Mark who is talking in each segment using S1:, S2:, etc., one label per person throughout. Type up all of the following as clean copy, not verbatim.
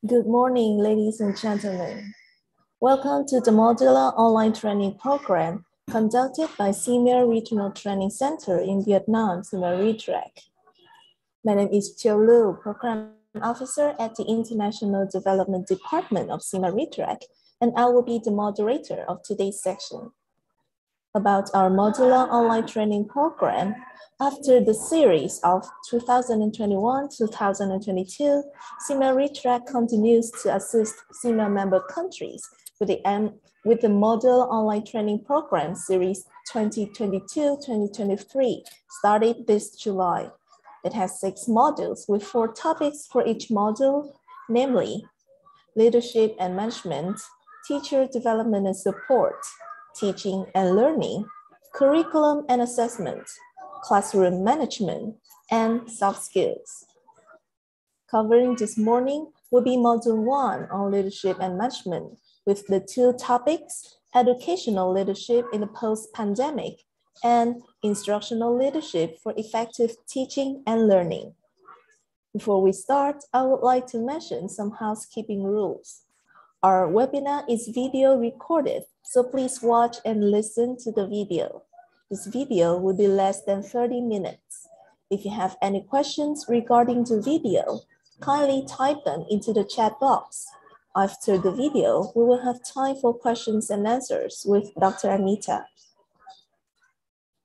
S1: Good morning, ladies and gentlemen. Welcome to the modular online training program conducted by SEAMEO Regional Training Center in Vietnam, SEAMEO RETRAC. My name is Chiu Lu, Program Officer at the International Development Department of SEAMEO RETRAC, and I will be the moderator of today's section. About our modular online training program, after the series of 2021-2022, SEAMEO RETRAC continues to assist SEAMEO member countries with the module online training program series 2022-2023, started this July. It has 6 modules with 4 topics for each module, namely leadership and management, teacher development and support, teaching and learning, curriculum and assessment, classroom management, and soft skills. Covering this morning will be Module 1 on leadership and management with the 2 topics, educational leadership in the post-pandemic and instructional leadership for effective teaching and learning. Before we start, I would like to mention some housekeeping rules. Our webinar is video recorded, so please watch and listen to the video. This video will be less than 30 minutes. If you have any questions regarding the video, kindly type them into the chat box. After the video, we will have time for questions and answers with Dr. Anita.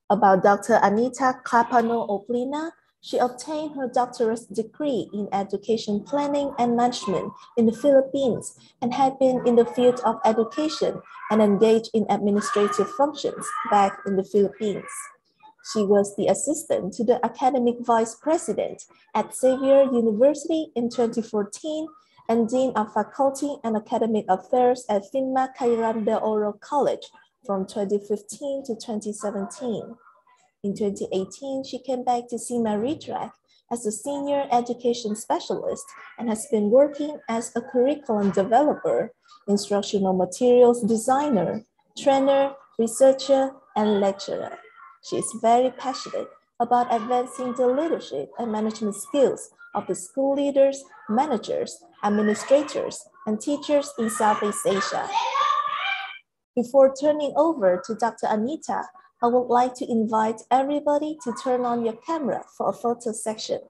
S1: About Dr. Anita Kapano-Oplina, she obtained her doctorate degree in education planning and management in the Philippines and had been in the field of education and engaged in administrative functions back in the Philippines. She was the assistant to the academic vice president at Xavier University in 2014 and dean of faculty and academic affairs at Finma Cairan de Oro College from 2015 to 2017. In 2018, she came back to SEAMEO RETRAC as a senior education specialist and has been working as a curriculum developer, instructional materials designer, trainer, researcher, and lecturer. She is very passionate about advancing the leadership and management skills of the school leaders, managers, administrators, and teachers in Southeast Asia. Before turning over to Dr. Anita, I would like to invite everybody to turn on your camera for a photo section.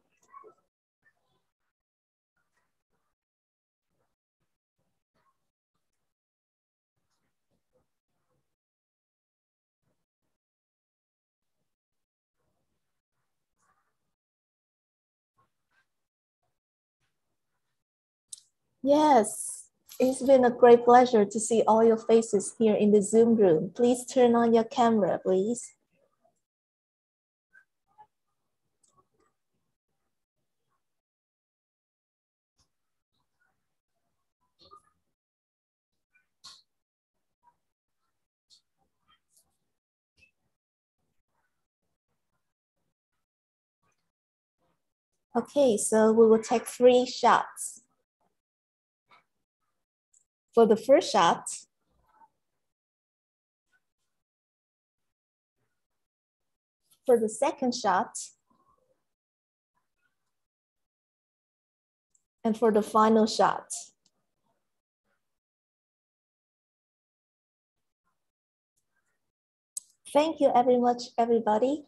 S1: Yes, it's been a great pleasure to see all your faces here in the Zoom room. Please turn on your camera, please. Okay, so we will take 3 shots. For the first shot, for the second shot, and for the final shot. Thank you very much, everybody.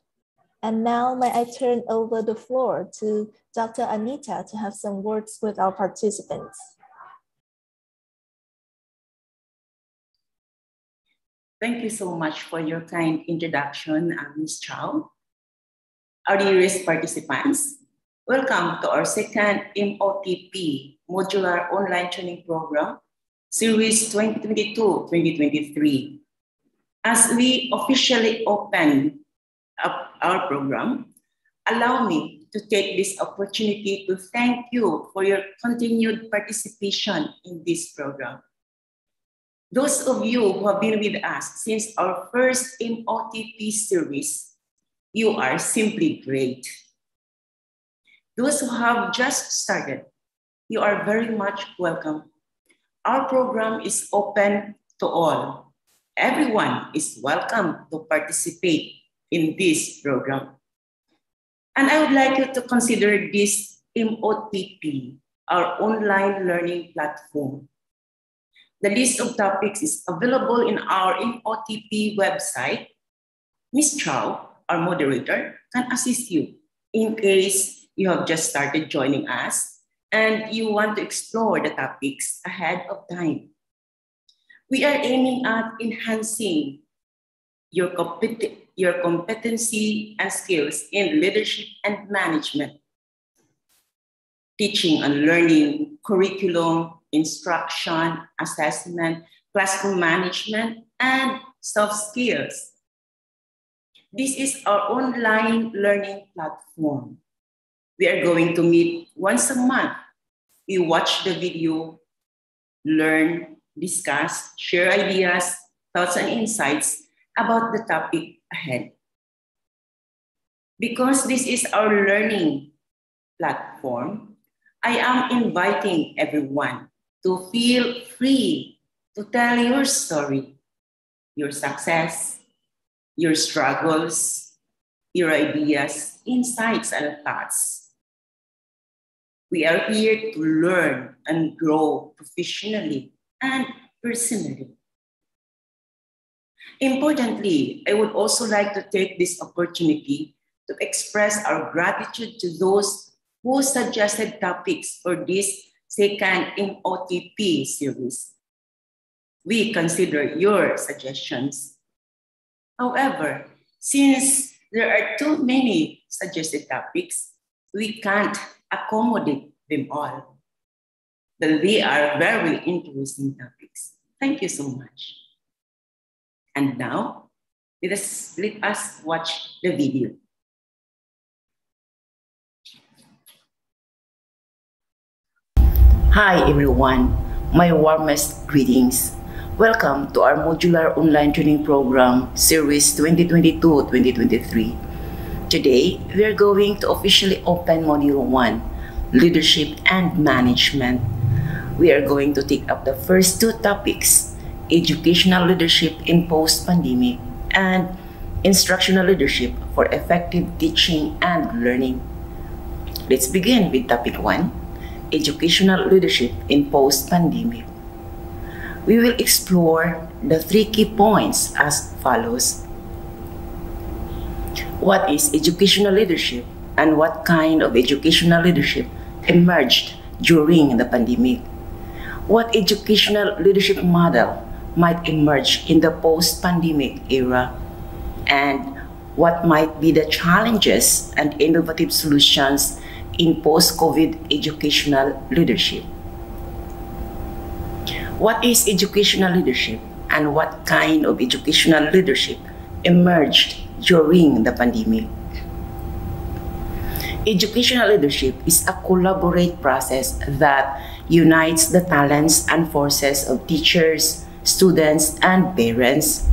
S1: And now may I turn over the floor to Dr. Anita to have some words with our participants.
S2: Thank you so much for your kind introduction, Ms. Chow. Our dearest participants, welcome to our second MOTP Modular Online Training Program, Series 2022-2023. As we officially open up our program, allow me to take this opportunity to thank you for your continued participation in this program. Those of you who have been with us since our first MOTP series, you are simply great. Those who have just started, you are very much welcome. Our program is open to all. Everyone is welcome to participate in this program. And I would like you to consider this MOTP our online learning platform. The list of topics is available in our MOTP website. Ms. Chow, our moderator, can assist you in case you have just started joining us and you want to explore the topics ahead of time. We are aiming at enhancing your competency and skills in leadership and management, teaching and learning, curriculum, instruction, assessment, classroom management, and soft skills. This is our online learning platform. We are going to meet once a month. We watch the video, learn, discuss, share ideas, thoughts, and insights about the topic ahead. Because this is our learning platform, I am inviting everyone to feel free to tell your story, your success, your struggles, your ideas, insights, and thoughts. We are here to learn and grow professionally and personally. Importantly, I would also like to take this opportunity to express our gratitude to those who suggested topics for this second MOTP series. We consider your suggestions. However, since there are too many suggested topics, we can't accommodate them all. But they are very interesting topics. Thank you so much. And now, let us watch the video.
S3: Hi everyone, my warmest greetings. Welcome to our modular online training program, Series 2022-2023. Today, we are going to officially open Module 1, Leadership and Management. We are going to take up the first two topics, Educational Leadership in Post-Pandemic and Instructional Leadership for Effective Teaching and Learning. Let's begin with Topic 1. Educational Leadership in Post-Pandemic. We will explore the three key points as follows. What is educational leadership and what kind of educational leadership emerged during the pandemic? What educational leadership model might emerge in the post-pandemic era? And what might be the challenges and innovative solutions in post-COVID educational leadership? What is educational leadership and what kind of educational leadership emerged during the pandemic? Educational leadership is a collaborative process that unites the talents and forces of teachers, students, and parents.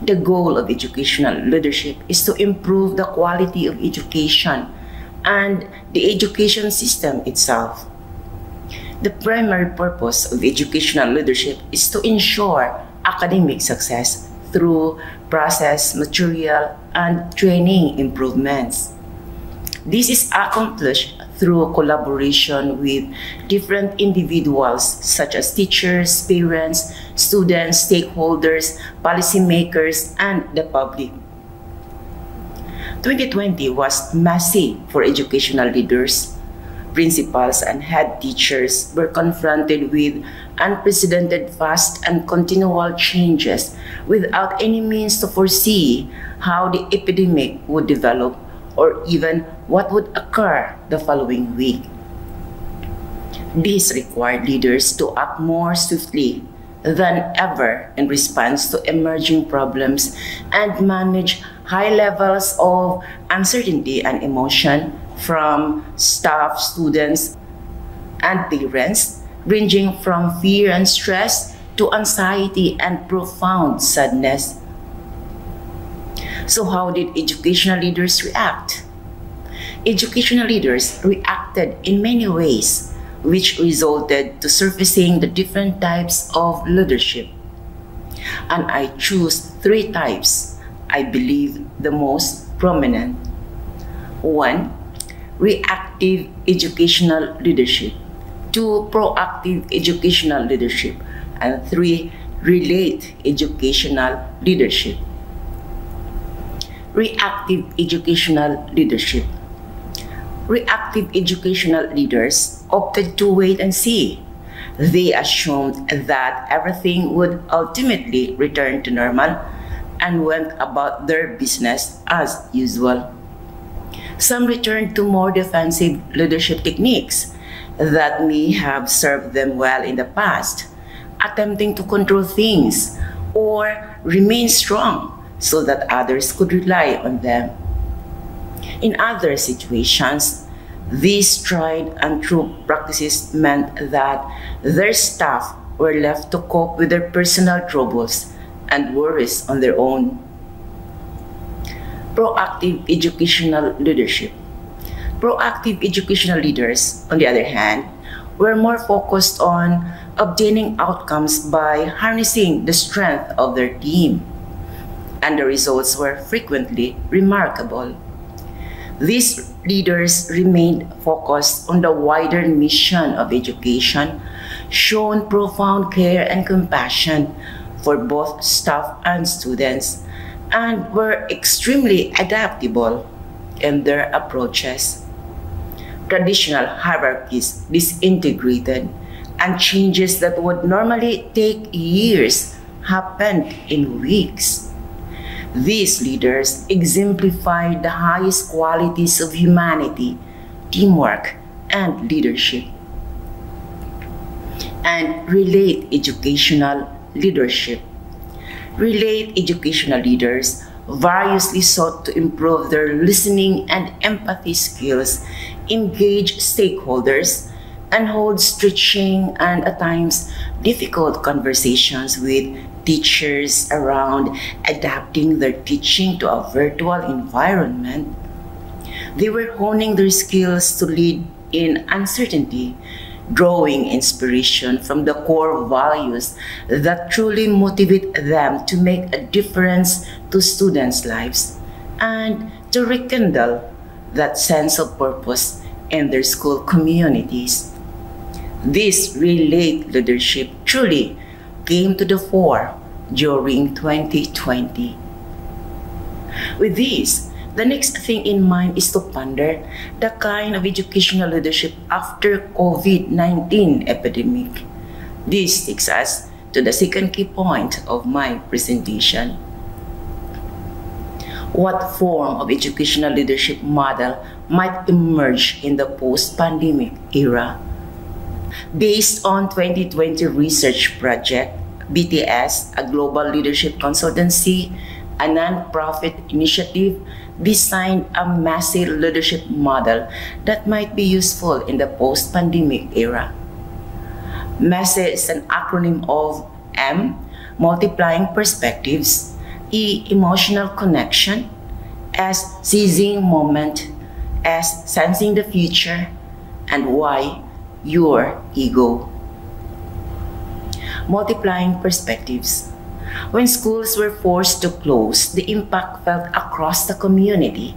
S3: The goal of educational leadership is to improve the quality of education and the education system itself. The primary purpose of educational leadership is to ensure academic success through process, material, and training improvements. This is accomplished through collaboration with different individuals such as teachers, parents, students, stakeholders, policymakers, and the public. 2020 was messy for educational leaders. Principals and head teachers were confronted with unprecedented fast and continual changes without any means to foresee how the epidemic would develop or even what would occur the following week. This required leaders to act more swiftly than ever in response to emerging problems and manage high levels of uncertainty and emotion from staff, students, and parents, ranging from fear and stress to anxiety and profound sadness. So how did educational leaders react? Educational leaders reacted in many ways, which resulted to surfacing the different types of leadership. And I choose three types I believe the most prominent. 1. Reactive educational leadership. 2. Proactive educational leadership. And 3. Relate educational leadership. Reactive educational leadership. Reactive educational leaders opted to wait and see. They assumed that everything would ultimately return to normal and went about their business as usual. Some returned to more defensive leadership techniques that may have served them well in the past, attempting to control things or remain strong so that others could rely on them. In other situations, these tried and true practices meant that their staff were left to cope with their personal troubles and worries on their own. Proactive educational leadership. Proactive educational leaders, on the other hand, were more focused on obtaining outcomes by harnessing the strength of their team, and the results were frequently remarkable. These leaders remained focused on the wider mission of education, shown profound care and compassion for both staff and students, and were extremely adaptable in their approaches. Traditional hierarchies disintegrated, and changes that would normally take years happened in weeks. These leaders exemplified the highest qualities of humanity, teamwork, and leadership. And relate educational leadership. Relate educational leaders variously sought to improve their listening and empathy skills, engage stakeholders, and hold stretching and at times difficult conversations with teachers around adapting their teaching to a virtual environment. They were honing their skills to lead in uncertainty, drawing inspiration from the core values that truly motivate them to make a difference to students' lives and to rekindle that sense of purpose in their school communities. This relate leadership truly came to the fore during 2020. With this, the next thing in mind is to ponder the kind of educational leadership after COVID-19 epidemic. This takes us to the second key point of my presentation. What form of educational leadership model might emerge in the post-pandemic era? Based on 2020 research project, BTS, a global leadership consultancy, a non-profit initiative, designed a massive leadership model that might be useful in the post-pandemic era. MESSE is an acronym of M, multiplying perspectives, E, emotional connection, S, seizing moment, S, sensing the future, and Y, your ego. Multiplying perspectives. When schools were forced to close, the impact felt across the community.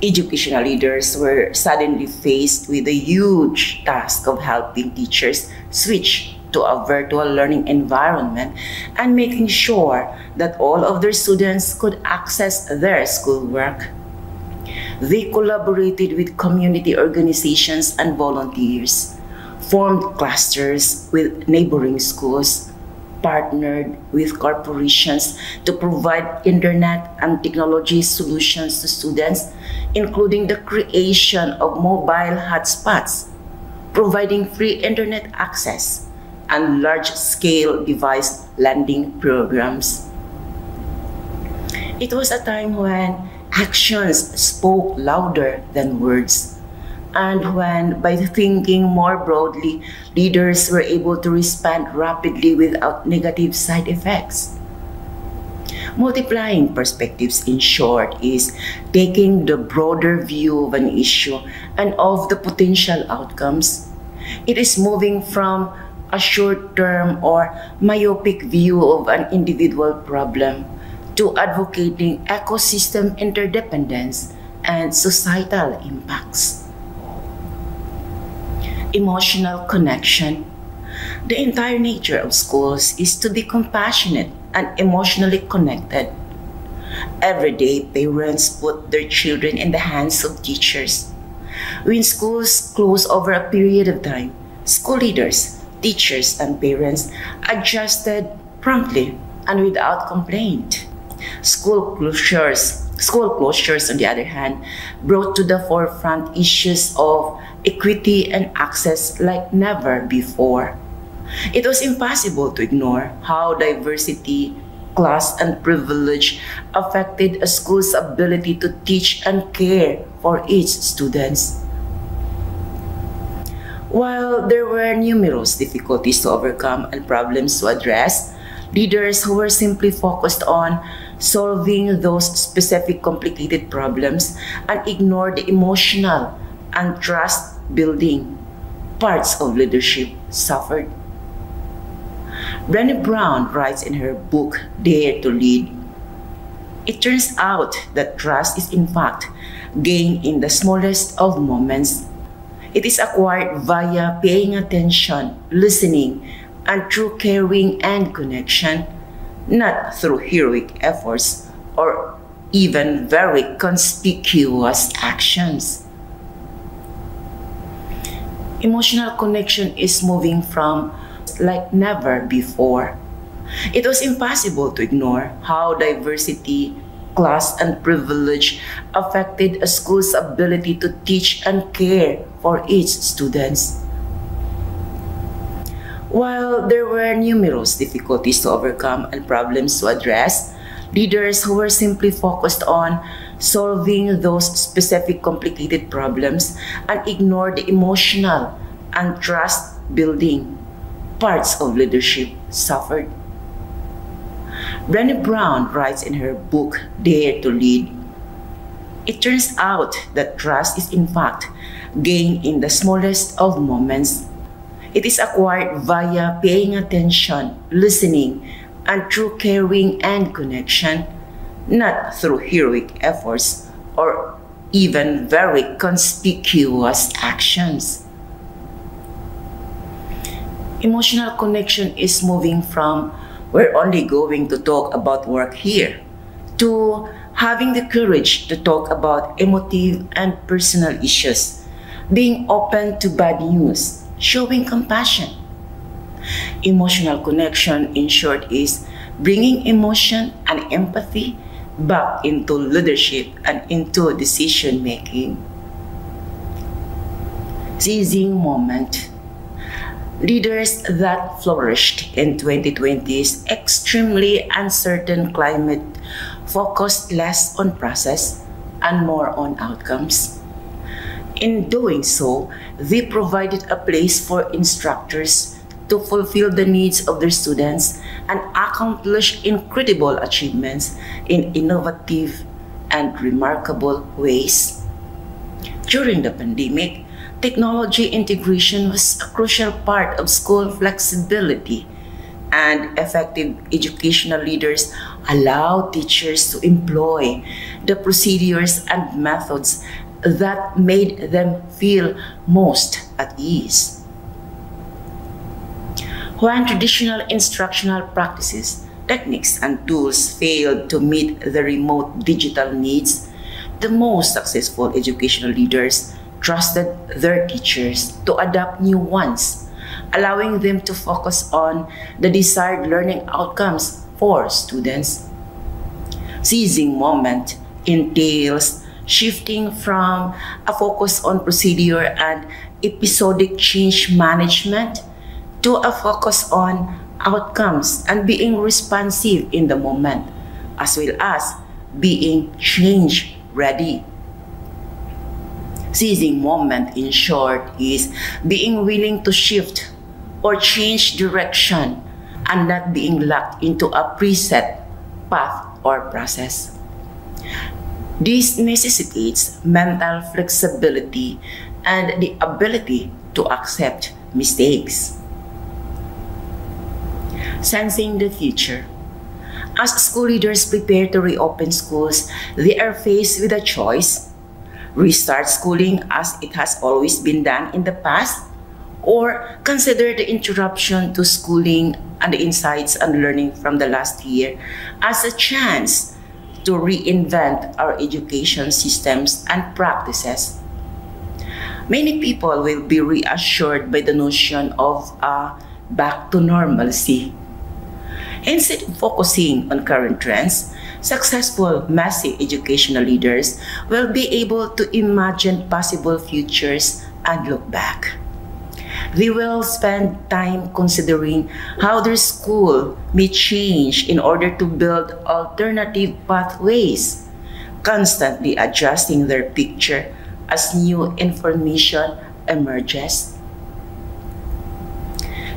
S3: Educational leaders were suddenly faced with the huge task of helping teachers switch to a virtual learning environment and making sure that all of their students could access their schoolwork. They collaborated with community organizations and volunteers, formed clusters with neighboring schools, partnered with corporations to provide internet and technology solutions to students, including the creation of mobile hotspots, providing free internet access, and large-scale device lending programs. It was a time when actions spoke louder than words, and when, by thinking more broadly, leaders were able to respond rapidly without negative side effects. Multiplying perspectives, in short, is taking the broader view of an issue and of the potential outcomes. It is moving from a short-term or myopic view of an individual problem to advocating ecosystem interdependence and societal impacts. emotional connection. The entire nature of schools is to be compassionate and emotionally connected. Every day, parents put their children in the hands of teachers. When schools close over a period of time, school leaders, teachers, and parents adjusted promptly and without complaint. School closures, on the other hand, brought to the forefront issues of equity and access like never before. It was impossible to ignore how diversity, class, and privilege affected a school's ability to teach and care for its students. While there were numerous difficulties to overcome and problems to address, leaders who were simply focused on solving those specific complicated problems and ignored the emotional and trust-building parts of leadership suffered. Brené Brown writes in her book, Dare to Lead, "It turns out that trust is in fact gained in the smallest of moments. It is acquired via paying attention, listening, and through caring and connection, not through heroic efforts or even very conspicuous actions." Emotional connection is moving from like never before. It was impossible to ignore how diversity, class, and privilege affected a school's ability to teach and care for its students. While there were numerous difficulties to overcome and problems to address, leaders who were simply focused on solving those specific complicated problems and ignored the emotional and trust-building parts of leadership suffered. Brené Brown writes in her book, Dare to Lead, "It turns out that trust is in fact gained in the smallest of moments. It is acquired via paying attention, listening, and through caring and connection, not through heroic efforts or even very conspicuous actions." Emotional connection is moving from "we're only going to talk about work here" to having the courage to talk about emotive and personal issues, being open to bad news, showing compassion. Emotional connection, in short, is bringing emotion and empathy back into leadership and into decision making. Seizing moment. Leaders that flourished in 2020's extremely uncertain climate focused less on process and more on outcomes. In doing so, they provided a place for instructors to fulfill the needs of their students and accomplish incredible achievements in innovative and remarkable ways. During the pandemic, technology integration was a crucial part of school flexibility, and effective educational leaders allow teachers to employ the procedures and methods that made them feel most at ease. When traditional instructional practices, techniques, and tools failed to meet the remote digital needs, the most successful educational leaders trusted their teachers to adopt new ones, allowing them to focus on the desired learning outcomes for students. Seizing moment entails shifting from a focus on procedure and episodic change management to a focus on outcomes and being responsive in the moment, as well as being change ready. Seizing moment, in short, is being willing to shift or change direction and not being locked into a preset path or process. This necessitates mental flexibility and the ability to accept mistakes. Sensing the future. As school leaders prepare to reopen schools, they are faced with a choice: restart schooling as it has always been done in the past, Or consider the interruption to schooling and the insights and learning from the last year as a chance to reinvent our education systems and practices. Many people will be reassured by the notion of a back to normalcy. Instead of focusing on current trends, successful, messy educational leaders will be able to imagine possible futures and look back. They will spend time considering how their school may change in order to build alternative pathways, constantly adjusting their picture as new information emerges.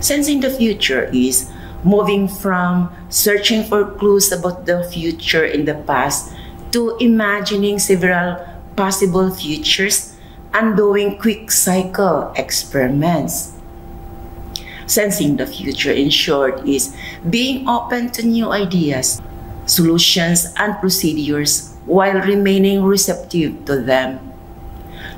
S3: Sensing the future is moving from searching for clues about the future in the past to imagining several possible futures and doing quick cycle experiments. Sensing the future, in short, is being open to new ideas, solutions, and procedures while remaining receptive to them.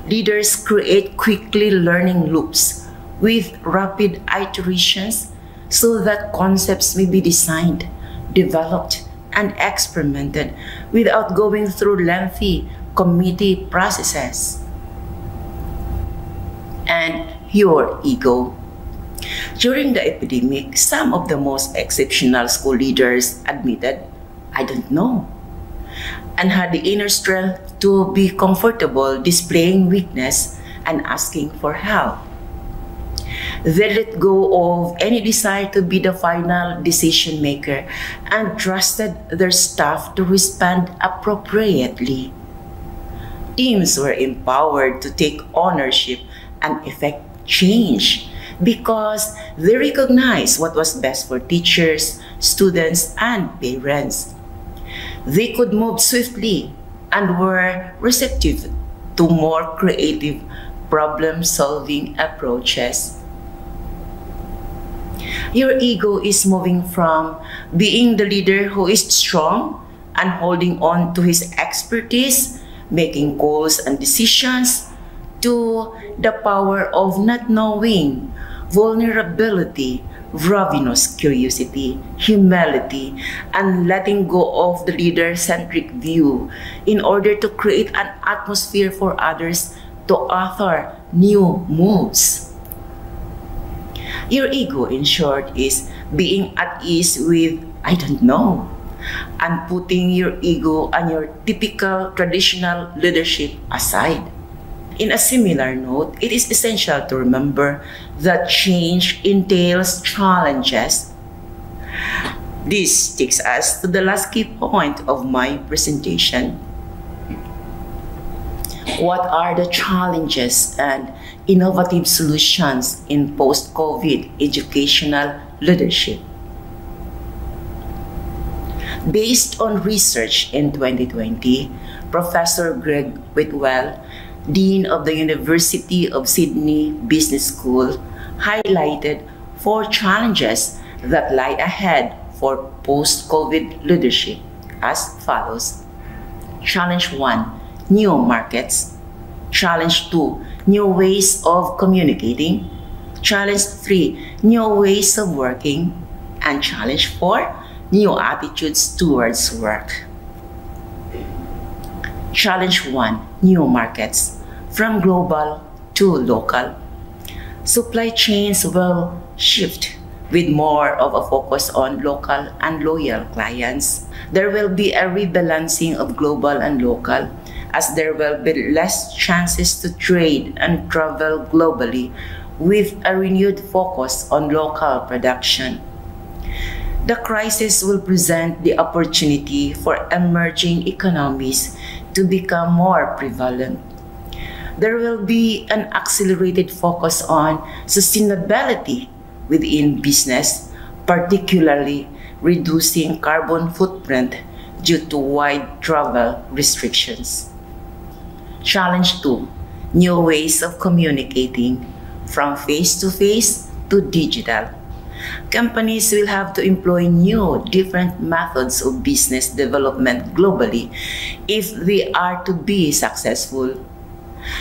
S3: Leaders create quickly learning loops with rapid iterations so that concepts may be designed, developed, and experimented without going through lengthy committee processes. And your ego. During the epidemic, some of the most exceptional school leaders admitted, "I don't know," and had the inner strength to be comfortable displaying weakness and asking for help. They let go of any desire to be the final decision maker and trusted their staff to respond appropriately. Teams were empowered to take ownership and effect change because they recognized what was best for teachers, students, and parents. They could move swiftly and were receptive to more creative problem-solving approaches. Your ego is moving from being the leader who is strong and holding on to his expertise, making calls and decisions, to the power of not knowing, vulnerability, ravenous curiosity, humility, and letting go of the leader-centric view in order to create an atmosphere for others to author new moves. Your ego, in short, is being at ease with "I don't know" and putting your ego and your typical traditional leadership aside. In a similar note, it is essential to remember that change entails challenges. This takes us to the last key point of my presentation. What are the challenges and innovative solutions in post-COVID educational leadership? Based on research in 2020, Professor Greg Whitwell, Dean of the University of Sydney Business School, highlighted 4 challenges that lie ahead for post-COVID leadership as follows. Challenge 1, new markets. Challenge 2, new ways of communicating. Challenge 3, new ways of working. And challenge 4, new attitudes towards work. Challenge 1, new markets. From global to local. Supply chains will shift with more of a focus on local and loyal clients. There will be a rebalancing of global and local as there will be less chances to trade and travel globally with a renewed focus on local production. The crisis will present the opportunity for emerging economies to become more prevalent. There will be an accelerated focus on sustainability within business, particularly reducing carbon footprint due to wide travel restrictions. Challenge 2, new ways of communicating from face-to-face to digital. Companies will have to employ new, different methods of business development globally if they are to be successful.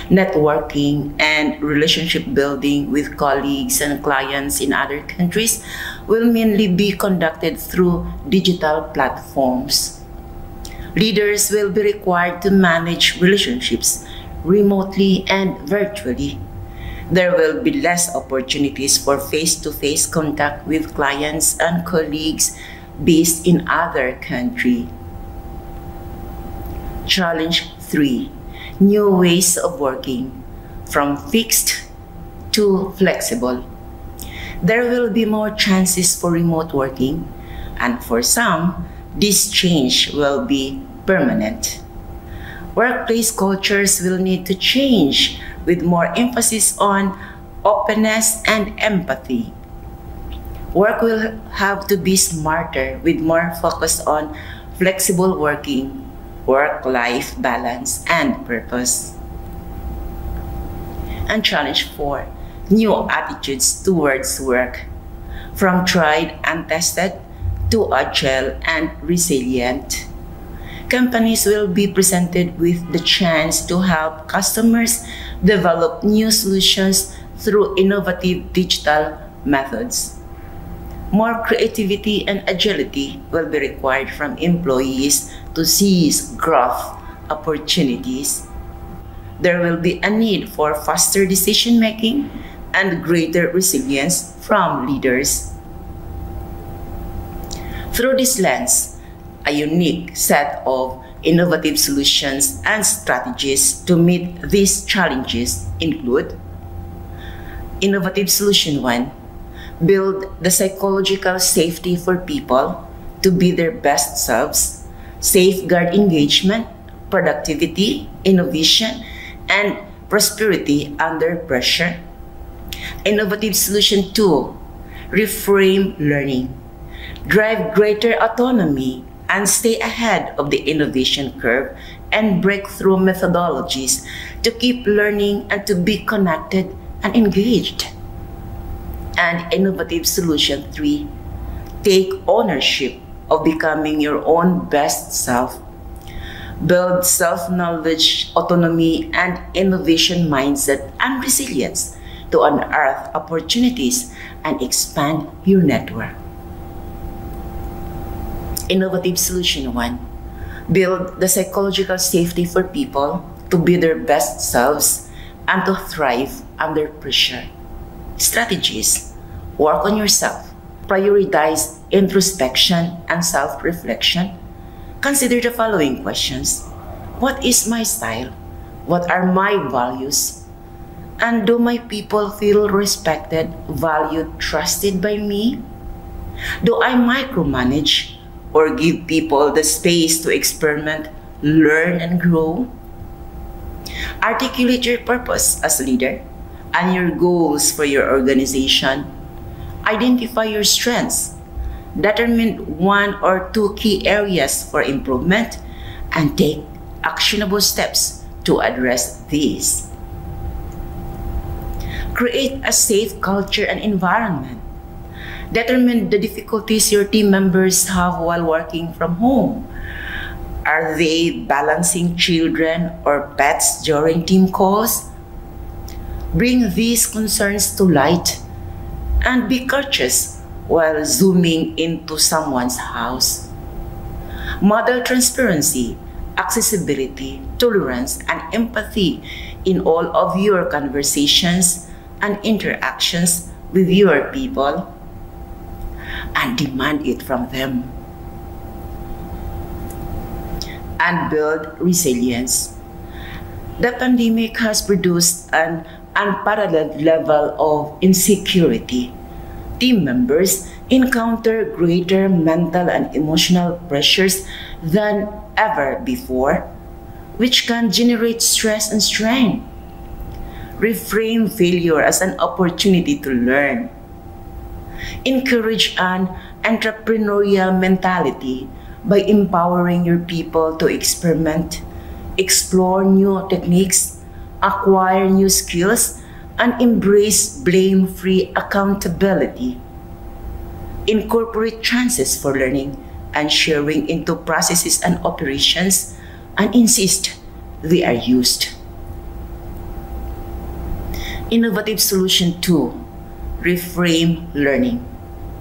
S3: Networking and relationship building with colleagues and clients in other countries will mainly be conducted through digital platforms. Leaders will be required to manage relationships remotely and virtually. There will be less opportunities for face-to-face contact with clients and colleagues based in other countries. Challenge 3. New ways of working, from fixed to flexible. There will be more chances for remote working, and for some, this change will be permanent. Workplace cultures will need to change with more emphasis on openness and empathy. Work will have to be smarter with more focus on flexible working, work-life balance, and purpose. And challenge 4, new attitudes towards work, from tried and tested to agile and resilient. Companies will be presented with the chance to help customers develop new solutions through innovative digital methods. More creativity and agility will be required from employees to seize growth opportunities. There will be a need for faster decision-making and greater resilience from leaders. Through this lens, a unique set of innovative solutions and strategies to meet these challenges include: Innovative Solution 1. Build the psychological safety for people to be their best selves, safeguard engagement, productivity, innovation, and prosperity under pressure. Innovative Solution 2. Reframe learning. Drive greater autonomy and stay ahead of the innovation curve and breakthrough methodologies to keep learning and to be connected and engaged. And Innovative Solution 3. Take ownership of becoming your own best self. Build self-knowledge, autonomy, and innovation mindset and resilience to unearth opportunities and expand your network. Innovative Solution 1. Build the psychological safety for people to be their best selves and to thrive under pressure. Strategies. Work on yourself. Prioritize introspection and self-reflection. Consider the following questions. What is my style? What are my values? And do my people feel respected, valued, trusted by me? Do I micromanage or give people the space to experiment, learn, and grow? Articulate your purpose as a leader and your goals for your organization. Identify your strengths. Determine 1 or 2 key areas for improvement and take actionable steps to address these. Create a safe culture and environment. Determine the difficulties your team members have while working from home. Are they balancing children or pets during team calls? Bring these concerns to light and be courteous while zooming into someone's house. Model transparency, accessibility, tolerance, and empathy in all of your conversations and interactions with your people, and demand it from them. And build resilience. The pandemic has produced an unparalleled level of insecurity. Team members encounter greater mental and emotional pressures than ever before, which can generate stress and strain. Reframe failure as an opportunity to learn. Encourage an entrepreneurial mentality by empowering your people to experiment, explore new techniques, acquire new skills, and embrace blame-free accountability. Incorporate chances for learning and sharing into processes and operations, and insist they are used. Innovative Solution 2, Reframe Learning.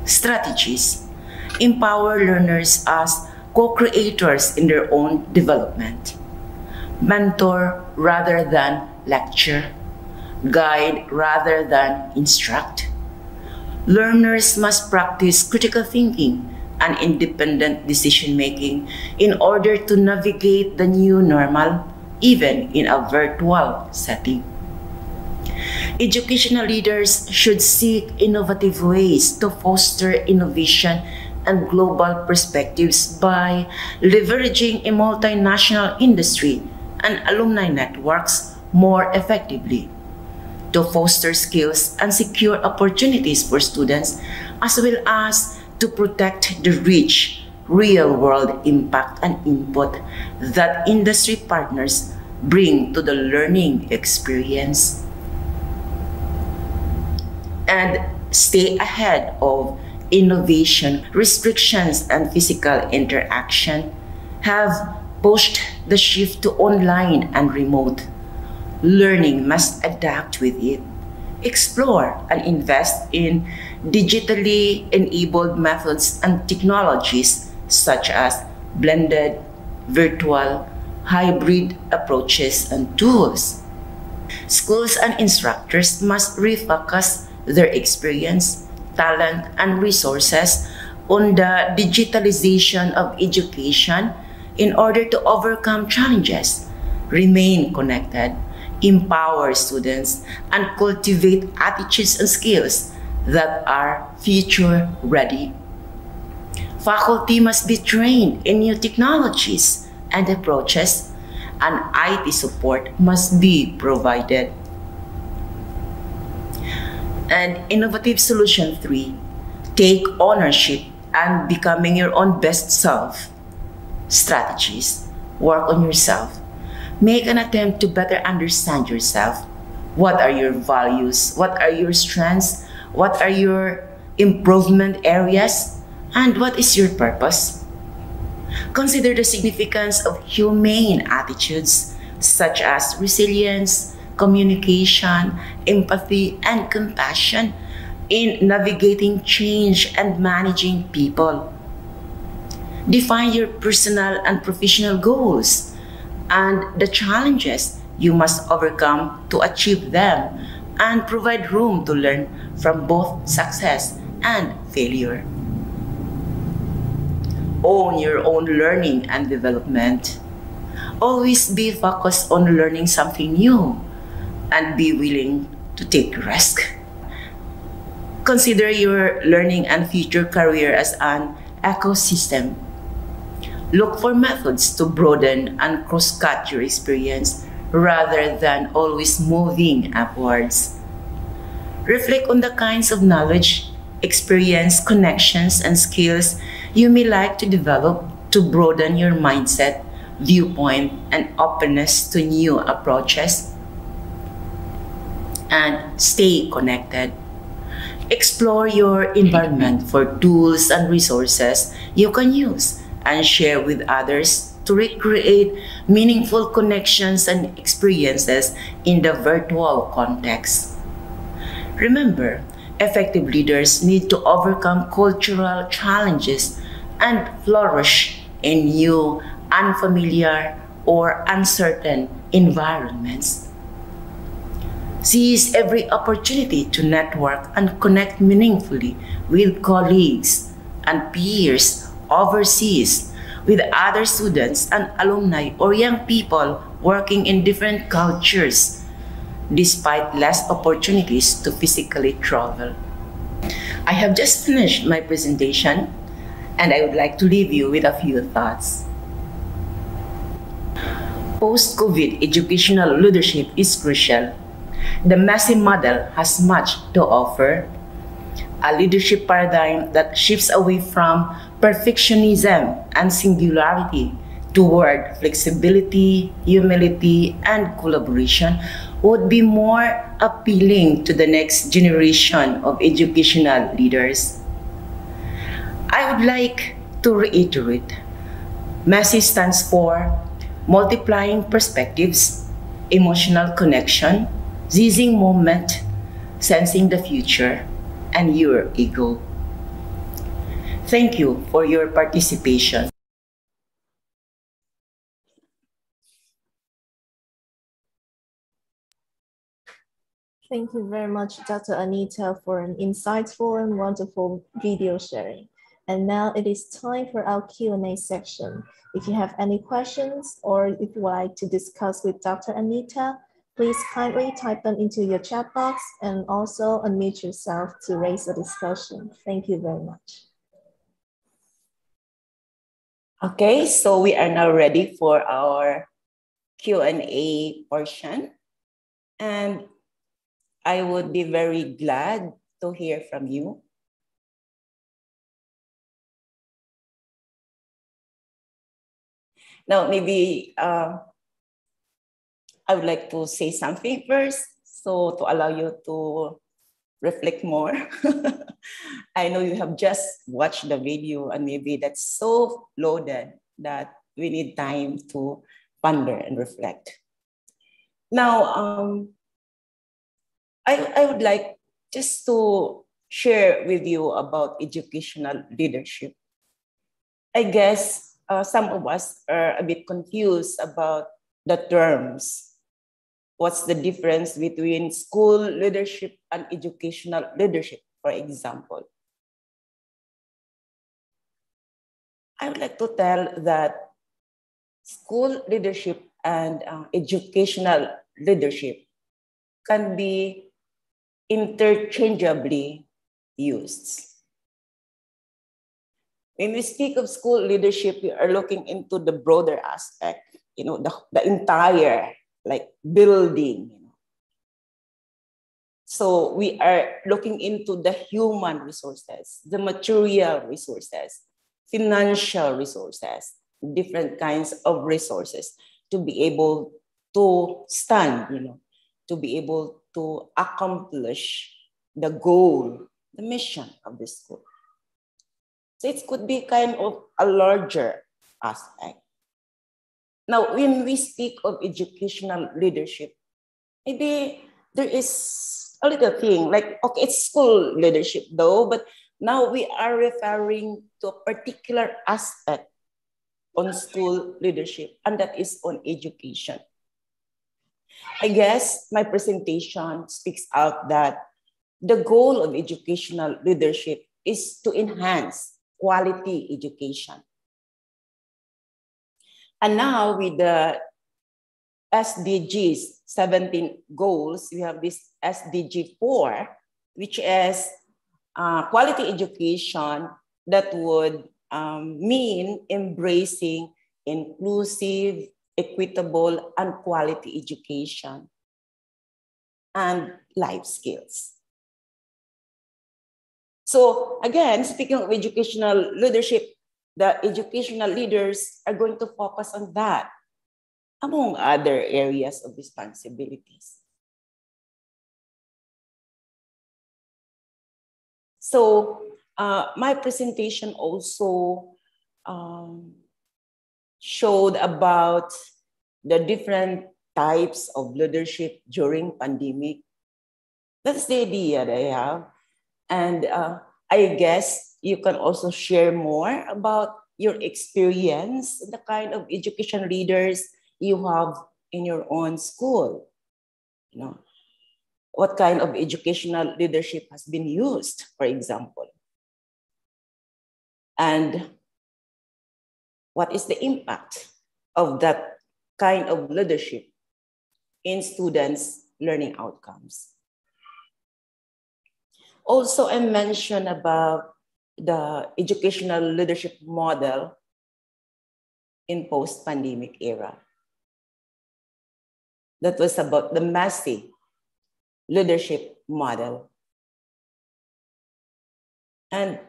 S3: Strategies. Empower learners as co-creators in their own development. Mentor rather than lecture. Guide rather than instruct. Learners must practice critical thinking and independent decision-making in order to navigate the new normal, even in a virtual setting. Educational leaders should seek innovative ways to foster innovation and global perspectives by leveraging a multinational industry and alumni networks more effectively, to foster skills and secure opportunities for students, as well as to protect the rich real-world impact and input that industry partners bring to the learning experience. And stay ahead of innovation, restrictions, and physical interaction have pushed the shift to online and remote. Learning must adapt with it. Explore and invest in digitally enabled methods and technologies such as blended, virtual, hybrid approaches and tools. Schools and instructors must refocus their experience, talent, and resources on the digitalization of education in order to overcome challenges, remain connected, empower students, and cultivate attitudes and skills that are future ready. Faculty must be trained in new technologies and approaches, and IT support must be provided. And Innovative Solution 3, take ownership and becoming your own best self. Strategies, work on yourself. Make an attempt to better understand yourself. What are your values? What are your strengths? What are your improvement areas? And what is your purpose? Consider the significance of humane attitudes such as resilience, communication, empathy, and compassion in navigating change and managing people. Define your personal and professional goals and the challenges you must overcome to achieve them, and provide room to learn from both success and failure. Own your own learning and development. Always be focused on learning something new and be willing to take risk. Consider your learning and future career as an ecosystem. Look for methods to broaden and cross-cut your experience rather than always moving upwards. Reflect on the kinds of knowledge, experience, connections, and skills you may like to develop to broaden your mindset, viewpoint, and openness to new approaches. And stay connected. Explore your environment for tools and resources you can use and share with others to recreate meaningful connections and experiences in the virtual context. Remember, effective leaders need to overcome cultural challenges and flourish in new, unfamiliar, or uncertain environments. Seize every opportunity to network and connect meaningfully with colleagues and peers overseas, with other students and alumni or young people working in different cultures, despite less opportunities to physically travel. I have just finished my presentation, and I would like to leave you with a few thoughts. Post-COVID educational leadership is crucial. The messy model has much to offer. A leadership paradigm that shifts away from perfectionism and singularity toward flexibility, humility, and collaboration would be more appealing to the next generation of educational leaders. I would like to reiterate, MESI stands for multiplying perspectives, emotional connection, seizing moment, sensing the future, and your ego. Thank you for your participation.
S1: Thank you very much, Dr. Anita, for an insightful and wonderful video sharing. And now it is time for our Q&A section. If you have any questions or if you would like to discuss with Dr. Anita, please kindly type them into your chat box and also unmute yourself to raise a discussion. Thank you very much.
S3: Okay, so we are now ready for our Q&A portion. And I would be very glad to hear from you. Now, maybe I would like to say something first, so to allow you to reflect more. I know you have just watched the video and maybe that's so loaded that we need time to ponder and reflect. Now, I would like just to share with you about educational leadership. I guess some of us are a bit confused about the terms. What's the difference between school leadership and educational leadership, for example? I would like to tell that school leadership and educational leadership can be interchangeably used. When we speak of school leadership, we are looking into the broader aspect, the entire building. So we are looking into the human resources, the material resources, financial resources, different kinds of resources to be able to stand, to be able to accomplish the goal, the mission of the school. So it could be kind of a larger aspect. Now, when we speak of educational leadership, maybe there is a little thing okay, it's school leadership though, but now we are referring to a particular aspect on school leadership, and that is on education. I guess my presentation speaks out that the goal of educational leadership is to enhance quality education. And now with the SDGs 17 goals, we have this SDG 4, which is quality education that would mean embracing inclusive, equitable, and quality education and life skills. So again, speaking of educational leadership, the educational leaders are going to focus on that, among other areas of responsibilities. So my presentation also showed about the different types of leadership during pandemic. That's the idea that I have. And I guess you can also share more about your experience, the kind of education leaders you have in your own school. What kind of educational leadership has been used, for example. And what is the impact of that kind of leadership in students' learning outcomes? Also, I mentioned about the educational leadership model in post-pandemic era. That was about the Massey leadership model. And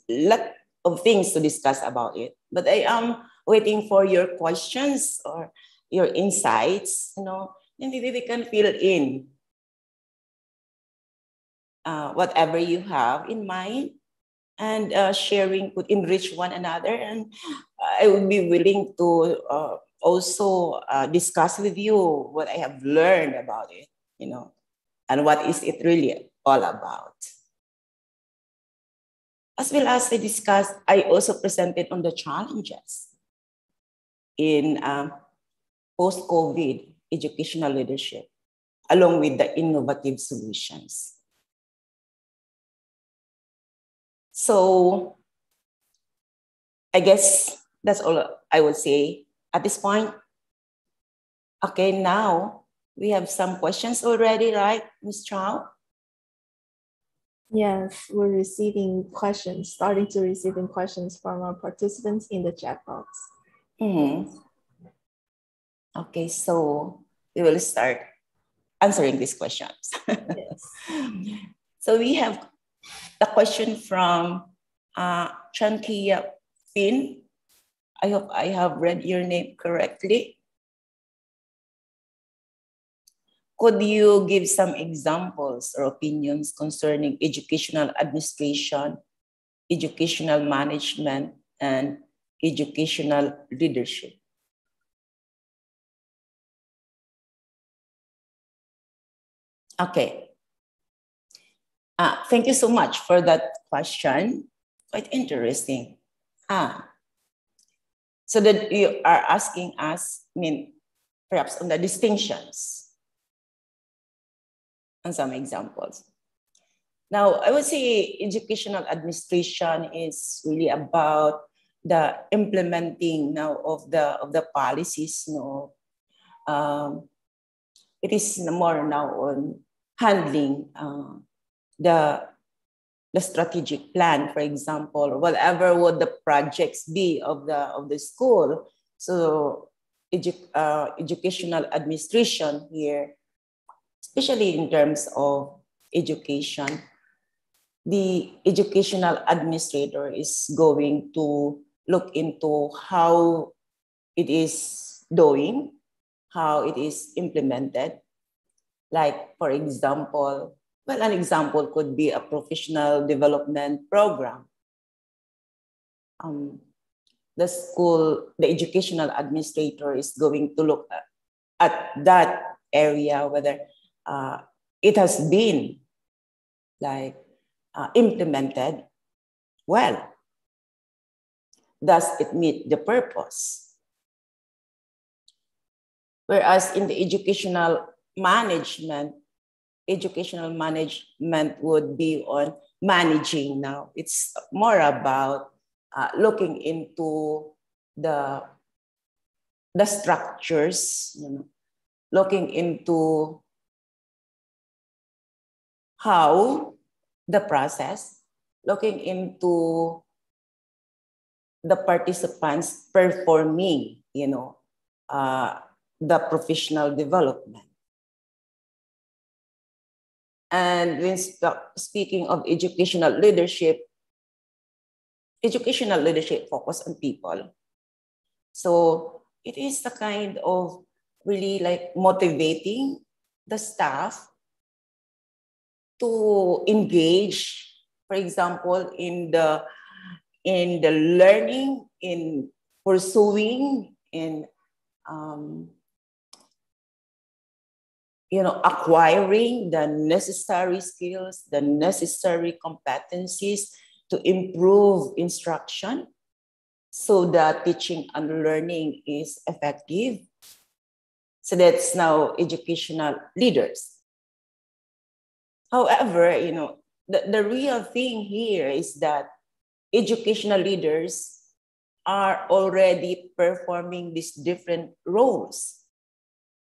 S3: a lot of things to discuss about it, but I am waiting for your questions or your insights, and maybe we can fill in whatever you have in mind, and sharing could enrich one another. And I would be willing to also discuss with you what I have learned about it, and what is it really all about. As well as I discussed, I also presented on the challenges in post-COVID educational leadership, along with the innovative solutions. So I guess that's all I would say at this point. Okay, now we have some questions already, right, Ms. Chow?
S1: Yes, we're receiving questions, starting to receiving questions from our participants in the chat box.
S3: Okay, so we will start answering these questions.
S1: Yes.
S3: So we have a question from Chantia Finn. I hope I have read your name correctly. Could you give some examples or opinions concerning educational administration, educational management, and educational leadership? Okay. Thank you so much for that question. Quite interesting. So that you are asking us, perhaps on the distinctions and some examples. Now, I would say educational administration is really about the implementing now of the policies. It is more now on handling the strategic plan, for example, or whatever would the projects be of the school. So educational administration here, especially in terms of education, the educational administrator is going to look into how it is doing, how it is implemented. Like, for example, well, an example could be a professional development program. The educational administrator is going to look at that area, whether it has been implemented well. Does it meet the purpose? Whereas in the educational management would be on managing now. It's more about looking into the structures, looking into how the process, looking into the participants performing, the professional development. And when speaking of educational leadership focus on people. So it is the kind of really like motivating the staff to engage, for example, in the learning, in pursuing, in acquiring the necessary skills, the necessary competencies to improve instruction so that teaching and learning is effective. So that's now educational leaders. However, the real thing here is that educational leaders are already performing these different roles.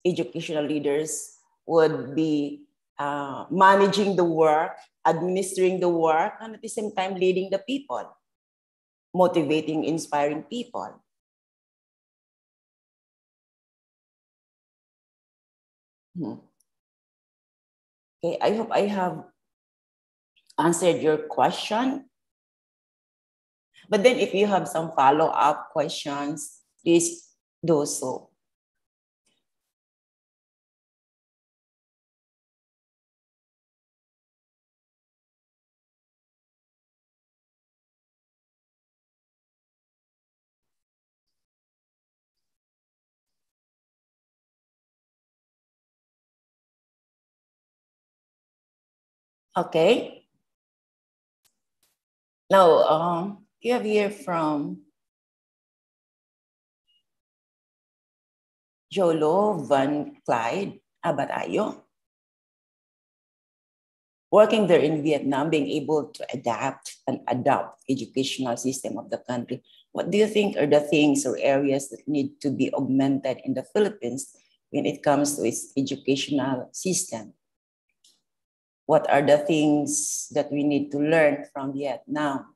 S3: Educational leaders would be managing the work, administering the work, and at the same time leading the people, motivating, inspiring people. Okay, I hope I have answered your question. But then if you have some follow-up questions, please do so. Okay. Now, you have here from Jolo Van Clyde Abatayo. Working there in Vietnam, being able to adapt and adopt educational system of the country. What do you think are the things or areas that need to be augmented in the Philippines when it comes to its educational system? What are the things that we need to learn from Vietnam?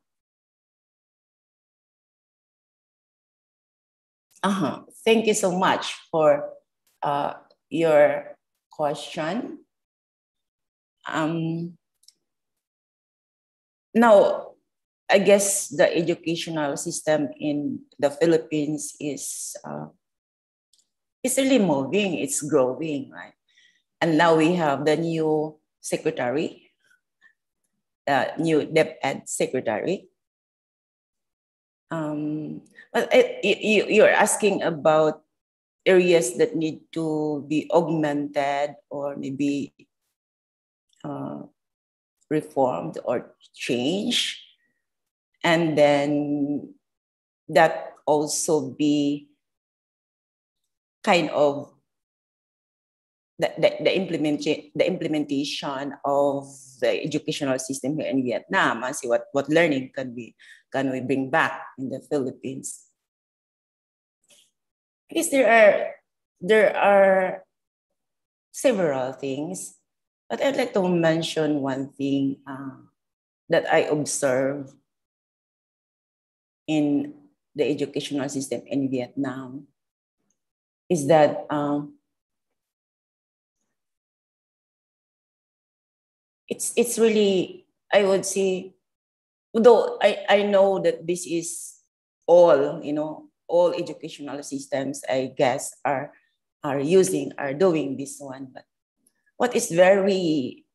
S3: Thank you so much for your question. Now, I guess the educational system in the Philippines is really moving, it's growing, right? And now we have the new secretary, new DepEd secretary. But you're asking about areas that need to be augmented or maybe reformed or changed. And then that also be kind of the implementation of the educational system here in Vietnam and see what learning can we bring back in the Philippines. I guess there are several things, but I'd like to mention one thing that I observe in the educational system in Vietnam is that it's really, I would say, though I know that this is all, all educational systems, I guess, are doing this one. But what is very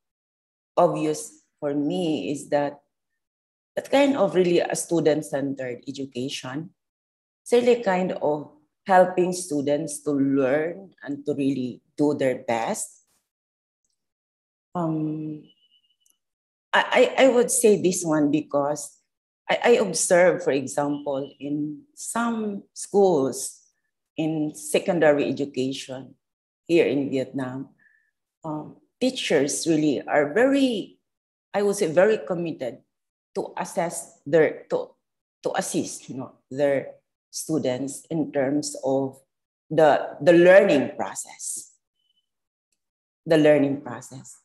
S3: obvious for me is that kind of really a student-centered education. It's really kind of helping students to learn and to really do their best. I would say this one because I observe, for example, in some schools in secondary education here in Vietnam, teachers really are very, I would say, very committed to assess to assist their students in terms of the learning process. The learning process.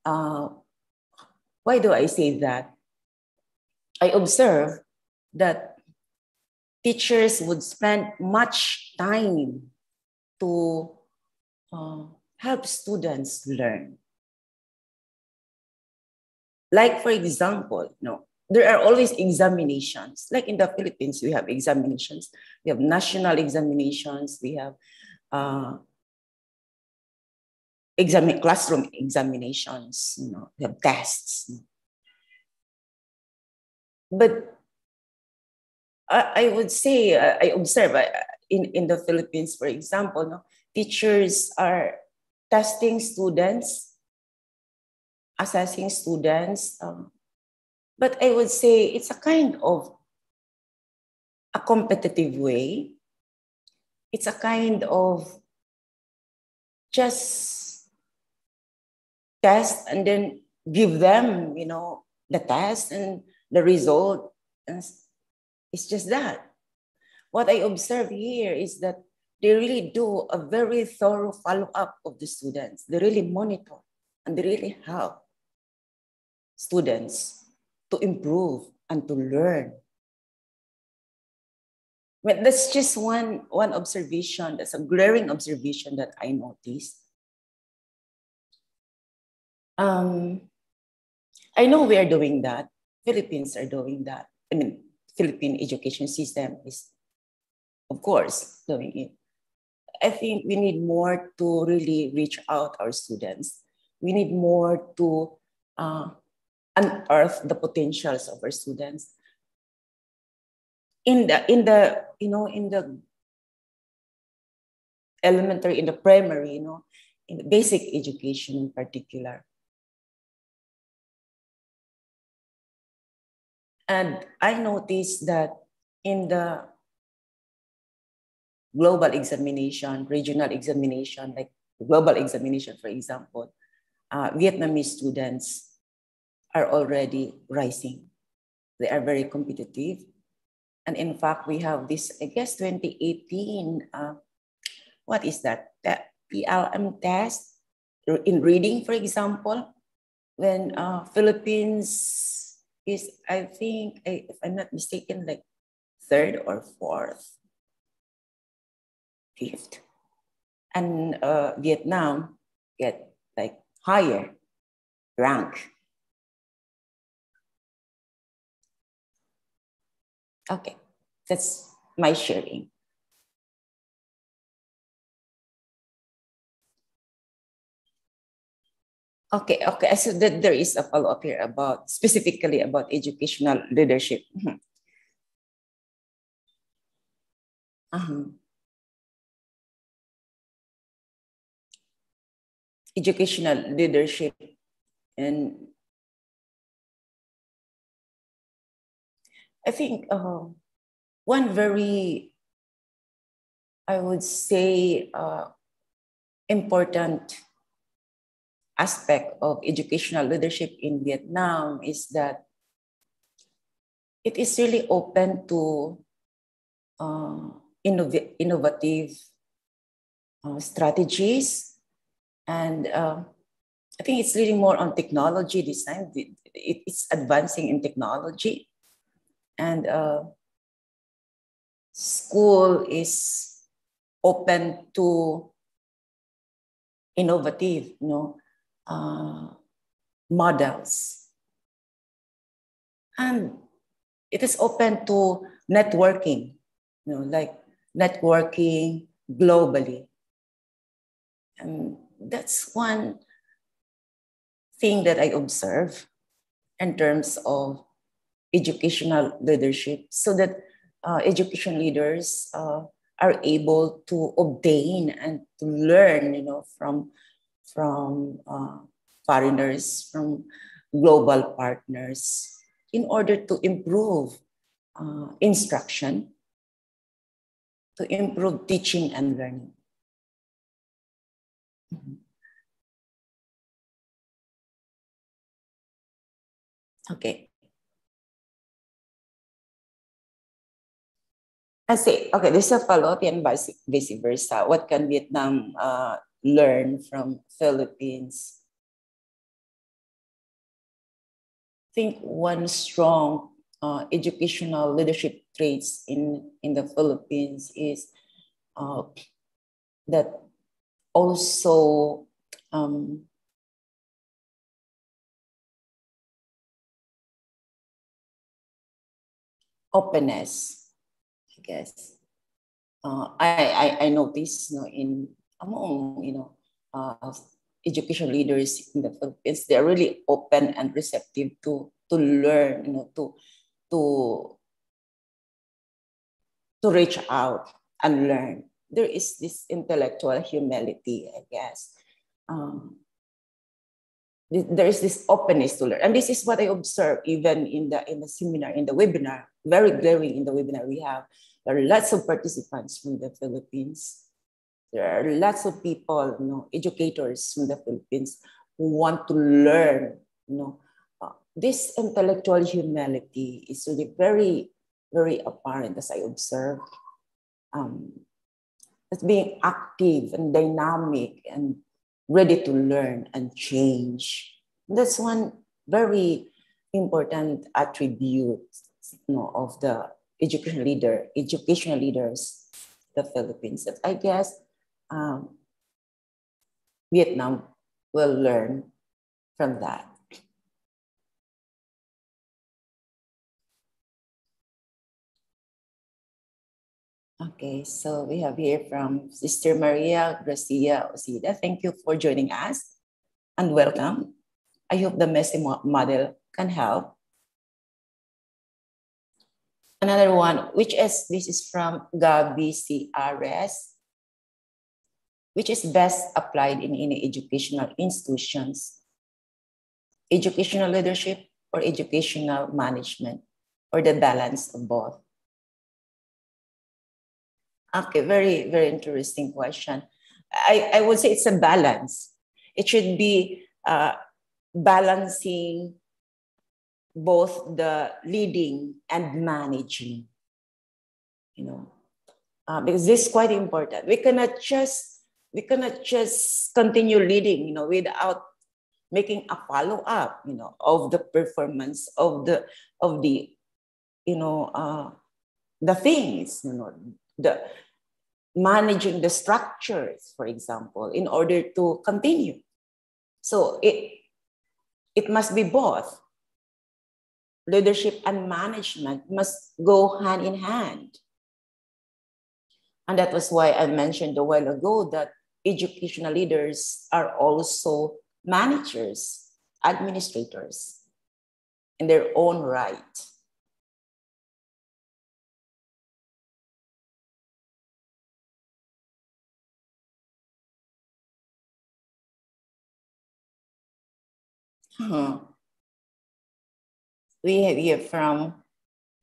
S3: Why do I say that? I observe that teachers would spend much time to help students learn. Like, for example, there are always examinations. Like in the Philippines, we have examinations. We have national examinations. We have classroom examinations. We have tests. But I would say, I observe in the Philippines, for example, teachers are testing students, assessing students. But I would say it's a kind of a competitive way. It's a kind of just test and then give them, the test and the result. And it's just that. What I observe here is that they really do a very thorough follow-up of the students. They really monitor and they really help students to improve and to learn. But that's just one observation. That's a glaring observation that I noticed. I know we are doing that. Philippines are doing that. I mean, Philippine education system is, of course, doing it. I think we need more to really reach out our students. We need more to unearth the potentials of our students. In the elementary, in the primary, in the basic education in particular. And I noticed that in the global examination, regional examination, like global examination, for example, Vietnamese students are already rising. They are very competitive. And in fact, we have this, I guess, 2018, what is that? The PLM test in reading, for example, when Philippines is, I think, if I'm not mistaken, like third or fourth, fifth. And Vietnam get like higher rank. Okay, that's my sharing. Okay, so that there is a follow-up here about specifically about educational leadership. Educational leadership, and I think one very, I would say, important aspect of educational leadership in Vietnam is that it is really open to innovative strategies. And I think it's really more on technology this time. It's advancing in technology. And school is open to innovative, models. And it is open to networking, like networking globally. And that's one thing that I observe in terms of educational leadership, so that education leaders are able to obtain and to learn, from foreigners, from global partners, in order to improve instruction, to improve teaching and learning. Okay. I say, okay, this is a follow-up and vice versa. What can Vietnam learn from Philippines? I think one strong educational leadership traits in the Philippines is that also openness, I guess. I noticed, in among education leaders in the Philippines, they're really open and receptive to learn, to reach out and learn. There is this intellectual humility, I guess. There is this openness to learn, and this is what I observe even in the seminar, in the webinar. Very glaring in the webinar we have. There are lots of participants from the Philippines. There are lots of people, educators from the Philippines who want to learn. This intellectual humility is really very, very apparent as I observe. As being active and dynamic and ready to learn and change. That's one very important attribute, of the educational leaders, the Philippines, that I guess Vietnam will learn from that. Okay, so we have here from Sister Maria Gracia Osida. Thank you for joining us and welcome. I hope the messy model can help. Another one, this is from Gabi CRS, which is best applied in any educational institutions, educational leadership or educational management. or the balance of both? Okay, very, very interesting question. I would say it's a balance. It should be balancing both the leading and managing, you know, because this is quite important. We cannot just continue leading, you know, without making a follow-up, you know, of the performance of the you know, the things, you know, the managing the structures, for example, in order to continue. So it must be both. Leadership and management must go hand in hand. And that was why I mentioned a while ago that educational leaders are also managers, administrators in their own right. We have here from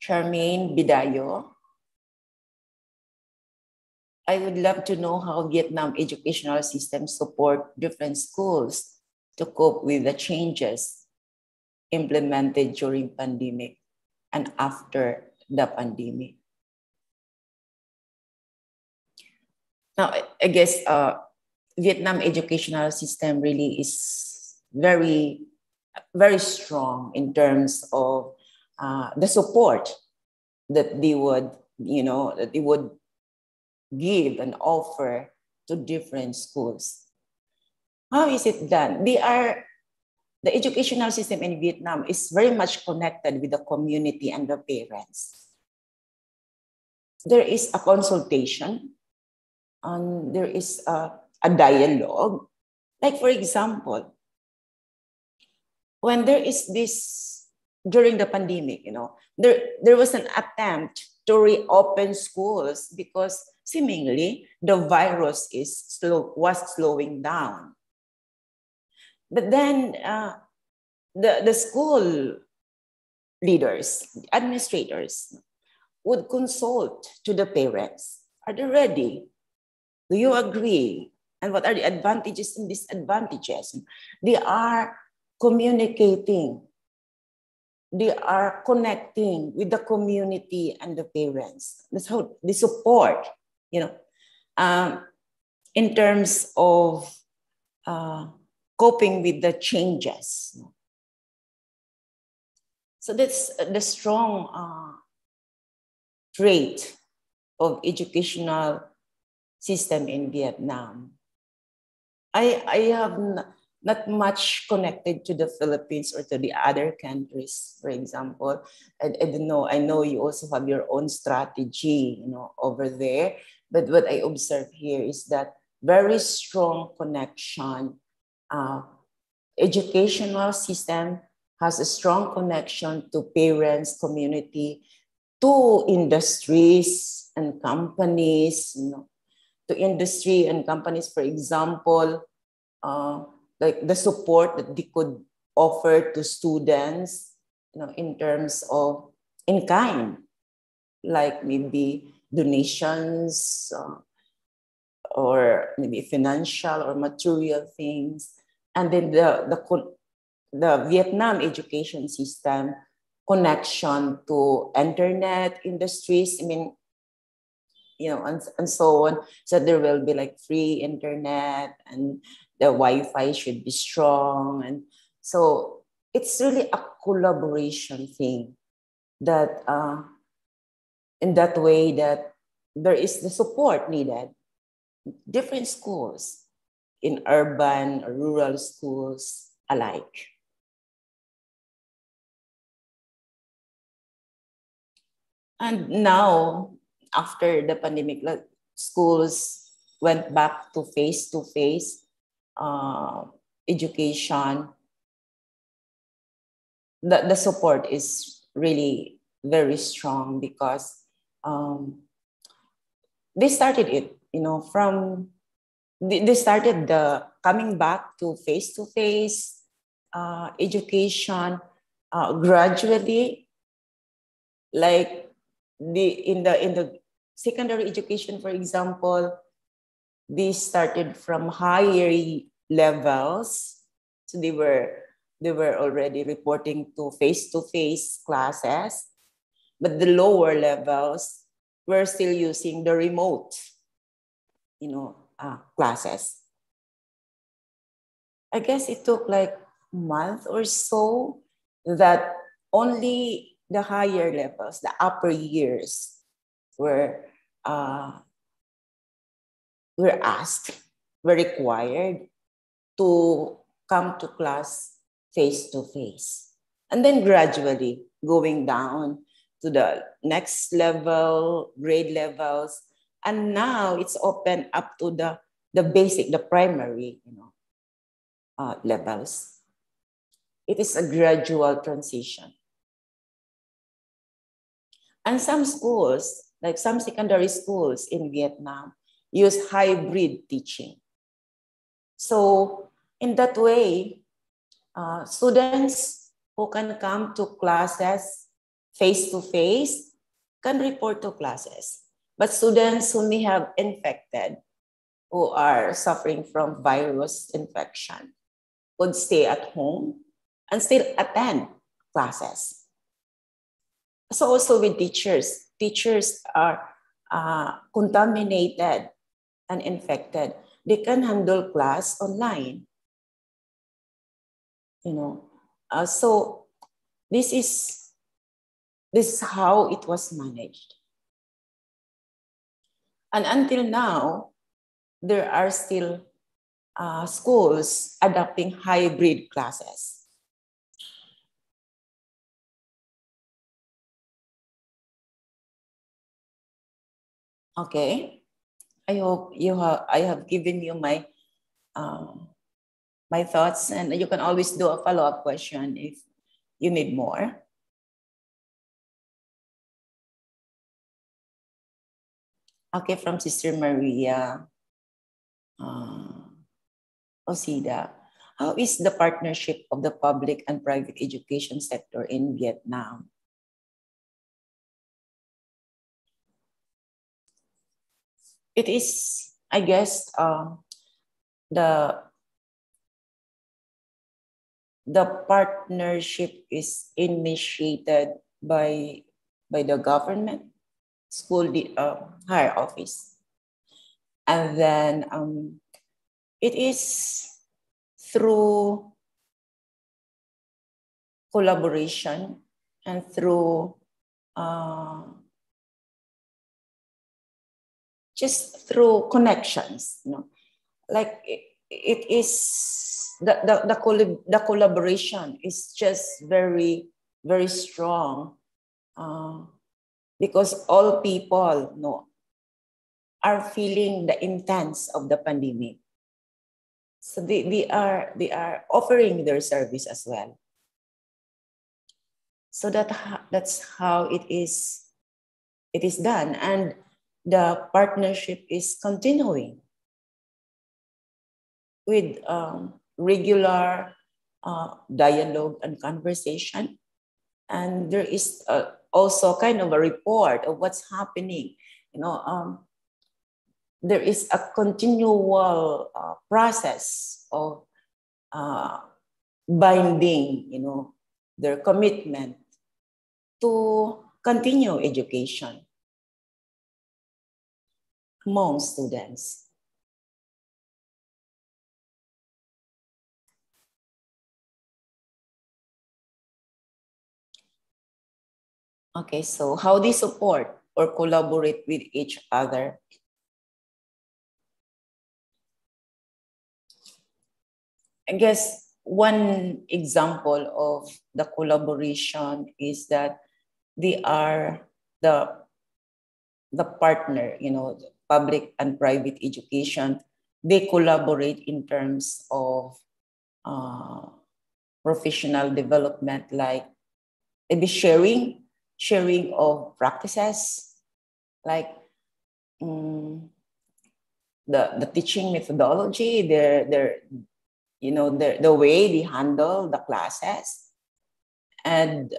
S3: Charmaine Bidayo. I would love to know how Vietnam educational systems support different schools to cope with the changes implemented during pandemic and after the pandemic. Now, I guess Vietnam educational system really is very, very strong in terms of the support that they would, you know, that they would give and offer to different schools. How is it done? The educational system in Vietnam is very much connected with the community and the parents. There is a consultation, and there is a dialogue. Like, for example, when there is this, during the pandemic, you know, there was an attempt to reopen schools because seemingly the virus was slowing down. But then the school leaders, administrators would consult to the parents. Are they ready? Do you agree? And what are the advantages and disadvantages? They are communicating. They are connecting with the community and the parents. That's how they support, you know, in terms of coping with the changes. So that's the strong trait of educational system in Vietnam. I have not much connected to the Philippines or to the other countries, for example. I don't know, I know you also have your own strategy, you know, over there. But what I observe here is that very strong connection. Educational system has a strong connection to parents, community, to industries and companies, you know, to industry and companies, for example, like the support that they could offer to students, you know, in terms of in kind, like maybe donations or maybe financial or material things. And then the Vietnam education system connection to internet industries, I mean, you know, and so on. So there will be like free internet and the Wi-Fi should be strong. And so it's really a collaboration thing that in that way that there is the support needed. Different schools in urban or rural schools alike. And now, after the pandemic, schools went back to face-to-face education. The support is really very strong because they started it, you know, they started the coming back to face-to-face education gradually. Like in the secondary education, for example, these started from higher levels. So they were already reporting to face-to-face classes, but the lower levels were still using the remote, classes. I guess it took like a month or so that only the higher levels, the upper years, were asked, were required to come to class face to face. And then gradually going down to the next level, grade levels. And now it's open up to the basic, the primary, levels. It is a gradual transition. And some schools, like some secondary schools in Vietnam, use hybrid teaching. So in that way, students who can come to classes face-to-face can report to classes. But students who may have infected, who are suffering from virus infection, would stay at home and still attend classes. So also with teachers, teachers are contaminated and infected. They can handle class online. So this is how it was managed. And until now, there are still schools adopting hybrid classes. Okay, I hope I have given you my my thoughts, and you can always do a follow-up question if you need more. Okay, from Sister Maria Osida. How is the partnership of the public and private education sector in Vietnam? It is, I guess, the partnership is initiated by the government, school higher office, and then it is through collaboration and through just through connections, like it is the collaboration is just very, very strong because all people are feeling the intense of the pandemic. So they are offering their service as well. So that's how it is done, and the partnership is continuing with regular dialogue and conversation. And there is also kind of a report of what's happening. There is a continual process of binding, their commitment to continue education among students. Okay, so how they support or collaborate with each other? I guess one example of the collaboration is that they are the partner, the public and private education. They collaborate in terms of professional development, like maybe sharing of practices, like the teaching methodology, the way they handle the classes, and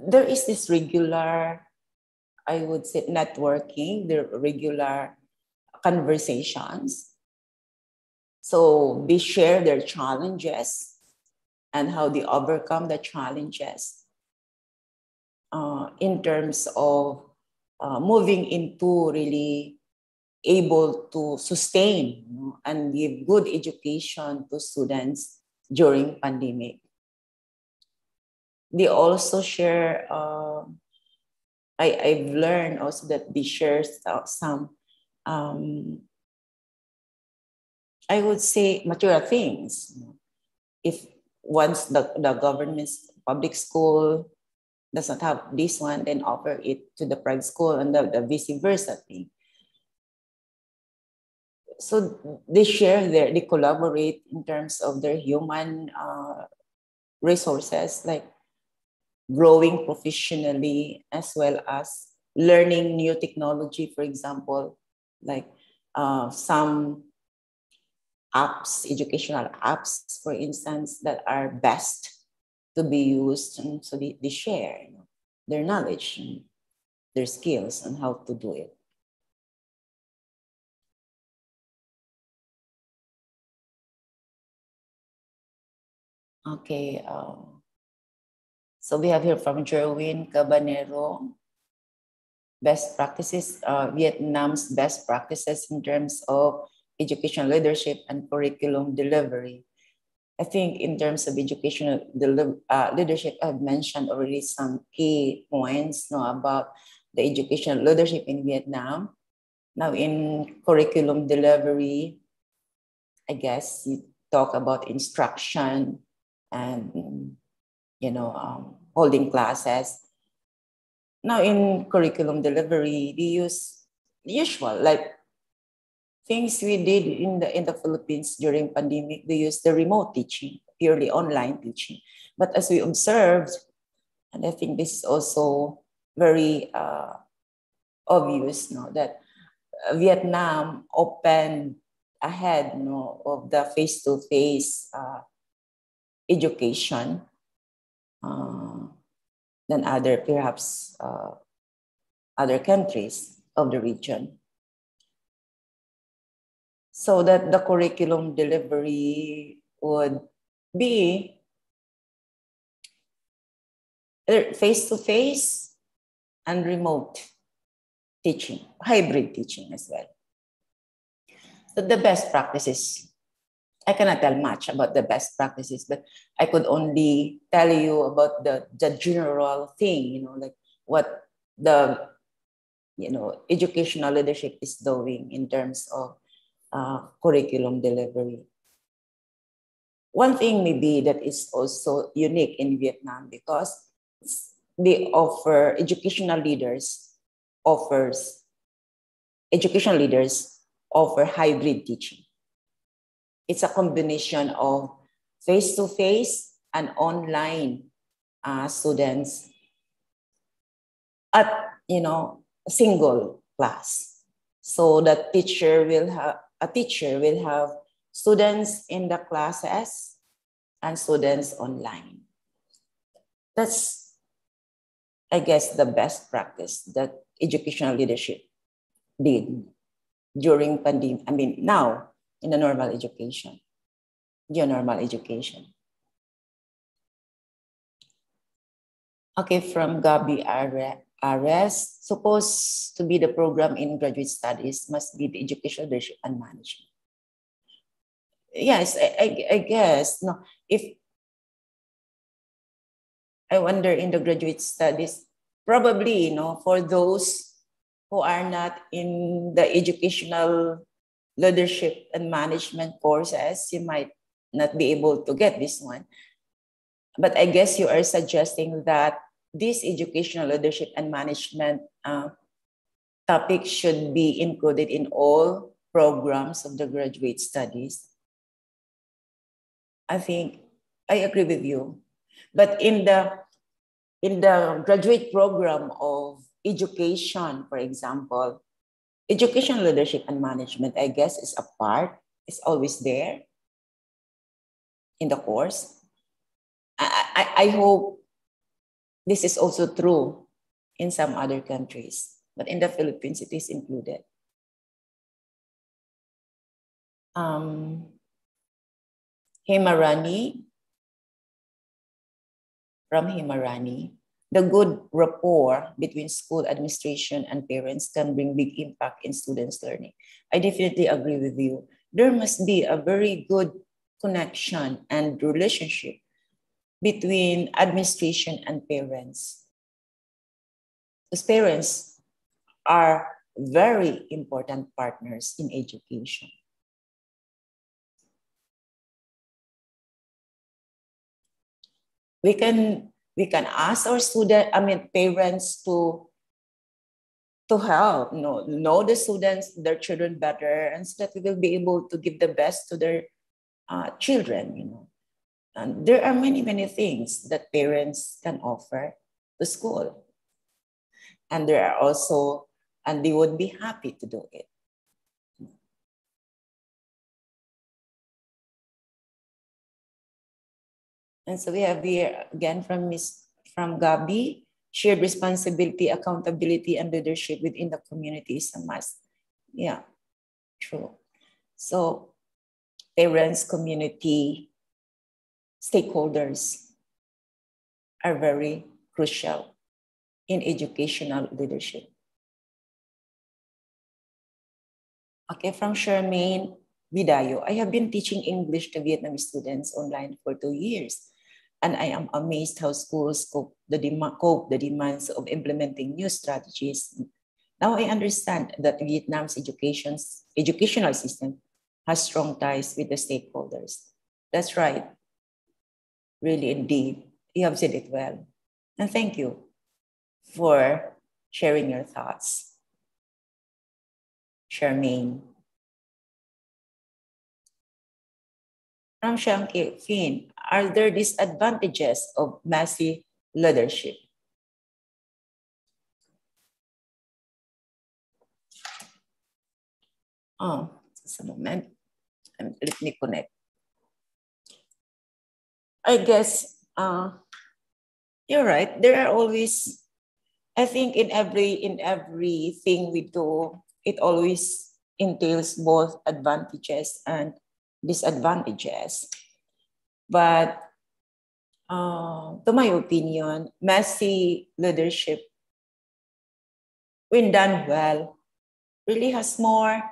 S3: there is this regular, I would say, networking, the regular conversations. So they share their challenges and how they overcome the challenges in terms of moving into really able to sustain, you know, and give good education to students during pandemic. They also share, I've learned also that they share some, I would say, material things. If once the government's public school does not have this one, then offer it to the private school and the vice versa thing. So they collaborate in terms of their human resources, like growing professionally as well as learning new technology, for example, like some apps, educational apps, for instance, that are best to be used. And so they share, you know, their knowledge and their skills on how to do it. Okay, so we have here from Jerwin Cabanero, best practices, Vietnam's best practices in terms of educational leadership and curriculum delivery. I think in terms of educational leadership, I've mentioned already some key points, you know, about the educational leadership in Vietnam. Now in curriculum delivery, I guess you talk about instruction and, you know, holding classes. Now in curriculum delivery, they use the usual, like things we did in the Philippines during pandemic. They use the remote teaching, purely online teaching. But as we observed, and I think this is also very obvious, no, that Vietnam opened ahead, no, of the face-to-face education than other, perhaps other countries of the region. So that the curriculum delivery would be face-to-face and remote teaching, hybrid teaching as well. So the best practices, I cannot tell much about the best practices, but I could only tell you about the general thing, you know, like what the, you know, educational leadership is doing in terms of curriculum delivery. One thing maybe that is also unique in Vietnam, because they offer educational leaders offer hybrid teaching. It's a combination of face-to-face and online students at, you know, a single class. So the teacher will have students in the classes and students online. That's, I guess, the best practice that educational leadership did during pandemic. I mean, now in the normal education, Okay, from Gabi Ares, supposed to be the program in graduate studies must be the educational leadership and management. Yes, I guess, no, if I wonder in the graduate studies, probably, you know, for those who are not in the educational leadership and management courses, you might not be able to get this one. But I guess you are suggesting that this educational leadership and management topic should be included in all programs of the graduate studies. I think I agree with you. But in the graduate program of education, for example, educational leadership and management, I guess, is a part, it's always there in the course. I hope This is also true in some other countries, but in the Philippines, it is included. Himarani, from Himarani, the good rapport between school administration and parents can bring big impact in students' learning. I definitely agree with you. There must be a very good connection and relationship between administration and parents. Because parents are very important partners in education. We can ask our parents to help, know the students, their children better, and so that we will be able to give the best to their children, And there are many, many things that parents can offer to school. And there are also, and they would be happy to do it. And so we have here again from Gabi, shared responsibility, accountability, and leadership within the community is a must. Yeah, true. So parents, community, stakeholders are very crucial in educational leadership. Okay, from Charmaine Vidayo, I have been teaching English to Vietnamese students online for 2 years. And I am amazed how schools cope the demands of implementing new strategies. Now I understand that Vietnam's educational system has strong ties with the stakeholders. That's right. Really, indeed. You have said it well. And thank you for sharing your thoughts, Charmaine. From Shanki Fin, are there disadvantages of messy leadership? Oh, just a moment. Let me connect. I guess you're right. There are always, I think in everything we do, it always entails both advantages and disadvantages. But to my opinion, messy leadership, when done well, really has more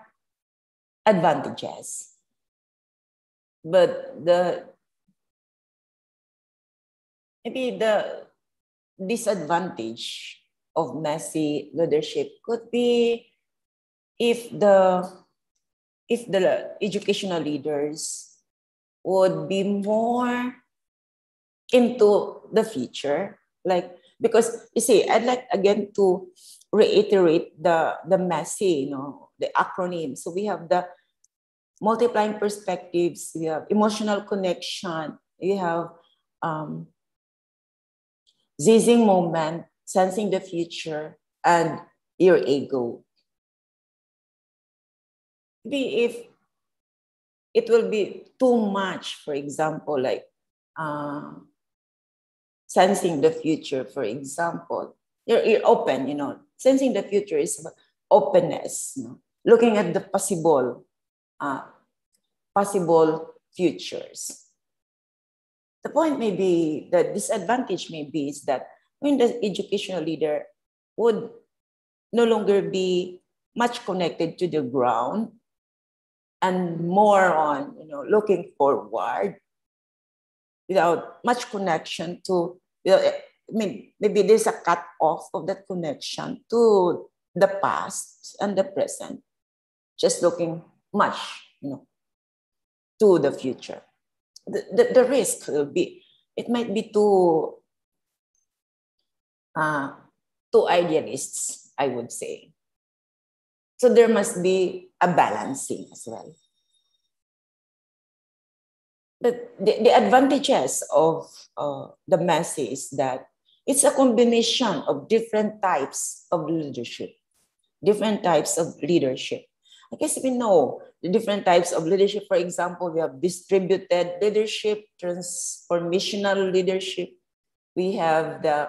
S3: advantages. But maybe the disadvantage of messy leadership could be if the educational leaders would be more into the future, because you see, I'd like again to reiterate the messy, the acronym. So we have the multiplying perspectives, we have emotional connection, we have seizing moment, sensing the future, and your ego. Maybe if it will be too much, for example, like sensing the future, for example, you're open, Sensing the future is about openness, looking at the possible futures. The point may be, the disadvantage may be is that when the educational leader would no longer be much connected to the ground and more on, looking forward without much connection to, maybe there's a cut off of that connection to the past and the present, just looking much, to the future. The risk will be, it might be too idealists, I would say. So there must be a balancing as well. But the advantages of the messy is that it's a combination of different types of leadership, I guess we know the different types of leadership. For example, we have distributed leadership, transformational leadership. We have the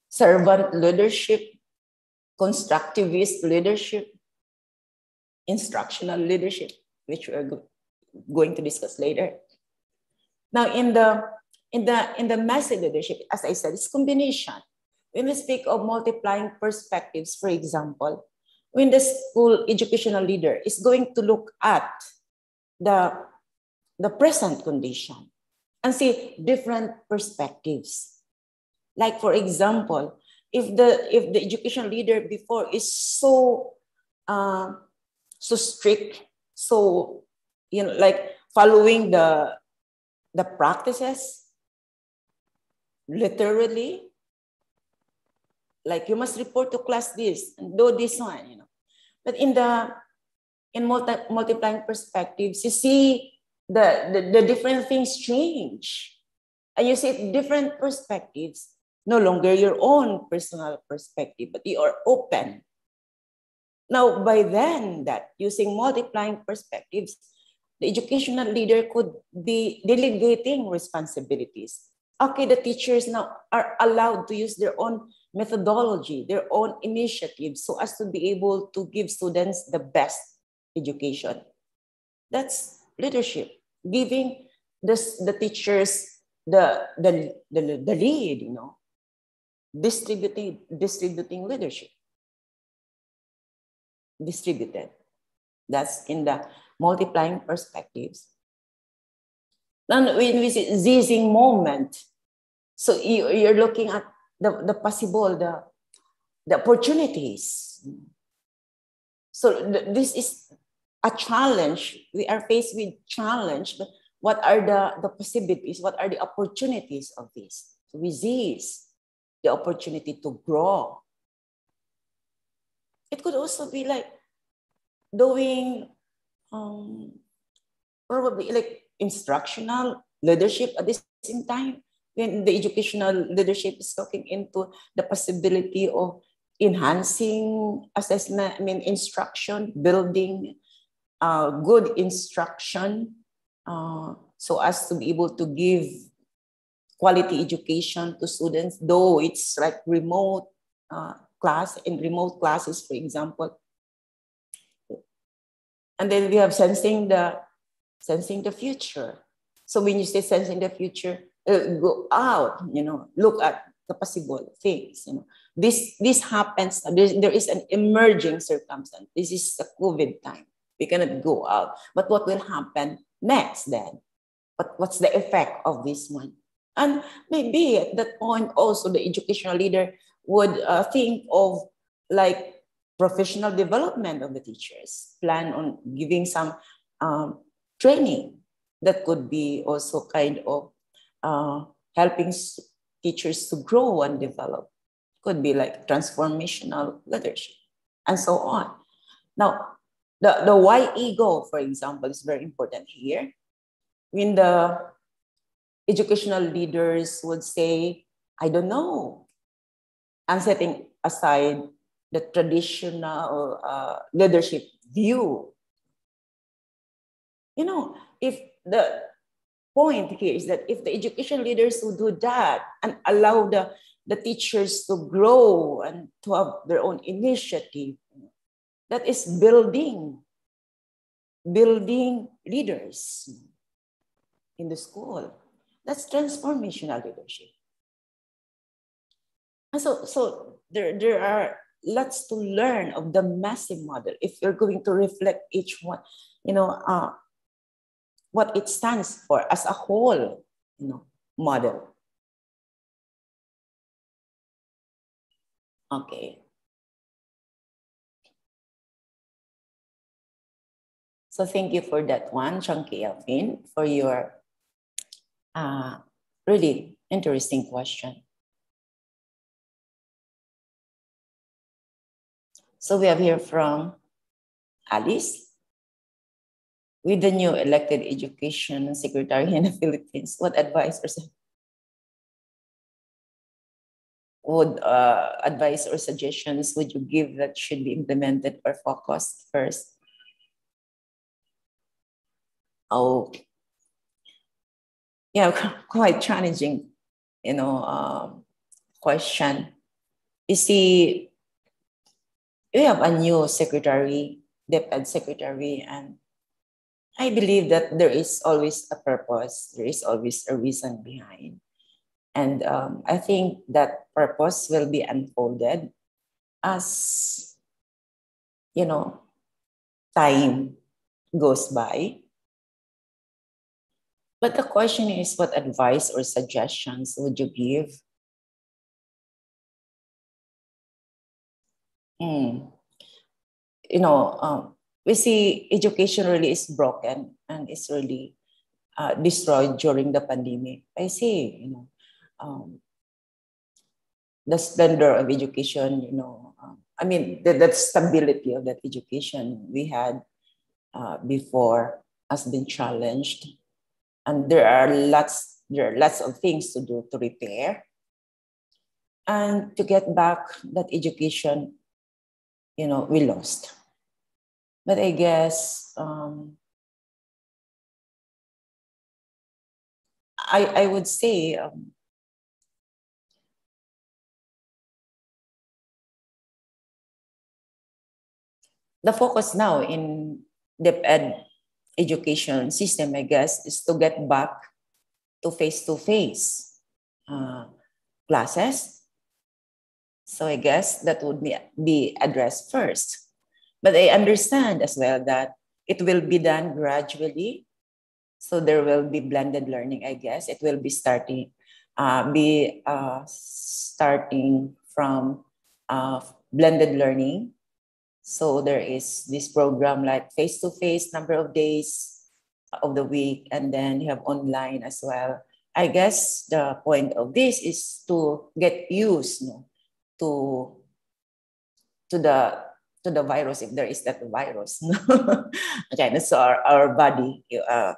S3: servant leadership, constructivist leadership, instructional leadership, which we're going to discuss later. Now, in the messy leadership, as I said, it's combination. When we speak of multiplying perspectives, for example, when the school educational leader is going to look at the present condition and see different perspectives. Like, for example, if the educational leader before is so strict, so like following the practices literally, like you must report to class this and do this one, But in multiplying perspectives, you see the different things change, and you see different perspectives. No longer your own personal perspective, but you are open. Now, by then, that using multiplying perspectives, the educational leader could be delegating responsibilities. Okay, the teachers now are allowed to use their own methodology, their own initiatives, so as to be able to give students the best education. That's leadership, giving the teachers the lead, distributing leadership. Distributed. That's in the multiplying perspectives. Then when we see seizing moment, so you're looking at the possible, the opportunities. So this is a challenge. We are faced with challenge, but what are the possibilities? What are the opportunities of this? So we seize the opportunity to grow. It could also be like doing probably like instructional leadership at the same time, when the educational leadership is looking into the possibility of enhancing assessment, instruction, building good instruction, so as to be able to give quality education to students, though it's like remote remote classes, for example. And then we have sensing the future. So when you say sensing the future, go out, look at the possible things. This happens. There is an emerging circumstance. This is the COVID time. We cannot go out. But what will happen next then? What's the effect of this one? And maybe at that point also the educational leader would think of like professional development of the teachers, plan on giving some training that could be also kind of helping teachers to grow and develop. Could be like transformational leadership and so on. Now, the why ego, for example, is very important here. When the educational leaders would say, I don't know, I'm setting aside the traditional leadership view. If the point here is that if the education leaders would do that and allow the teachers to grow and to have their own initiative, that is building leaders in the school. That's transformational leadership. And so there are lots to learn of the massive model if you're going to reflect each one, what it stands for as a whole, model. Okay. So thank you for that one, Chunky Alvin, for your really interesting question. So we have here from Alice. With the new elected education secretary in the Philippines, what advice or suggestions would you give that should be implemented or focused first? Oh, yeah, quite challenging question. You see, we have a new secretary, DepEd secretary, and I believe that there is always a purpose. There is always a reason behind. And I think that purpose will be unfolded as, time goes by. But the question is, what advice or suggestions would you give? We see education really is broken and is really destroyed during the pandemic. I see, the splendor of education, the stability of that education we had before has been challenged. And there are lots of things to do to repair and to get back that education, we lost. But I guess I would say the focus now in DepEd education system, I guess, is to get back to face-to-face classes. So I guess that would be addressed first. But I understand as well that it will be done gradually. So there will be blended learning, I guess. It will be starting from blended learning. So there is this program like face-to-face number of days of the week, and then you have online as well. I guess the point of this is to get used to the virus, if there is that virus. Okay, so our body,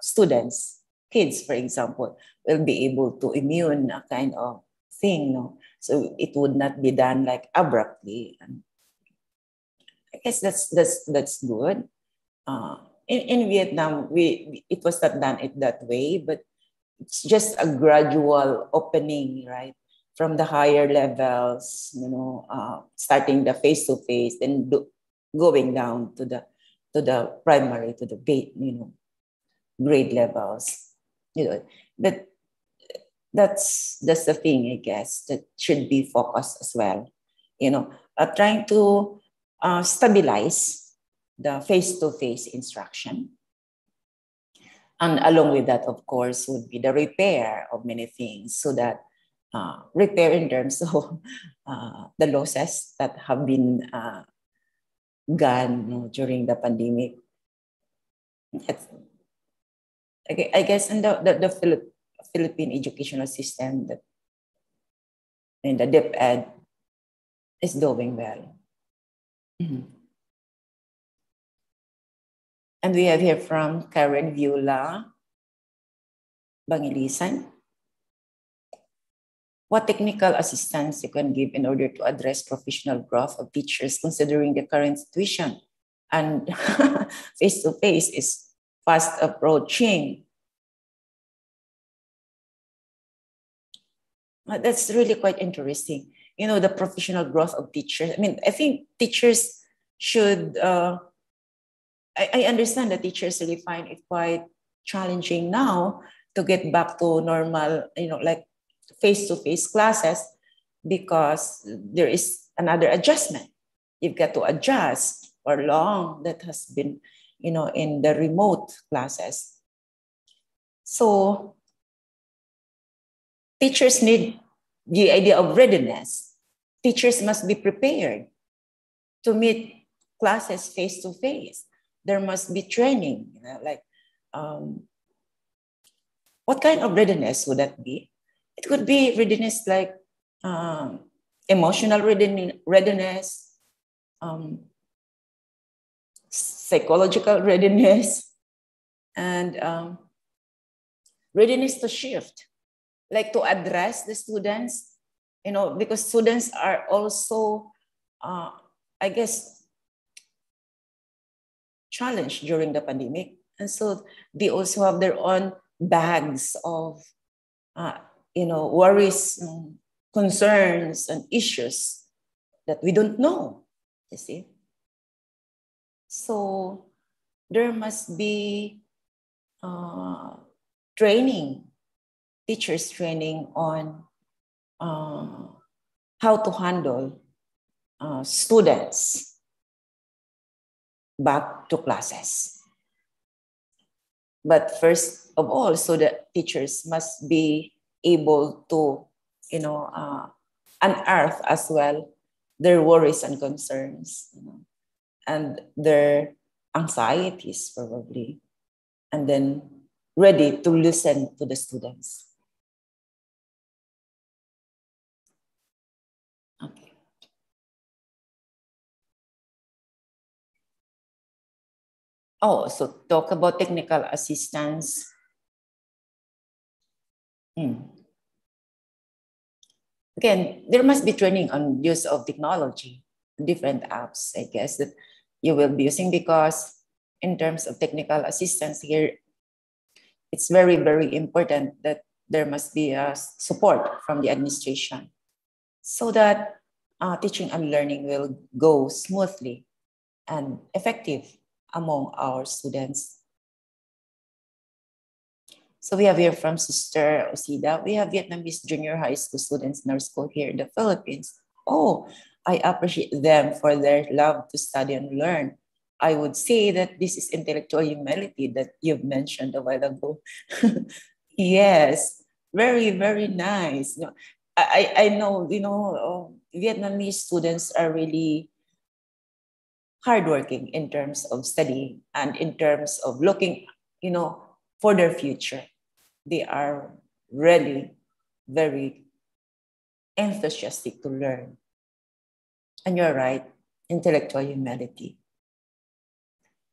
S3: students, kids, for example, will be able to immune a kind of thing. So it would not be done like abruptly. I guess that's good. In Vietnam, it was not done it that way, but it's just a gradual opening, right? From the higher levels, starting the face-to-face, then going down to the primary, to the grade levels. But that's the thing, I guess, that should be focused as well. Trying to stabilize the face-to-face instruction. And along with that, of course, would be the repair of many things, so that repair in terms of the losses that have been gone during the pandemic. I guess in the Philippine educational system, that in the DepEd is doing well. And we have here from Karen Viola Bangilisan. What technical assistance you can give in order to address professional growth of teachers considering the current situation? And face-to-face is fast approaching. That's really quite interesting. The professional growth of teachers. I think teachers should, I understand that teachers really find it quite challenging now to get back to normal, like face-to-face classes, because there is another adjustment. You've got to adjust for long that has been, in the remote classes. So teachers need the idea of readiness. Teachers must be prepared to meet classes face-to-face. There must be training, what kind of readiness would that be? It could be readiness like emotional readiness, psychological readiness, and readiness to shift, like to address the students, because students are also, I guess, challenged during the pandemic. And so they also have their own bags of worries, concerns, and issues that we don't know, you see. So there must be training, teachers training on how to handle students back to classes. But first of all, so the teachers must be able to, unearth as well their worries and concerns, and their anxieties probably, and then ready to listen to the students. Okay. Oh, so talk about technical assistance. Again, there must be training on use of technology, different apps, I guess, that you will be using, because in terms of technical assistance here, it's very, very important that there must be support from the administration so that teaching and learning will go smoothly and effective among our students. So we have here from Sister Osida, we have Vietnamese junior high school students in our school here in the Philippines. Oh, I appreciate them for their love to study and learn. I would say that this is intellectual humility that you've mentioned a while ago. Yes, very, very nice. I know, Vietnamese students are really hardworking in terms of studying and in terms of looking, for their future. They are really very enthusiastic to learn. And you're right, intellectual humility.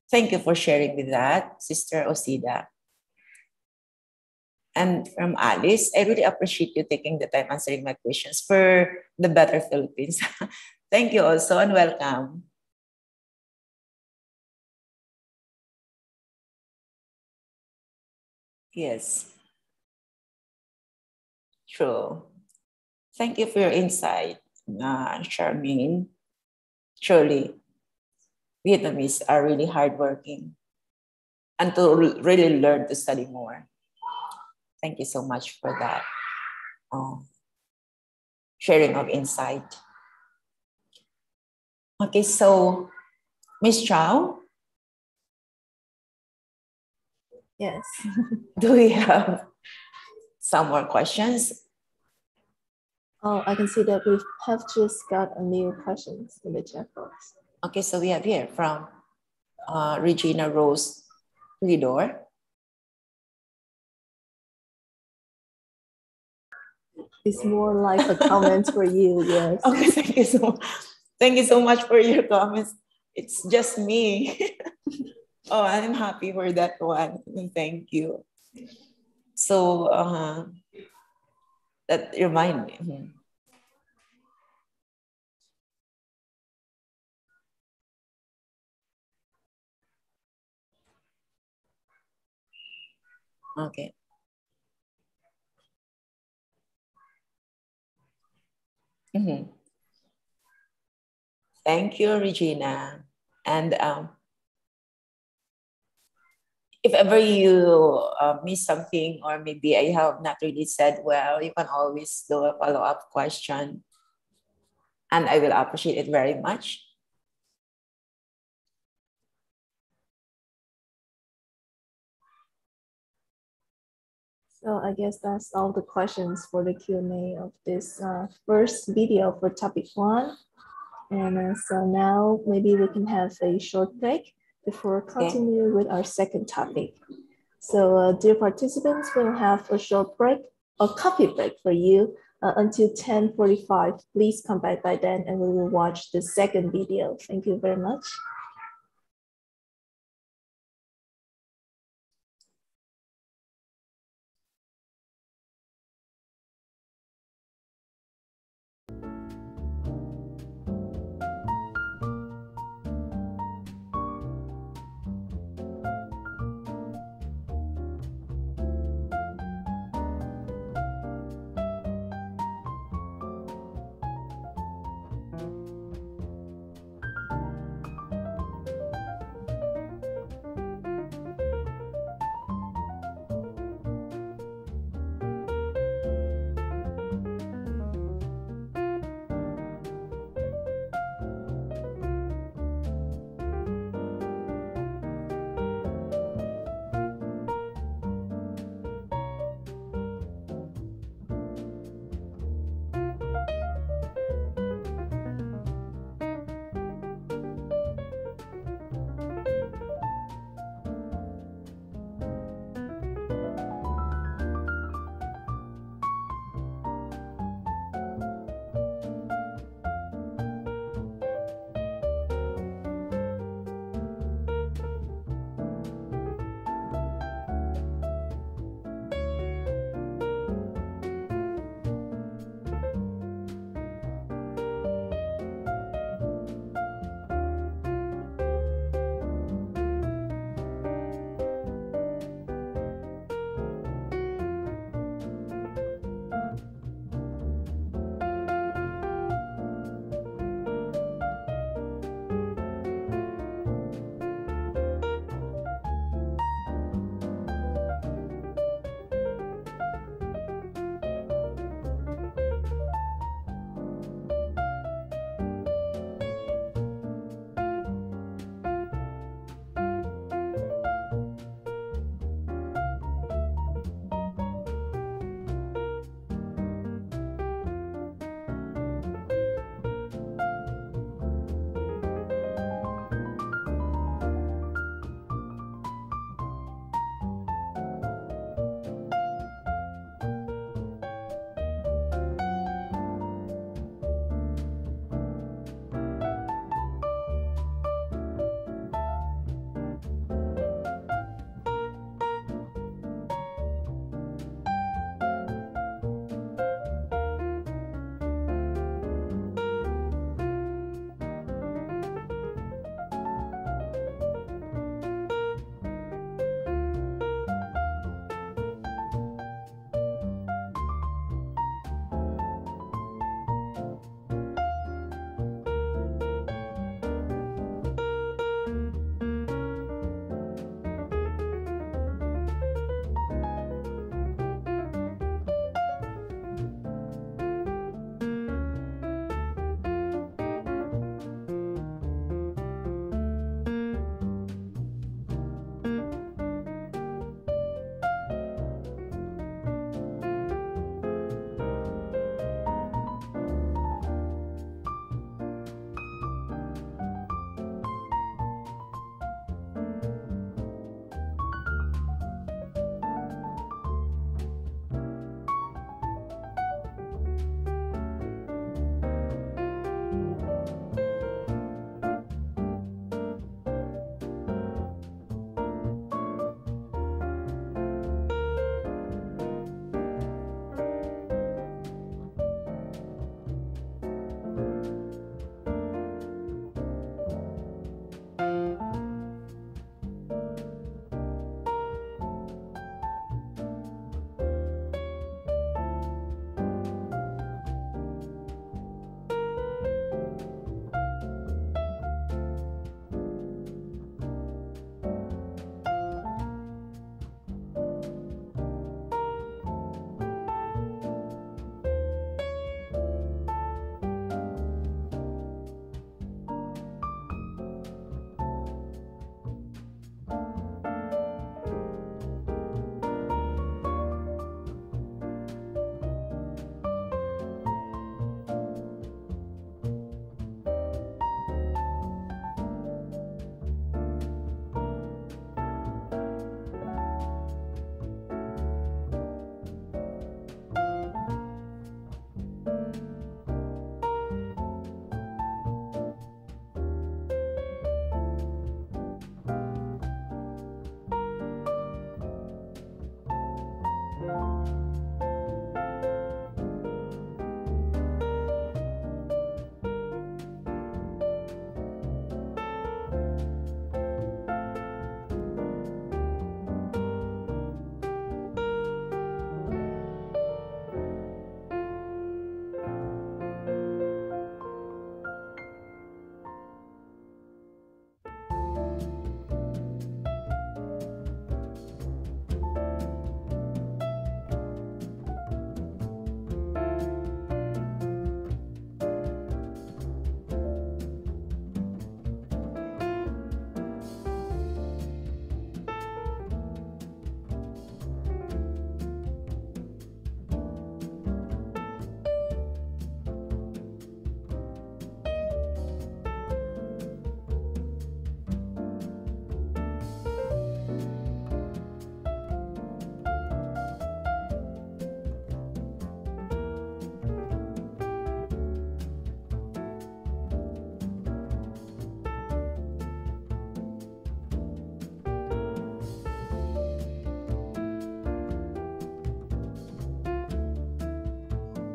S3: Thank you for sharing with that, Sister Osida. And from Alice, I really appreciate you taking the time answering my questions for the Better Philippines. Thank you also and welcome. Yes. True. Thank you for your insight, Charmaine. Surely, Vietnamese are really hardworking and to really learn to study more. Thank you so much for that sharing of insight. Okay, so Ms. Chow?
S1: Yes.
S3: Do we have some more questions?
S1: Oh, I can see that we have just got a new questions in the chat box.
S3: Okay, so we have here from Regina Rose Lidor.
S1: It's more like a comment for you, yes.
S3: Okay, thank you so much for your comments. It's just me. Oh, I'm happy for that one. Thank you. So that remind me. Okay. Thank you, Regina. And if ever you miss something, or maybe I have not really said well, you can always do a follow-up question. And I will appreciate it very much.
S1: So I guess that's all the questions for the Q&A of this first video for topic 1. And so now maybe we can have a short break before continuing with our second topic. So dear participants, we'll have a short break, a coffee break for you until 10:45. Please come back by then and we will watch the second video. Thank you very much.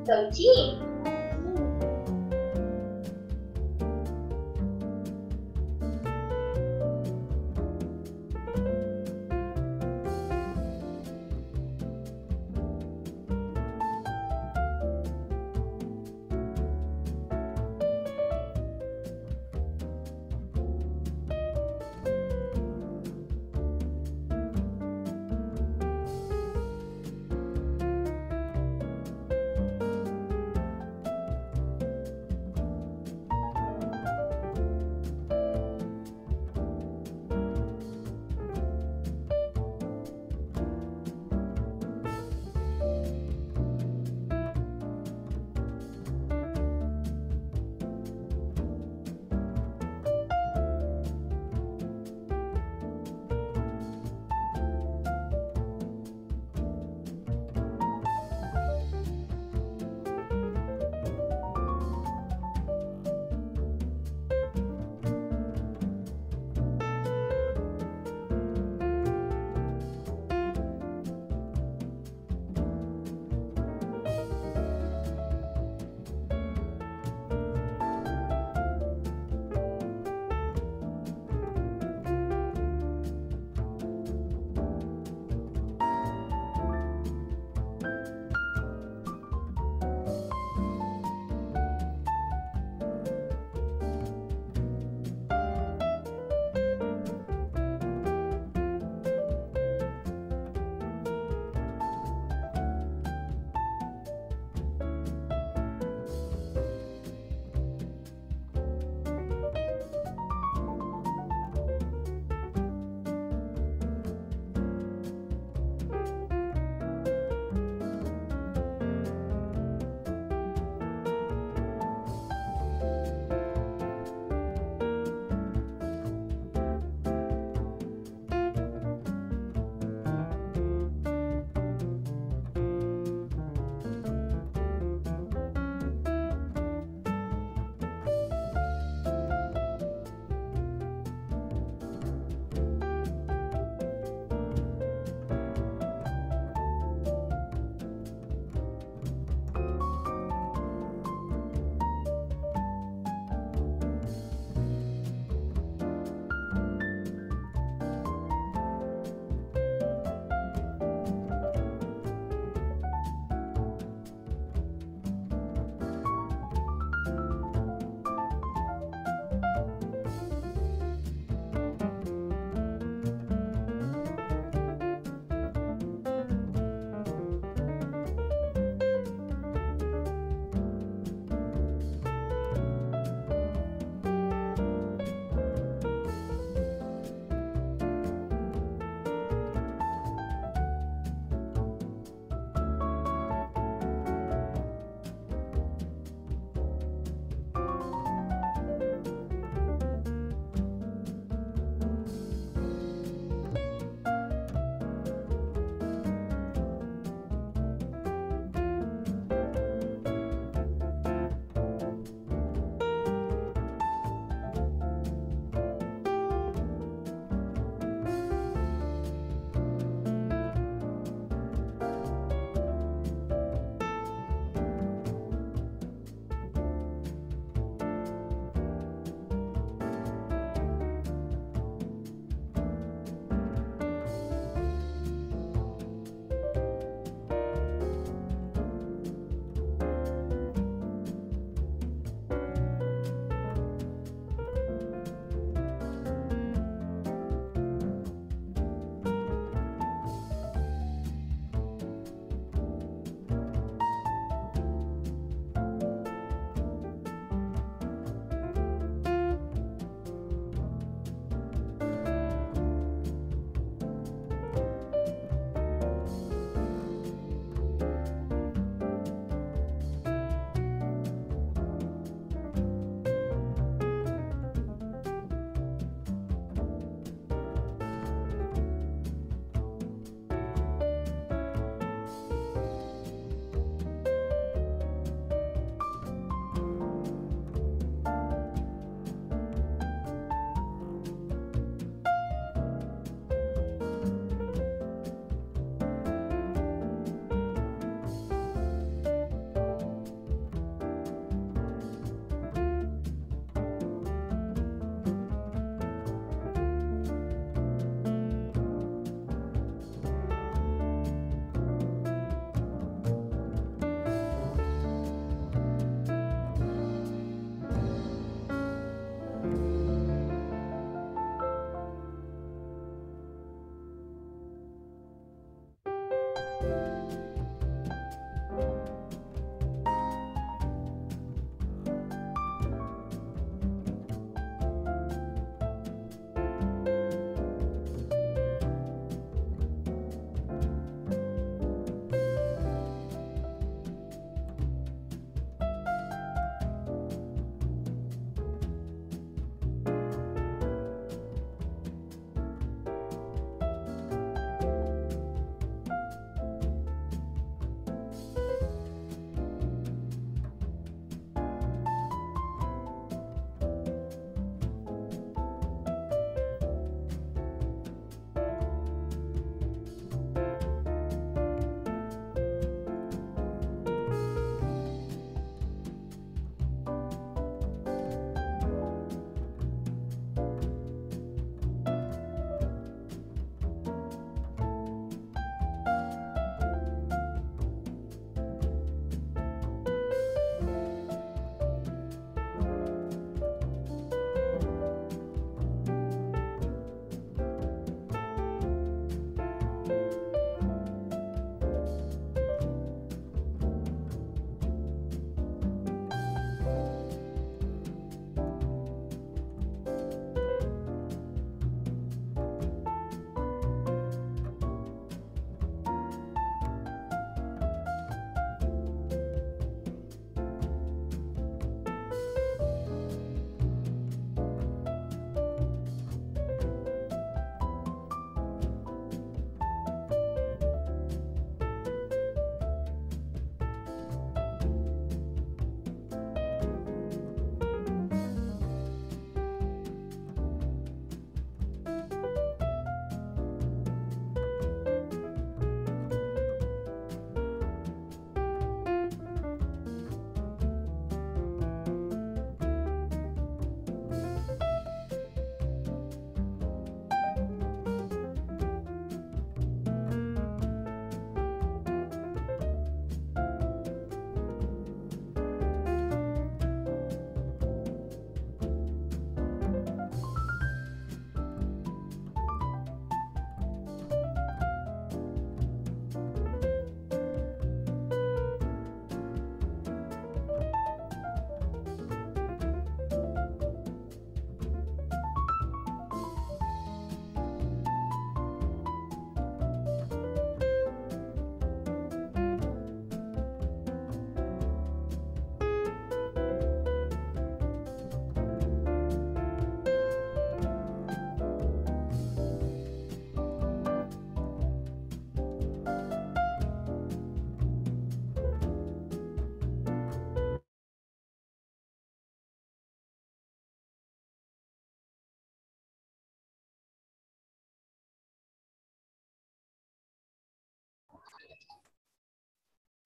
S4: So, team.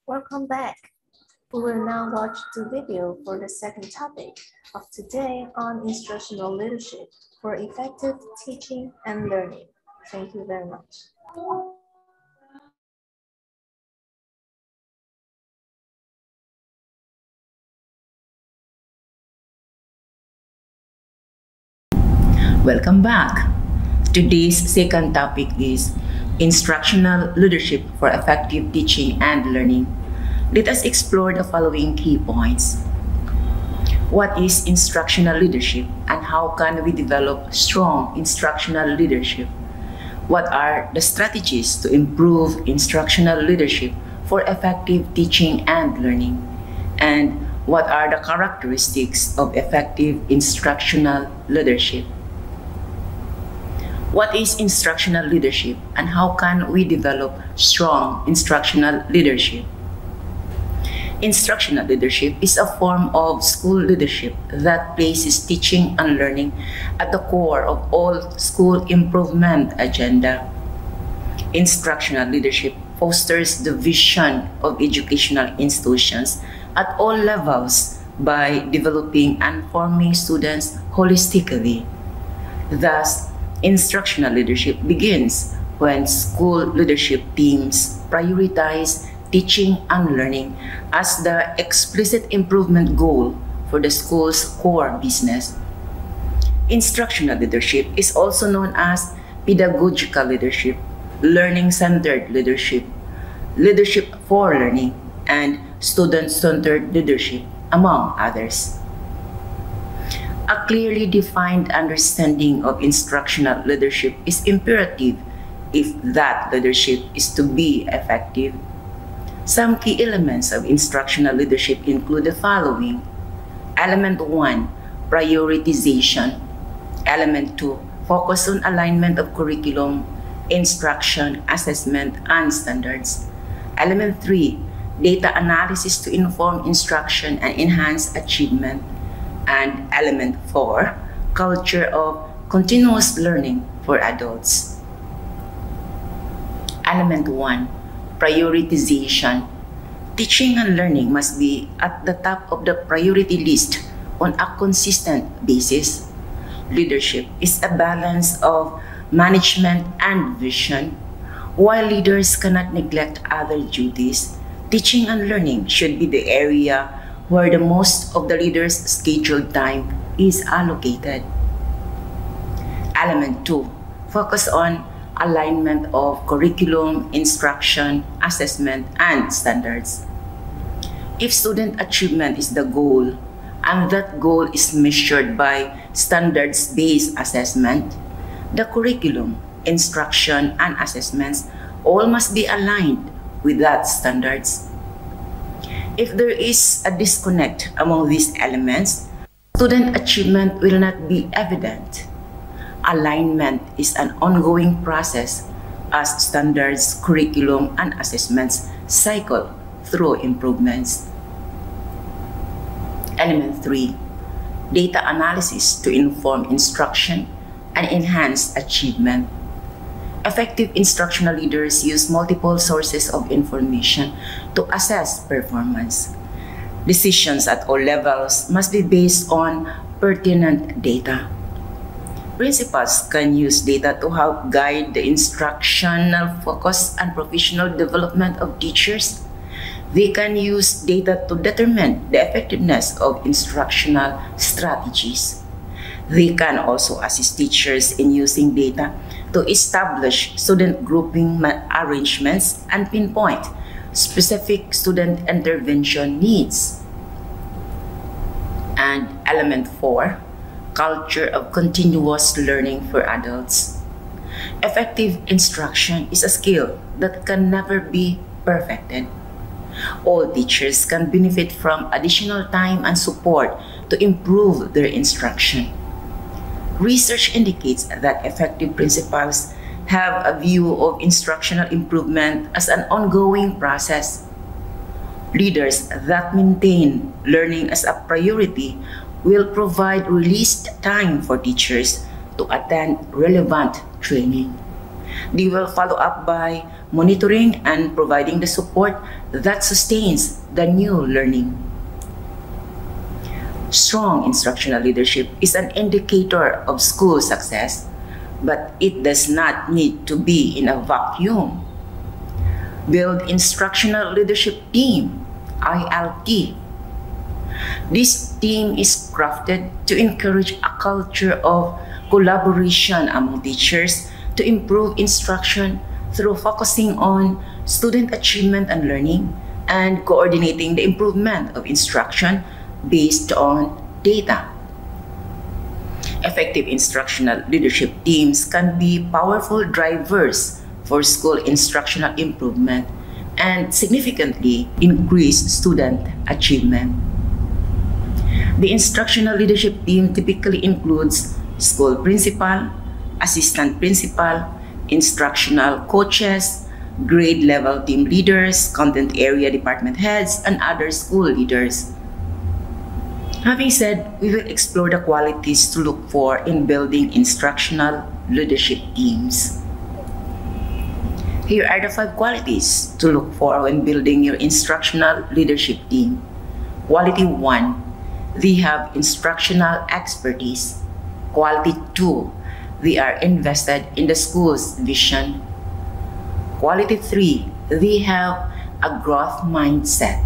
S1: Welcome back. We will now watch the video for the second topic of today on instructional leadership for effective teaching and learning. Thank you very much.
S3: Welcome back. Today's second topic is instructional leadership for effective teaching and learning. Let us explore the following key points. What is instructional leadership and how can we develop strong instructional leadership? What are the strategies to improve instructional leadership for effective teaching and learning? And what are the characteristics of effective instructional leadership? What is instructional leadership and how can we develop strong instructional leadership? Instructional leadership is a form of school leadership that places teaching and learning at the core of all school improvement agenda. Instructional leadership fosters the vision of educational institutions at all levels by developing and forming students holistically. Thus, instructional leadership begins when school leadership teams prioritize teaching and learning as the explicit improvement goal for the school's core business. Instructional leadership is also known as pedagogical leadership, learning-centered leadership, leadership for learning, and student-centered leadership, among others. A clearly defined understanding of instructional leadership is imperative if that leadership is to be effective. Some key elements of instructional leadership include the following. Element 1, prioritization. Element 2, focus on alignment of curriculum, instruction, assessment, and standards. Element 3, data analysis to inform instruction and enhance achievement. And element 4, culture of continuous learning for adults. Element 1, prioritization. Teaching and learning must be at the top of the priority list on a consistent basis. Leadership is a balance of management and vision. While leaders cannot neglect other duties, teaching and learning should be the area where the most of the leader's scheduled time is allocated. Element 2, focus on alignment of curriculum, instruction, assessment, and standards. If student achievement is the goal, and that goal is measured by standards-based assessment, the curriculum, instruction, and assessments all must be aligned with that standards. If there is a disconnect among these elements, student achievement will not be evident. Alignment is an ongoing process as standards, curriculum, and assessments cycle through improvements. Element 3, data analysis to inform instruction and enhance achievement. Effective instructional leaders use multiple sources of information to assess performance. Decisions at all levels must be based on pertinent data. Principals can use data to help guide the instructional focus and professional development of teachers. They can use data to determine the effectiveness of instructional strategies. They can also assist teachers in using data to establish student grouping arrangements and pinpoint specific student intervention needs. And element 4, culture of continuous learning for adults. Effective instruction is a skill that can never be perfected. All teachers can benefit from additional time and support to improve their instruction. Research indicates that effective principals have a view of instructional improvement as an ongoing process. Leaders that maintain learning as a priority will provide released time for teachers to attend relevant training. They will follow up by monitoring and providing the support that sustains the new learning. Strong instructional leadership is an indicator of school success, but it does not need to be in a vacuum. Build Instructional Leadership Team, ILT. This team is crafted to encourage a culture of collaboration among teachers to improve instruction through focusing on student achievement and learning and coordinating the improvement of instruction based on data. Effective instructional leadership teams can be powerful drivers for school instructional improvement and significantly increase student achievement. The instructional leadership team typically includes school principal, assistant principal, instructional coaches, grade level team leaders, content area department heads, and other school leaders. Having said, we will explore the qualities to look for in building instructional leadership teams. Here are the 5 qualities to look for when building your instructional leadership team. Quality 1, they have instructional expertise. Quality 2, they are invested in the school's vision. Quality 3, they have a growth mindset.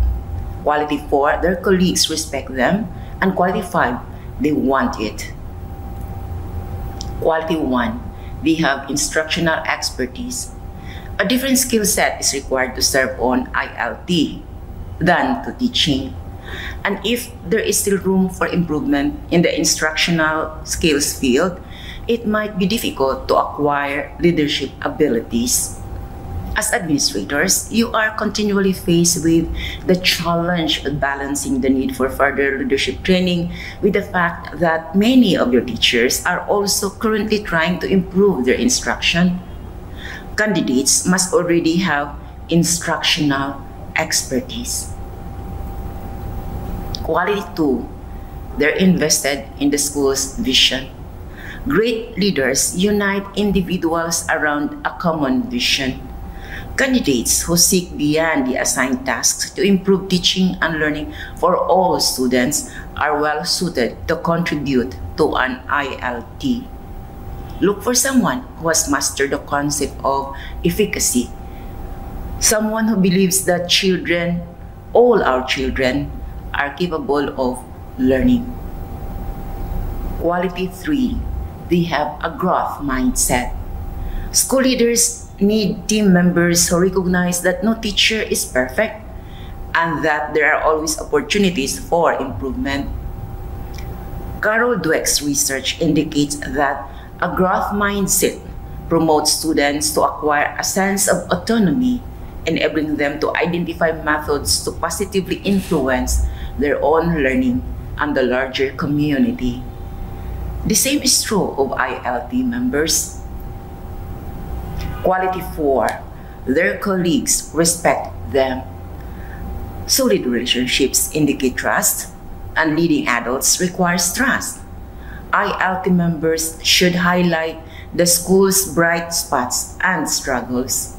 S3: Quality 4, their colleagues respect them. And quality 5, they want it. Quality 1, they have instructional expertise. A different skill set is required to serve on ILT than to teaching. And if there is still room for improvement in the instructional skills field, it might be difficult to acquire leadership abilities. As administrators, you are continually faced with the challenge of balancing the need for further leadership training with the fact that many of your teachers are also currently trying to improve their instruction. Candidates must already have instructional expertise. Quality 2, they're invested in the school's vision. Great leaders unite individuals around a common vision. Candidates who seek beyond the assigned tasks to improve teaching and learning for all students are well suited to contribute to an ILT. Look for someone who has mastered the concept of efficacy, someone who believes that children, all our children, are capable of learning. Quality 3, they have a growth mindset. School leaders need team members who recognize that no teacher is perfect and that there are always opportunities for improvement. Carol Dweck's research indicates that a growth mindset promotes students to acquire a sense of autonomy, enabling them to identify methods to positively influence their own learning and the larger community. The same is true of ILT members. Quality 4, their colleagues respect them. Solid relationships indicate trust, and leading adults requires trust. ILT members should highlight the school's bright spots and struggles.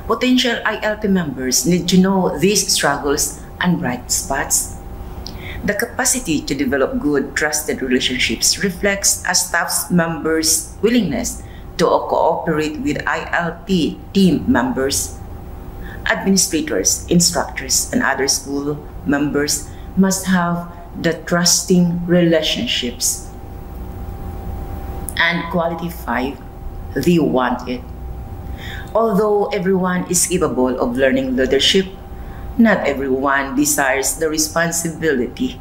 S3: Potential ILT members need to know these struggles and bright spots. The capacity to develop good, trusted relationships reflects a staff member's willingness to cooperate with ILT team members. Administrators, instructors, and other school members must have the trusting relationships. And quality 5, they want it. Although everyone is capable of learning leadership, not everyone desires the responsibility.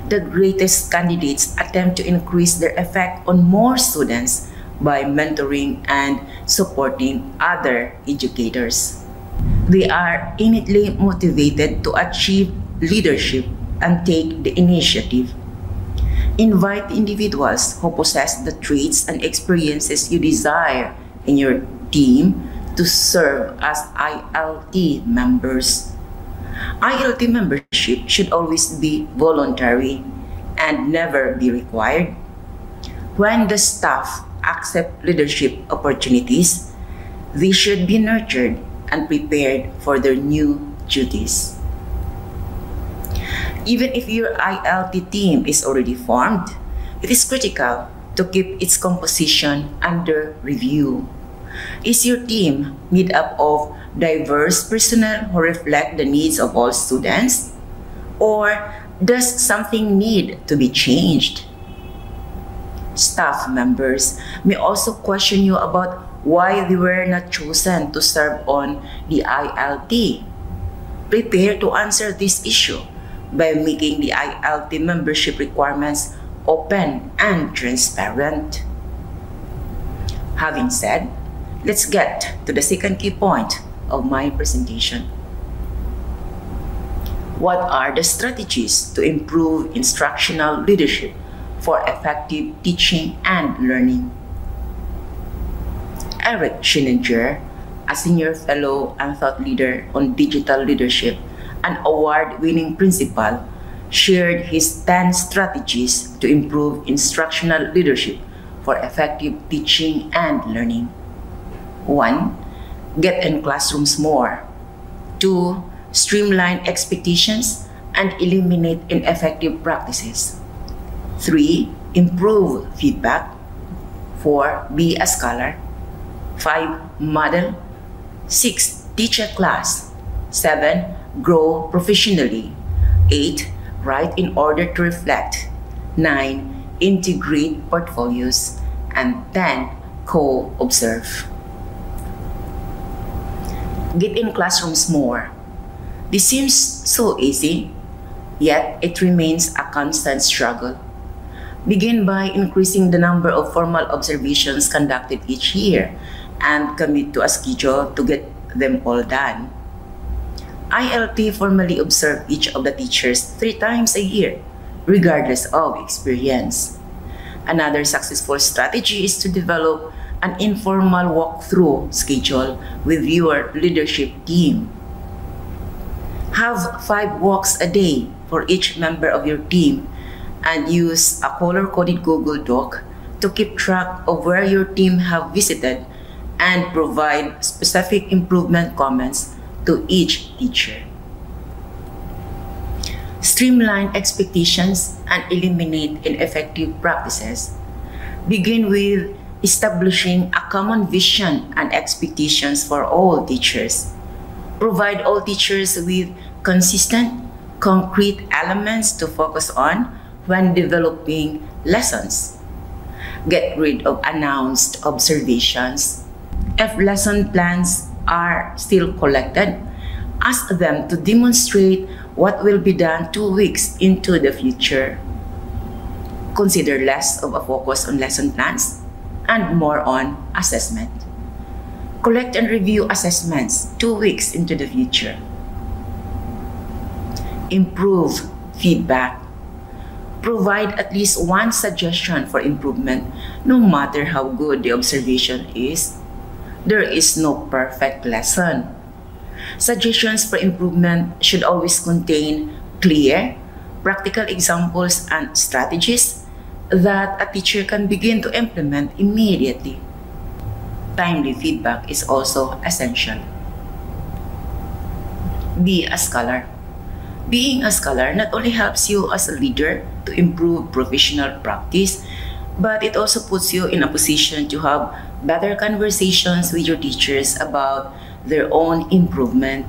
S3: The greatest candidates attempt to increase their effect on more students by mentoring and supporting other educators. They are innately motivated to achieve leadership and take the initiative. Invite individuals who possess the traits and experiences you desire in your team to serve as ILT members. ILT membership should always be voluntary and never be required. When the staff accept leadership opportunities, They should be nurtured and prepared for their new duties. Even if your ILT team is already formed, it is critical to keep its composition under review. Is your team made up of diverse personnel who reflect the needs of all students? Or does something need to be changed? Staff members may also question you about why they were not chosen to serve on the ILT. Prepare to answer this issue by making the ILT membership requirements open and transparent. Having said, let's get to the second key point of my presentation. What are the strategies to improve instructional leadership for effective teaching and learning? Eric Schillinger, a senior fellow and thought leader on digital leadership and award-winning principal, shared his 10 strategies to improve instructional leadership for effective teaching and learning. 1. Get in classrooms more. 2. Streamline expectations and eliminate ineffective practices. 3. Improve feedback. 4. Be a scholar. 5. Model. 6. Teach a class. 7. Grow professionally. 8. Write in order to reflect. 9. Integrate portfolios. And 10. Co-observe. Get in classrooms more. This seems so easy, yet it remains a constant struggle. Begin by increasing the number of formal observations conducted each year and commit to a schedule to get them all done. ILT formally observe each of the teachers 3 times a year, regardless of experience. Another successful strategy is to develop an informal walkthrough schedule with your leadership team. Have 5 walks a day for each member of your team and use a color-coded Google Doc to keep track of where your team have visited and provide specific improvement comments to each teacher. Streamline expectations and eliminate ineffective practices. Begin with establishing a common vision and expectations for all teachers. Provide all teachers with consistent, concrete elements to focus on when developing lessons. Get rid of announced observations. If lesson plans are still collected, ask them to demonstrate what will be done 2 weeks into the future. Consider less of a focus on lesson plans and more on assessment. Collect and review assessments 2 weeks into the future. Improve feedback. Provide at least one suggestion for improvement, no matter how good the observation is. There is no perfect lesson. Suggestions for improvement should always contain clear, practical examples and strategies that a teacher can begin to implement immediately. Timely feedback is also essential. Be a scholar. Being a scholar not only helps you as a leader to improve professional practice, but it also puts you in a position to have better conversations with your teachers about their own improvement.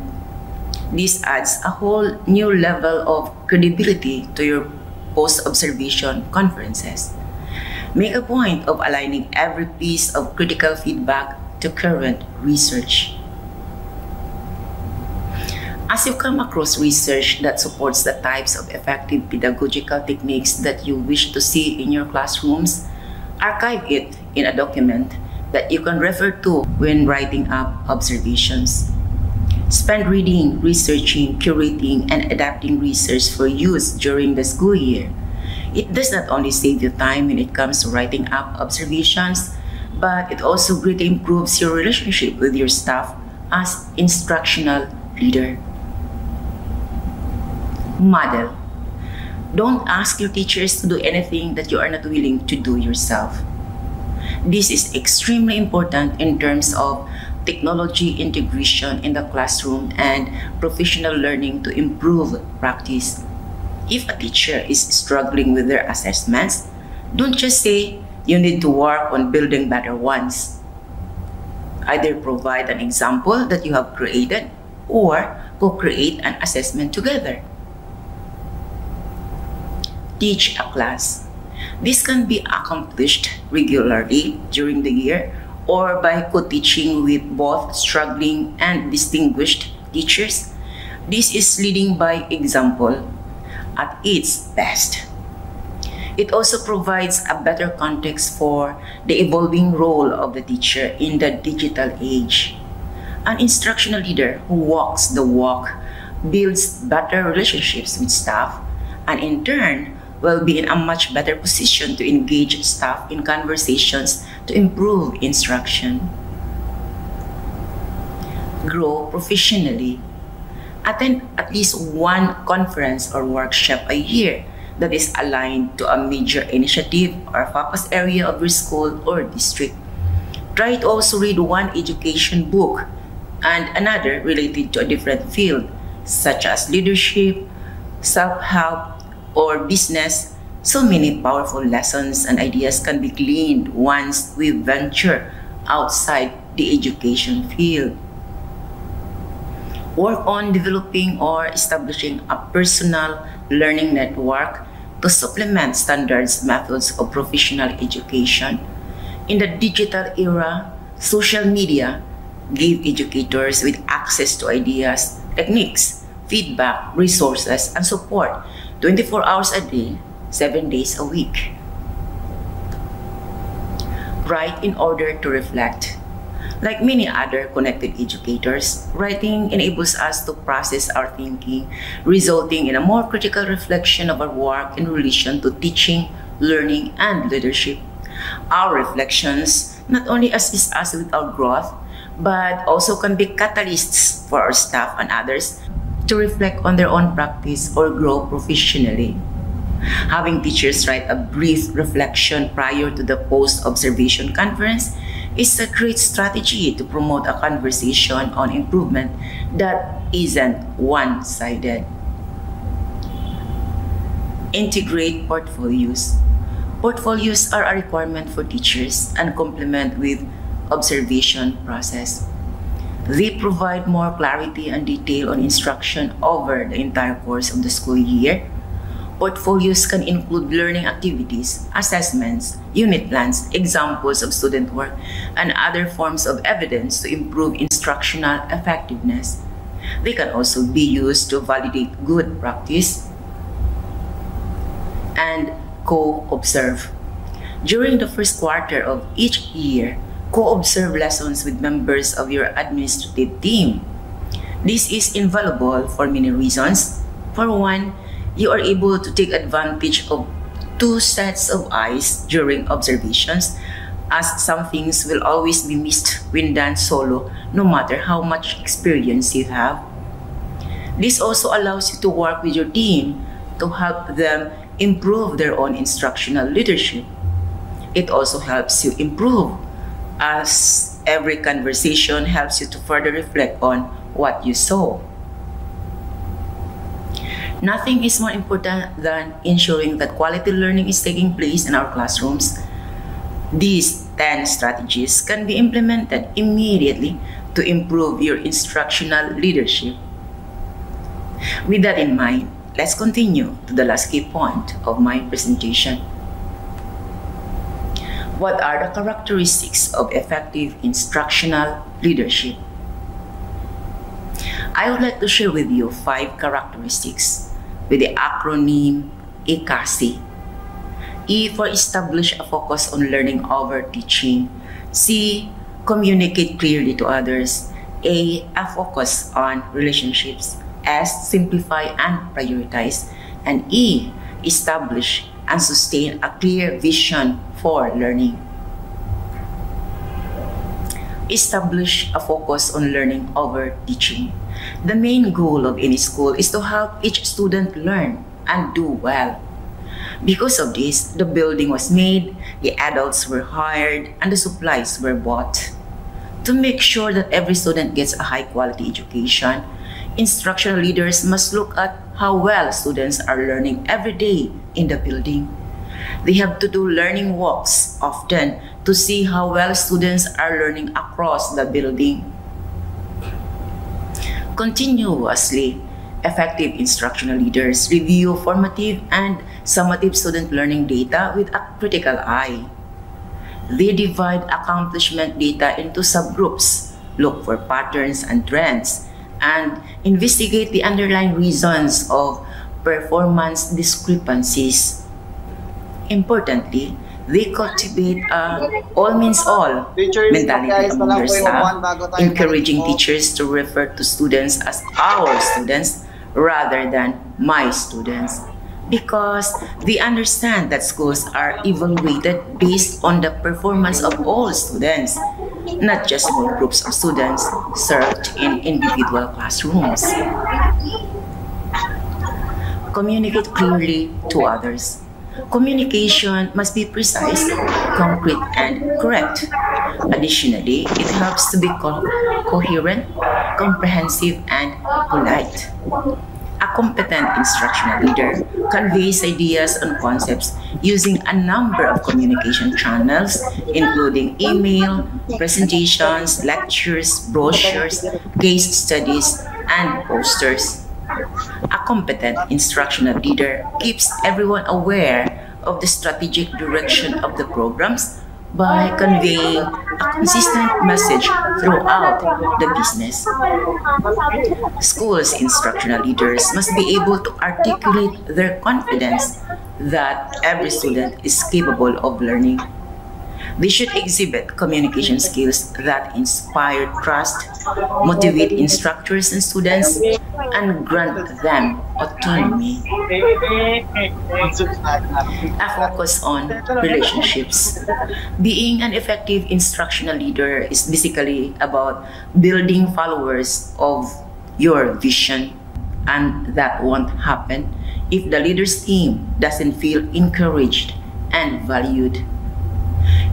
S3: This adds a whole new level of credibility to your post-observation conferences. Make a point of aligning every piece of critical feedback to current research. As you come across research that supports the types of effective pedagogical techniques that you wish to see in your classrooms, archive it in a document that you can refer to when writing up observations. Spend reading, researching, curating, and adapting research for use during the school year. It does not only save you time when it comes to writing up observations, but it also greatly improves your relationship with your staff as instructional leader. Model. Don't ask your teachers to do anything that you are not willing to do yourself. This is extremely important in terms of technology integration in the classroom, and professional learning to improve practice. If a teacher is struggling with their assessments, don't just say you need to work on building better ones. Either provide an example that you have created or co-create an assessment together. Teach a class. This can be accomplished regularly during the year or by co-teaching with both struggling and distinguished teachers. This is leading by example at its best. It also provides a better context for the evolving role of the teacher in the digital age. An instructional leader who walks the walk builds better relationships with staff and in turn will be in a much better position to engage staff in conversations to improve instruction. Grow professionally. Attend at least one conference or workshop a year that is aligned to a major initiative or focus area of your school or district. Try to also read one education book and another related to a different field, such as leadership, self-help, or business. So many powerful lessons and ideas can be gleaned once we venture outside the education field. Work on developing or establishing a personal learning network to supplement standards methods of professional education. In the digital era, social media give educators with access to ideas, techniques, feedback, resources, and support 24 hours a day, 7 days a week. Write in order to reflect. Like many other connected educators, writing enables us to process our thinking, resulting in a more critical reflection of our work in relation to teaching, learning, and leadership. Our reflections not only assist us with our growth, but also can be catalysts for our staff and others to reflect on their own practice or grow professionally. Having teachers write a brief reflection prior to the post-observation conference is a great strategy to promote a conversation on improvement that isn't one-sided. Integrate portfolios. Portfolios are a requirement for teachers and complement with observation process. They provide more clarity and detail on instruction over the entire course of the school year. Portfolios can include learning activities, assessments, unit plans, examples of student work, and other forms of evidence to improve instructional effectiveness. They can also be used to validate good practice and co-observe. During the first quarter of each year, co-observe lessons with members of your administrative team. This is invaluable for many reasons. For one, you are able to take advantage of two sets of eyes during observations, as some things will always be missed when done solo, no matter how much experience you have. This also allows you to work with your team to help them improve their own instructional leadership. It also helps you improve, as every conversation helps you to further reflect on what you saw. Nothing is more important than ensuring that quality learning is taking place in our classrooms. These 10 strategies can be implemented immediately to improve your instructional leadership. With that in mind, let's continue to the last key point of my presentation. What are the characteristics of effective instructional leadership? I would like to share with you 5 characteristics with the acronym ECASI. E for establish a focus on learning over teaching. C, communicate clearly to others. A focus on relationships. S, simplify and prioritize. And E, establish and sustain a clear vision for learning. Establish a focus on learning over teaching. The main goal of any school is to help each student learn and do well. Because of this, the building was made, the adults were hired, and the supplies were bought. To make sure that every student gets a high-quality education, instructional leaders must look at how well students are learning every day in the building. They have to do learning walks often to see how well students are learning across the building. Continuously, effective instructional leaders review formative and summative student learning data with a critical eye. They divide accomplishment data into subgroups, look for patterns and trends, and investigate the underlying reasons of performance discrepancies. Importantly, they cultivate all means all mentality among their staff, encouraging teachers to refer to students as our students rather than my students, because they understand that schools are evaluated based on the performance of all students, not just small groups of students served in individual classrooms. Communicate clearly to others. Communication must be precise, concrete, and correct. Additionally, it helps to be coherent, comprehensive, and polite. A competent instructional leader conveys ideas and concepts using a number of communication channels, including email, presentations, lectures, brochures, case studies, and posters. A competent instructional leader keeps everyone aware of the strategic direction of the programs by conveying a consistent message throughout the business. Schools' instructional leaders must be able to articulate their confidence that every student is capable of learning. They should exhibit communication skills that inspire trust, motivate instructors and students, and grant them autonomy. A focus on relationships. Being an effective instructional leader is basically about building followers of your vision, and that won't happen if the leader's team doesn't feel encouraged and valued.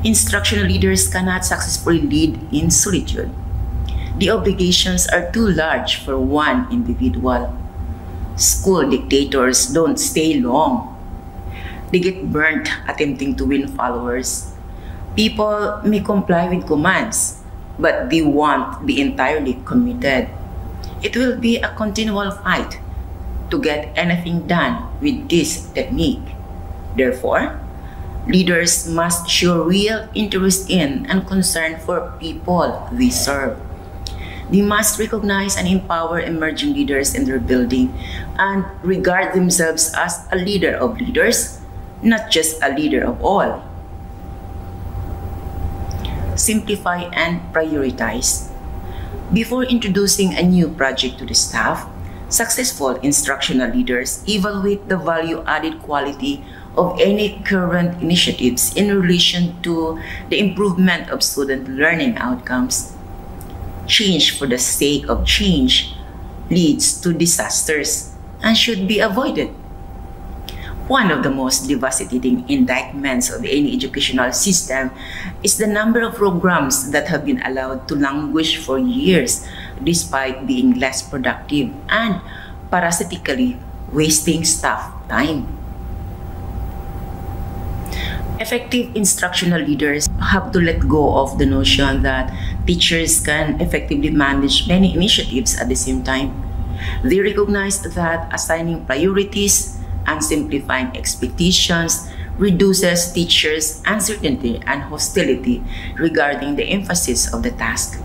S3: Instructional leaders cannot successfully lead in solitude. The obligations are too large for one individual. School dictators don't stay long. They get burnt attempting to win followers. People may comply with commands, but they won't be entirely committed. It will be a continual fight to get anything done with this technique. Therefore, leaders must show real interest in and concern for people they serve. They must recognize and empower emerging leaders in their building and regard themselves as a leader of leaders, not just a leader of all. Simplify and prioritize. Before introducing a new project to the staff, successful instructional leaders evaluate the value-added quality of any current initiatives in relation to the improvement of student learning outcomes. Change for the sake of change leads to disasters and should be avoided. One of the most devastating indictments of any educational system is the number of programs that have been allowed to languish for years despite being less productive and parasitically wasting staff time. Effective instructional leaders have to let go of the notion that teachers can effectively manage many initiatives at the same time. They recognize that assigning priorities and simplifying expectations reduces teachers' uncertainty and hostility regarding the emphasis of the task.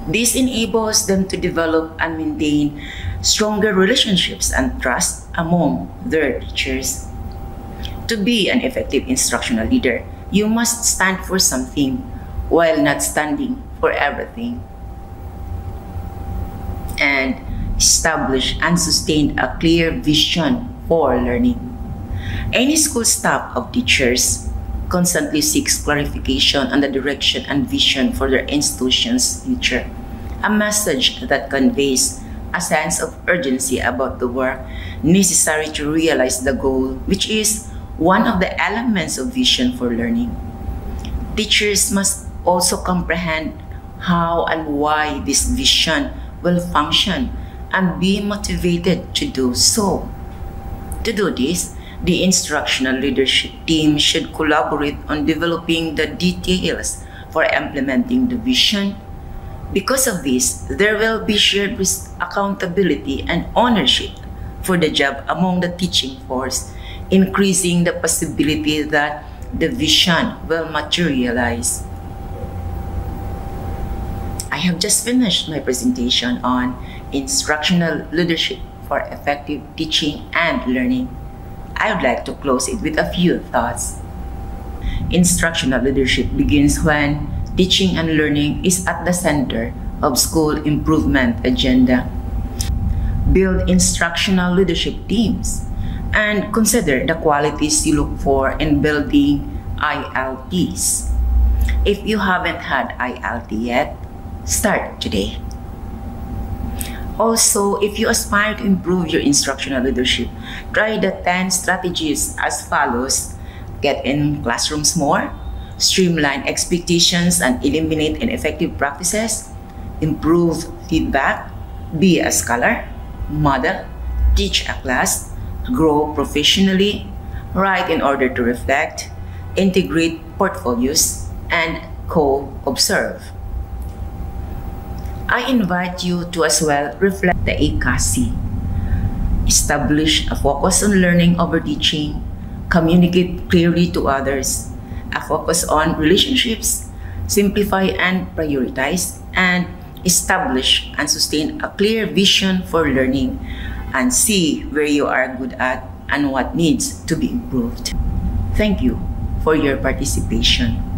S3: This enables them to develop and maintain stronger relationships and trust among their teachers. To be an effective instructional leader, you must stand for something while not standing for everything, and establish and sustain a clear vision for learning. Any school staff of teachers constantly seeks clarification on the direction and vision for their institution's future, a message that conveys a sense of urgency about the work necessary to realize the goal, which is one of the elements of vision for learning. Teachers must also comprehend how and why this vision will function and be motivated to do so. To do this, the instructional leadership team should collaborate on developing the details for implementing the vision. Because of this, there will be shared accountability and ownership for the job among the teaching force, increasing the possibility that the vision will materialize. I have just finished my presentation on instructional leadership for effective teaching and learning. I would like to close it with a few thoughts. Instructional leadership begins when teaching and learning is at the center of school improvement agenda. Build instructional leadership teams and consider the qualities you look for in building ILTs. If you haven't had ILT yet, start today. Also, if you aspire to improve your instructional leadership, try the 10 strategies as follows. Get in classrooms more, streamline expectations and eliminate ineffective practices, improve feedback, be a scholar, model, teach a class, grow professionally, write in order to reflect, integrate portfolios, and co-observe. I invite you to as well reflect the ACASI. Establish a focus on learning over teaching, communicate clearly to others, a focus on relationships, simplify and prioritize, and establish and sustain a clear vision for learning, and see where you are good at and what needs to be improved. Thank you for your participation.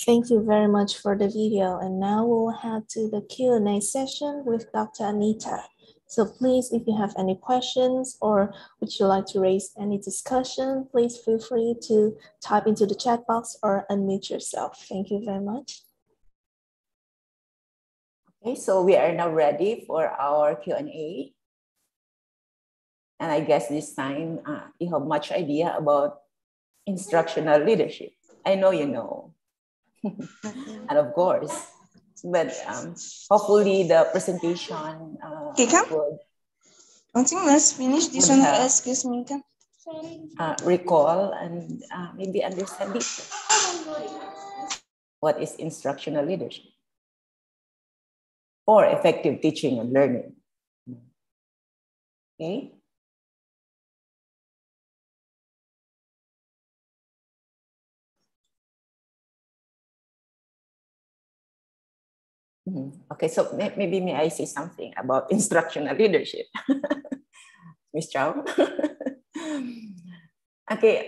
S1: Thank you very much for the video. And now we'll head to the Q&A session with Dr. Anita. So please, if you have any questions or would you like to raise any discussion, please feel free to type into the chat box or unmute yourself. Thank you very much.
S4: Okay, so we are now ready for our Q&A. And I guess this time you have much idea about instructional leadership. I know you know. And of course, but hopefully the presentation
S5: okay, come. I think let's finish this one. Excuse me, come.
S4: Recall and maybe understand it. What is instructional leadership or effective teaching and learning? Okay. Okay, so maybe may I say something about instructional leadership, Ms. Chow? Okay,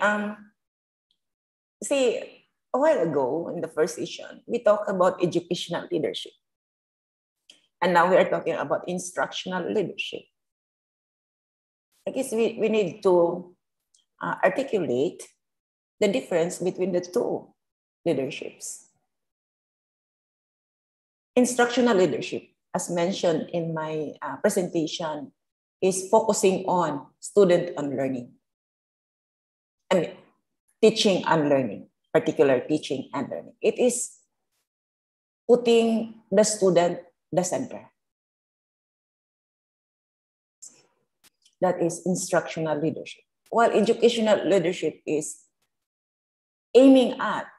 S4: see, a while ago in the first session, we talked about educational leadership. And now we are talking about instructional leadership. I guess we need to articulate the difference between the two leaderships. Instructional leadership, as mentioned in my presentation, is focusing on student and learning. I mean, teaching and learning, particular teaching and learning. It is putting the student the center. That is instructional leadership. While educational leadership is aiming at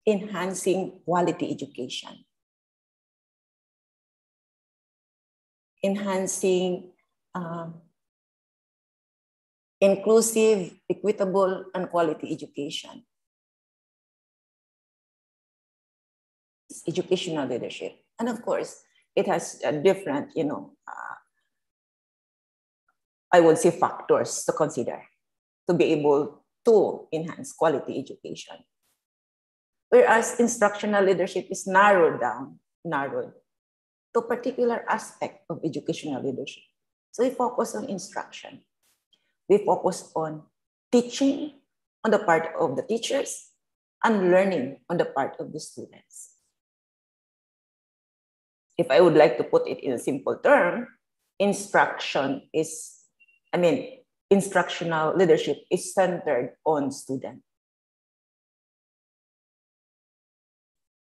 S4: enhancing quality education, enhancing inclusive, equitable, and quality education. It's educational leadership. And of course, it has a different, I would say factors to consider to be able to enhance quality education. Whereas instructional leadership is narrowed to a particular aspect of educational leadership. So we focus on instruction. We focus on teaching on the part of the teachers and learning on the part of the students. If I would like to put it in a simple term, instruction is, instructional leadership is centered on student.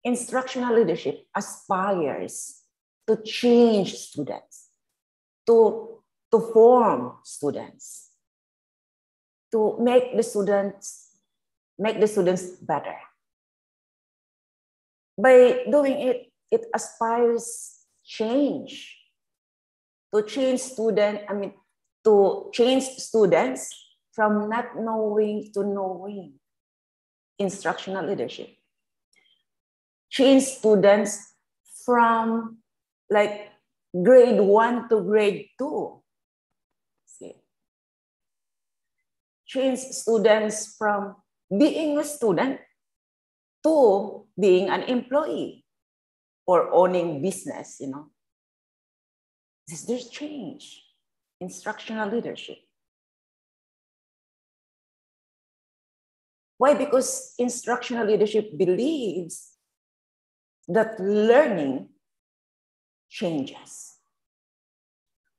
S4: Instructional leadership aspires to change students, to form students, to make the students better. By doing it, it aspires change, to change students from not knowing to knowing instructional leadership. Change students from like grade 1 to grade 2. See? Change students from being a student to being an employee or owning business, you know. There's change, instructional leadership. Why? Because instructional leadership believes that learning changes.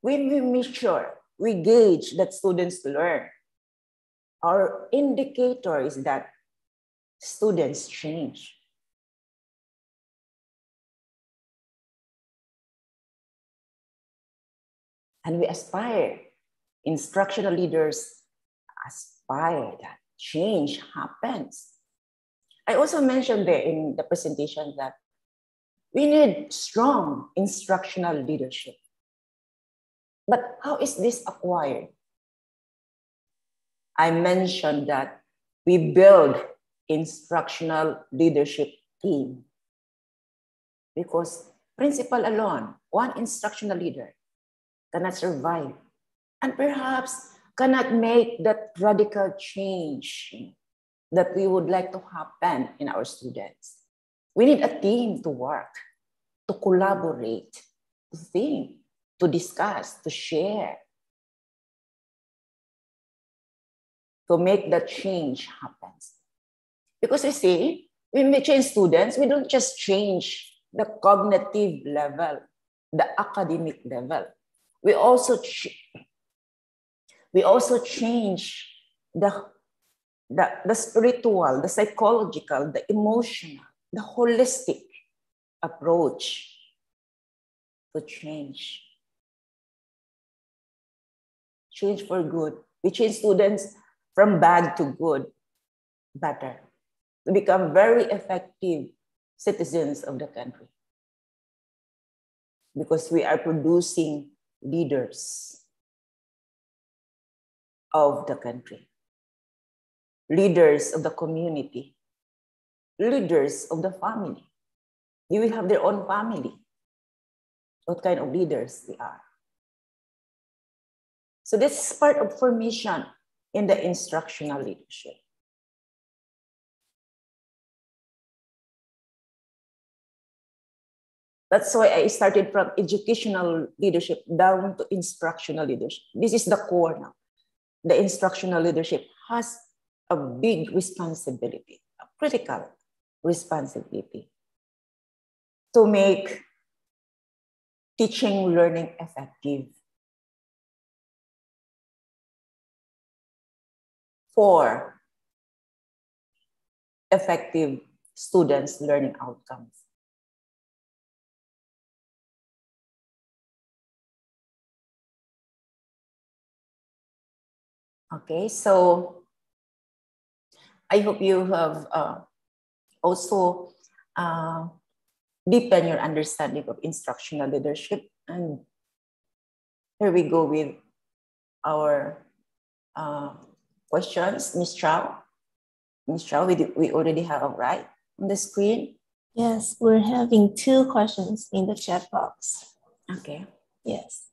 S4: When we measure, we gauge that students learn, our indicator is that students change. And we aspire, instructional leaders aspire that change happens. I also mentioned there in the presentation that we need strong instructional leadership. But how is this acquired? I mentioned that we build instructional leadership team because principal alone, one instructional leader cannot survive and perhaps cannot make that radical change that we would like to happen in our students. We need a team to work, to collaborate, to think, to discuss, to share, to make that change happen. Because we see, when we change students, we don't just change the cognitive level, the academic level. We also change the spiritual, the psychological, the emotional, the holistic approach to change. Change for good. We change students from bad to good, better, to become very effective citizens of the country. Because we are producing leaders of the country, leaders of the community, leaders of the family. They will have their own family. What kind of leaders they are. So this is part of formation in the instructional leadership. That's why I started from educational leadership down to instructional leadership. This is the core now. The instructional leadership has a big responsibility, a critical responsibility to make teaching learning effective for effective students' learning outcomes. Okay, so I hope you have also deepened your understanding of instructional leadership. And here we go with our questions. Ms. Chow. Ms. Chow, we already have, right, on the screen?
S1: Yes, we're having 2 questions in the chat box.
S4: Okay.
S1: Yes.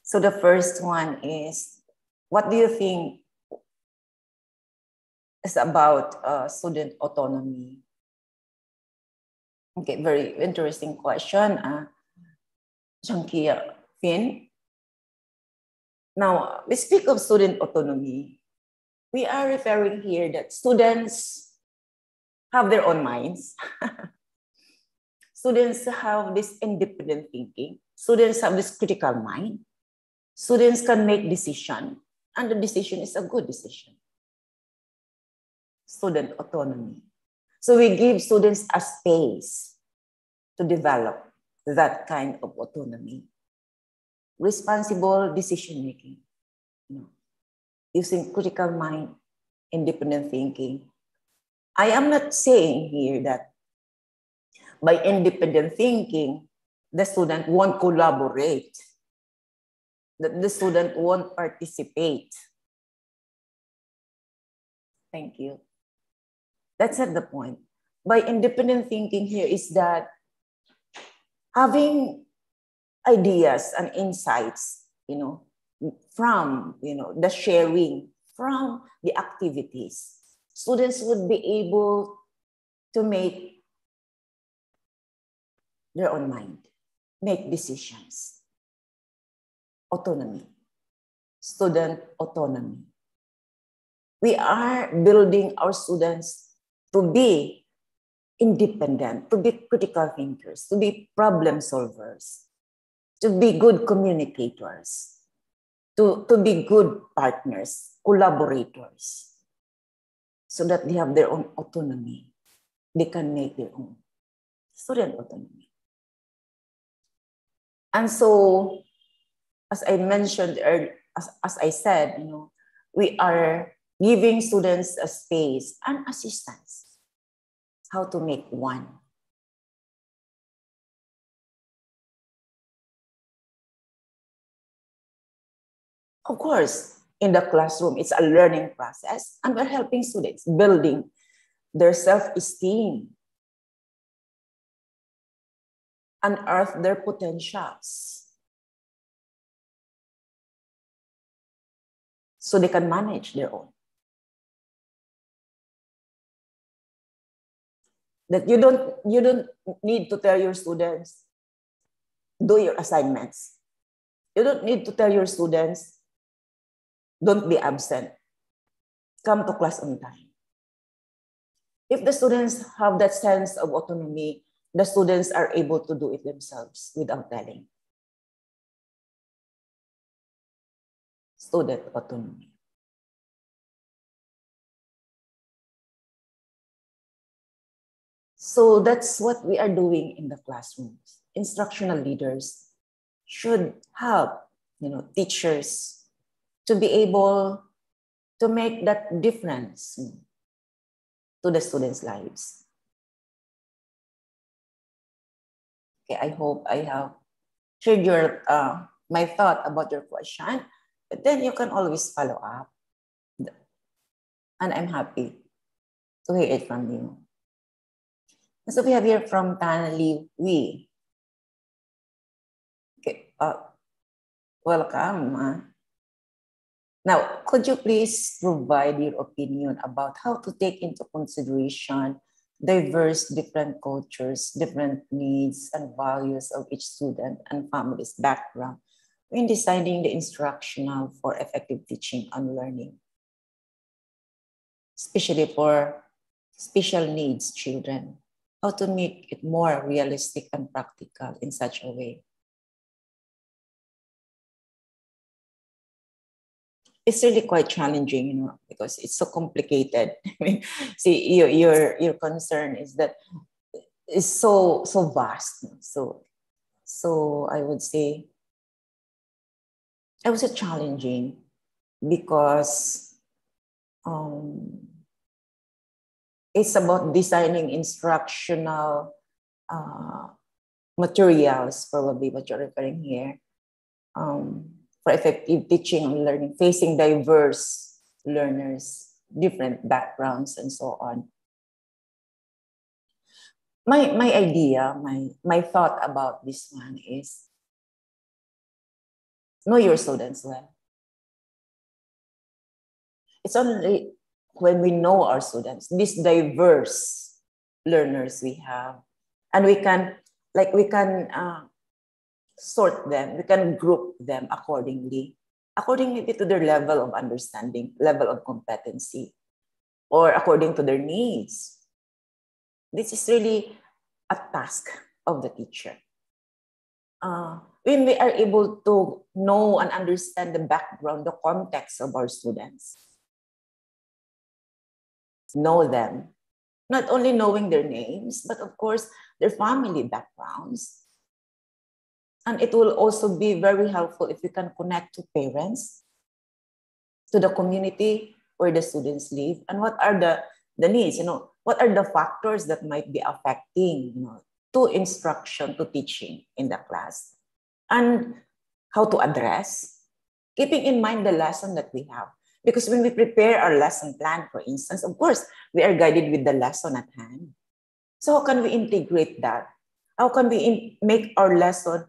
S4: So the first one is, what do you think is about student autonomy? Okay, very interesting question. Chankia Finn. Now, we speak of student autonomy. We are referring here that students have their own minds. Students have this independent thinking. Students have this critical mind. Students can make decisions And the decision is a good decision. Student autonomy. So we give students a space to develop that kind of autonomy. Responsible decision-making, using critical mind, independent thinking. I am not saying here that by independent thinking, the student won't collaborate, that the student won't participate. Thank you. That's not the point. By independent thinking here is that having ideas and insights, from, the sharing, from the activities, students would be able to make their own mind, make decisions. Autonomy, student autonomy. We are building our students to be independent, to be critical thinkers, to be problem solvers, to be good communicators, to be good partners, collaborators, so that they have their own autonomy. They can make their own student autonomy. And so, as I mentioned earlier, as I said, we are giving students a space and assistance how to make one. Of course, in the classroom, it's a learning process, and we're helping students building their self-esteem, unearth their potentials, so they can manage their own. That you don't need to tell your students, do your assignments. You don't need to tell your students, don't be absent. Come to class on time. If the students have that sense of autonomy, the students are able to do it themselves without telling. Student autonomy. So that's what we are doing in the classrooms. Instructional leaders should help, teachers to be able to make that difference to the students' lives. Okay, I hope I have shared your my thought about your question, but then you can always follow up. And I'm happy to hear it from you. So we have here from Tan Li Wee. Okay, welcome. Now, could you please provide your opinion about how to take into consideration diverse, different cultures, different needs and values of each student and family's background when deciding the instructional for effective teaching and learning, especially for special needs children? How to make it more realistic and practical in such a way? It's really quite challenging, because it's so complicated. I mean, see, your concern is that it's so vast. So I would say challenging because it's about designing instructional materials, probably what you're referring here, for effective teaching and learning, facing diverse learners, different backgrounds, and so on. My idea, my thought about this one is know your students well. It's only when we know our students, these diverse learners we have, and we can sort them, we can group them accordingly to their level of understanding, level of competency, or according to their needs. This is really a task of the teacher. when we are able to know and understand the background, the context of our students, know them, not only knowing their names, but of course, their family backgrounds. And it will also be very helpful if we can connect to parents, to the community where the students live, and what are the needs, what are the factors that might be affecting, to instruction, to teaching in the class, and how to address, keeping in mind the lesson that we have. Because when we prepare our lesson plan, for instance, of course, we are guided with the lesson at hand. So how can we integrate that? How can we make our lesson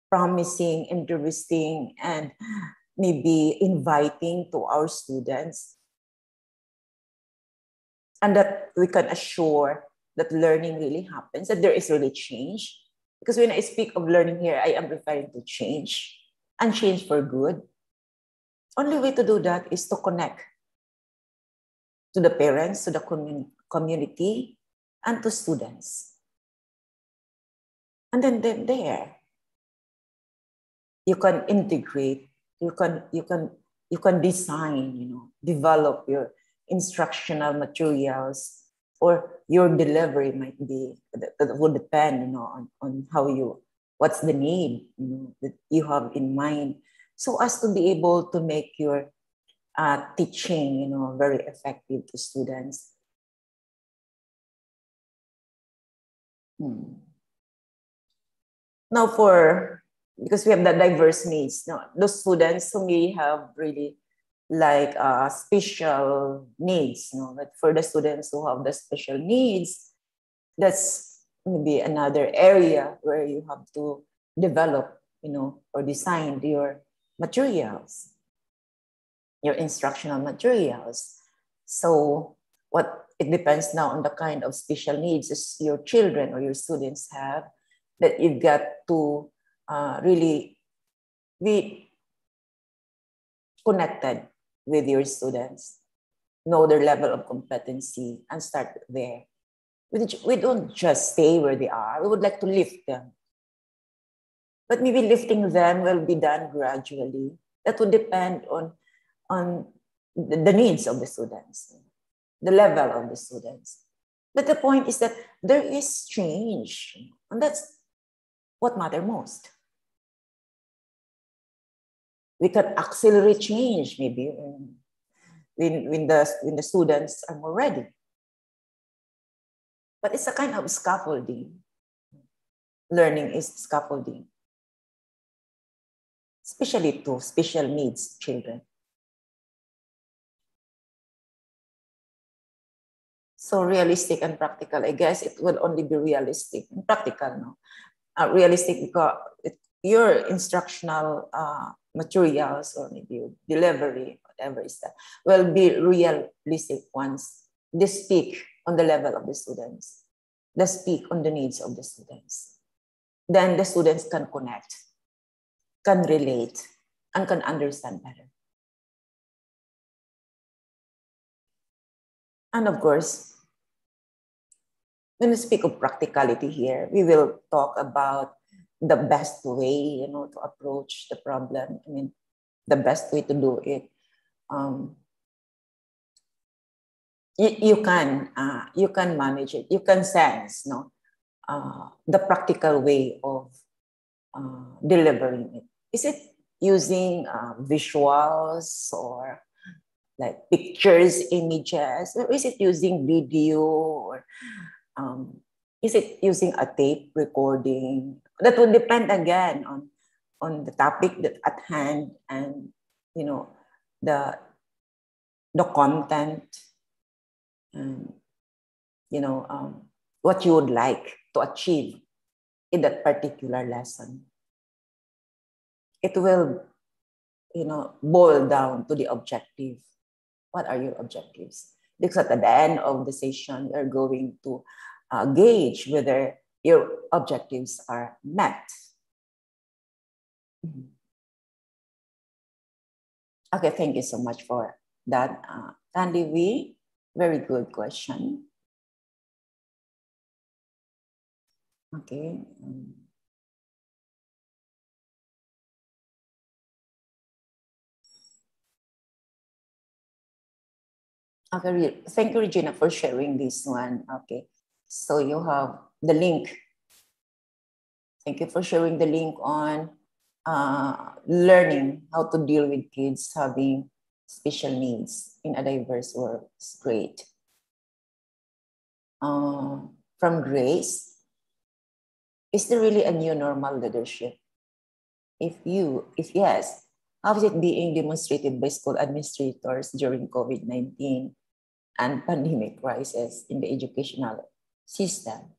S4: promising, interesting, and maybe inviting to our students? And that we can assure that learning really happens, that there is really change. Because when I speak of learning here, I am referring to change, and change for good. Only way to do that is to connect to the parents, to the community, and to students. And then there, you can integrate, you can design, develop your instructional materials, or your delivery might be, that would depend, on how what's the need, that you have in mind, so as to be able to make your teaching, very effective to students. Now because we have the diverse needs, those students who may have really like special needs, but for the students who have the special needs, that's maybe another area where you have to develop, or design your materials, your instructional materials. So it depends now on the kind of special needs your children or your students have, that you've got to really be connected with your students, know their level of competency, and start there. We don't just stay where they are. We would like to lift them. But maybe lifting them will be done gradually. That would depend on the needs of the students, the level of the students. But the point is that there is change, and that's what matters most. We can accelerate change maybe when the students are more ready. But it's a kind of scaffolding. Learning is scaffolding, especially to special needs children. So realistic and practical, I guess it will only be realistic and practical, realistic because your instructional materials, or maybe your delivery, whatever is that, will be realistic ones. They speak on the level of the students. They speak on the needs of the students. Then the students can connect, can relate, and can understand better. And of course, when we speak of practicality here, we will talk about the best way, to approach the problem. I mean, the best way to do it. You can manage it. You can sense, the practical way of delivering it. Is it using visuals or like pictures, images, or is it using video, or is it using a tape recording? That would depend again on the topic that at hand, and the content, and what you would like to achieve in that particular lesson. It will boil down to the objective. What are your objectives? Because at the end of the session, you're going to gauge whether your objectives are met. Okay, thank you so much for that. Candy Wee, very good question. Okay. Okay, thank you, Regina, for sharing this one. Okay, so you have the link. Thank you for sharing the link on learning how to deal with kids having special needs in a diverse world. It's great. From Grace, is there really a new normal leadership? If yes, how is it being demonstrated by school administrators during COVID-19 and pandemic crisis in the educational system?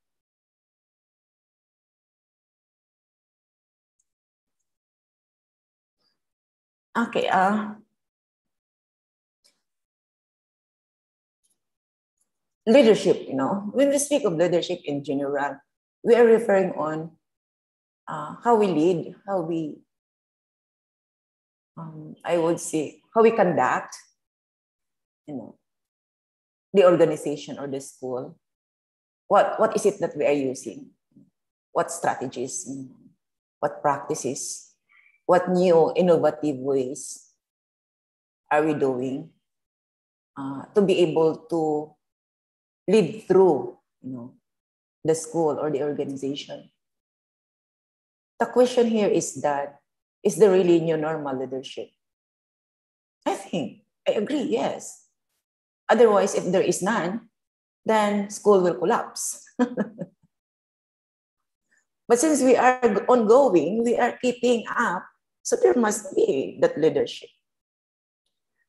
S4: Okay, leadership, when we speak of leadership in general, we are referring on how we lead, how we, I would say, how we conduct, the organization or the school. What is it that we are using? What strategies, what practices, what new innovative ways are we doing to be able to lead through, the school or the organization? The question here is that, is there really new normal leadership? I agree, yes. Otherwise, if there is none, then school will collapse. But since we are ongoing, we are keeping up, so there must be that leadership.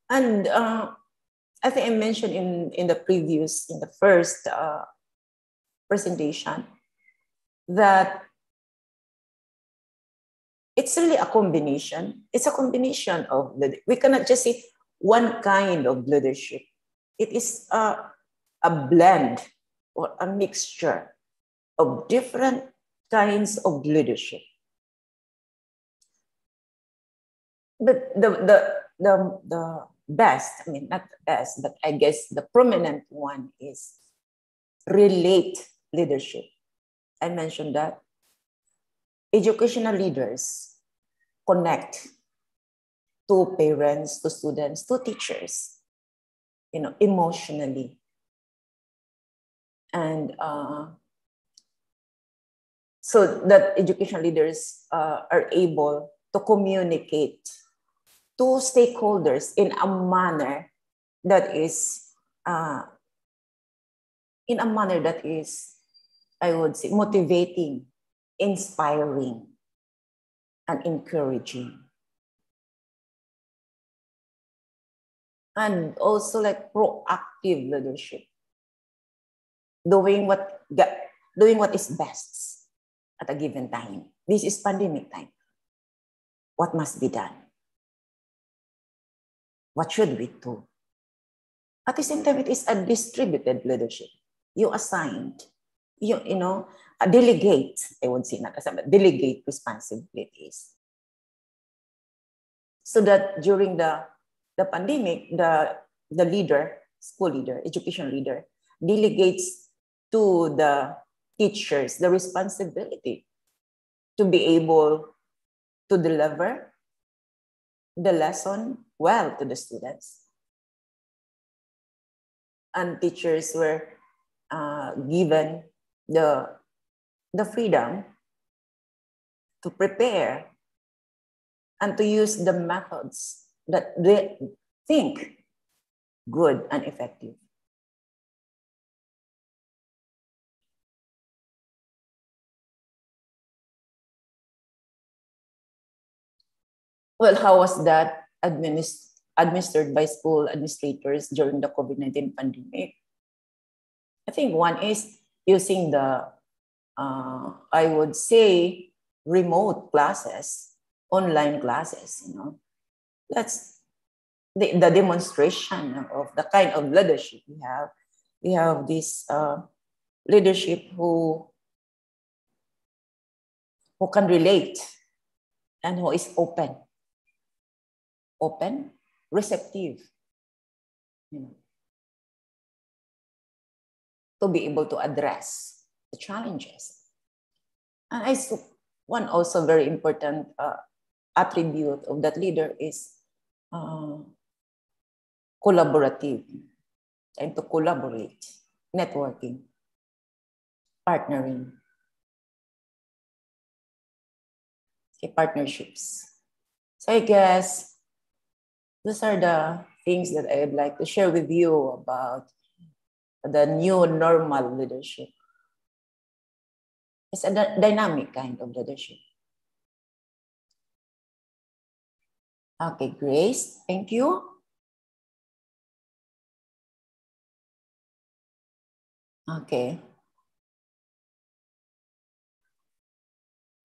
S4: And I think I mentioned in the first presentation, that it's really a combination. It's a combination of, we cannot just say one kind of leadership. It is a blend or a mixture of different kinds of leadership. But the best, not the best, but I guess the prominent one is relate leadership. I mentioned that educational leaders connect to parents, to students, to teachers, emotionally. And so that educational leaders are able to communicate to stakeholders in a manner that is, I would say, motivating, inspiring, and encouraging. And also like proactive leadership, doing what is best at a given time. This is pandemic time. What must be done? What should we do? At the same time, it is a distributed leadership. You assigned, delegate, I would say, not assign, but delegate responsibilities. So that during the pandemic, the leader, school leader, education leader, delegates to the teachers the responsibility to be able to deliver the lesson well to the students. And teachers were given the freedom to prepare and to use the methods that they think good and effective. Well, how was that administered by school administrators during the COVID-19 pandemic? I think one is using the, I would say, remote classes, online classes, That's the demonstration of the kind of leadership we have. We have this leadership who can relate and who is open, receptive, to be able to address the challenges. And one also very important attribute of that leader is collaborative. and to collaborate, networking, partnering, okay, partnerships. So I guess those are the things that I would like to share with you about the new normal leadership. It's a dynamic kind of leadership. Okay, Grace, thank you. Okay.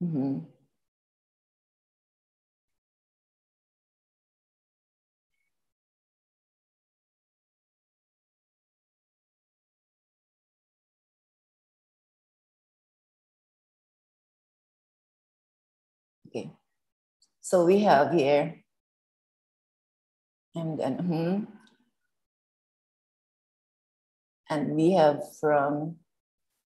S4: Mm-hmm. Okay. So we have here, and then, and we have from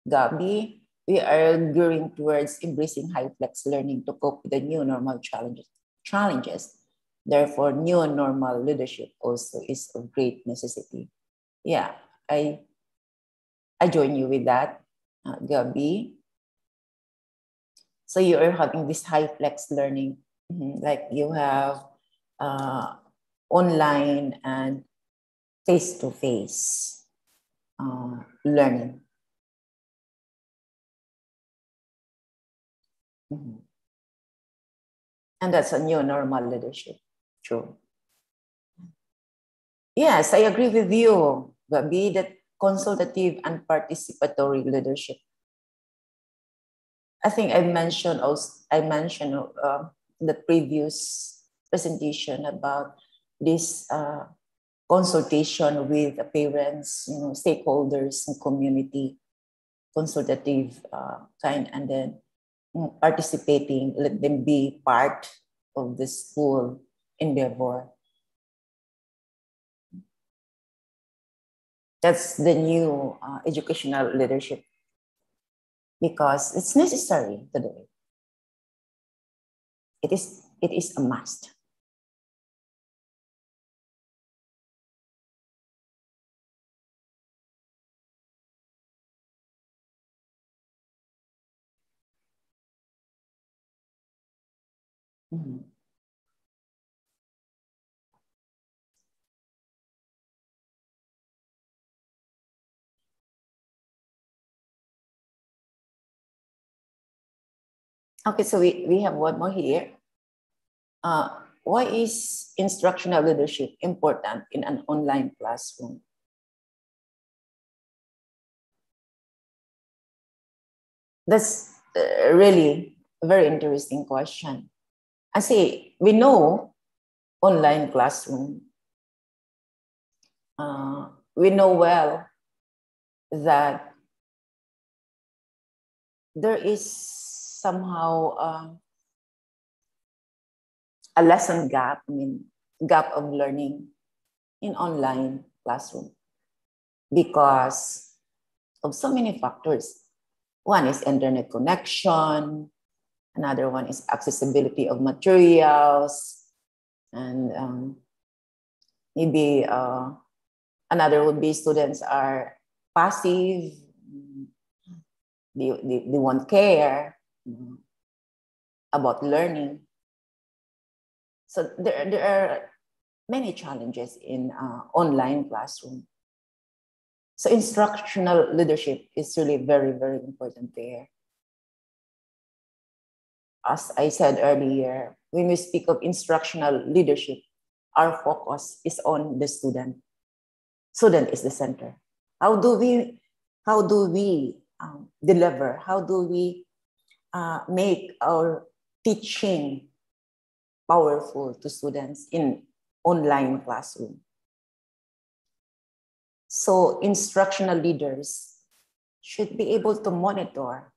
S4: Gabi, we are gearing towards embracing high-flex learning to cope with the new normal challenges. Therefore, new normal leadership also is of great necessity. Yeah, I join you with that, Gabi. So you are having this high-flex learning, like you have online and face-to-face learning. And that's a new normal leadership. True. Yes, I agree with you, Gabi, that consultative and participatory leadership. I think I mentioned the previous presentation about this consultation with the parents, stakeholders and community, consultative kind, and then participating, let them be part of the school endeavor. That's the new educational leadership, because it's necessary today. It is a must. Mm-hmm. Okay, so we have one more here. Why is instructional leadership important in an online classroom? That's really a very interesting question. I say, we know online classroom. We know well that there is somehow a lesson gap, gap of learning in online classroom because of so many factors. One is internet connection, another one is accessibility of materials, and maybe another would be students are passive, they won't care about learning. So there are many challenges in online classroom. So instructional leadership is really very, very important there. As I said earlier, when we speak of instructional leadership, our focus is on the student. Student is the center. How do we deliver? How do we make our teaching powerful to students in online classroom? So instructional leaders should be able to monitor,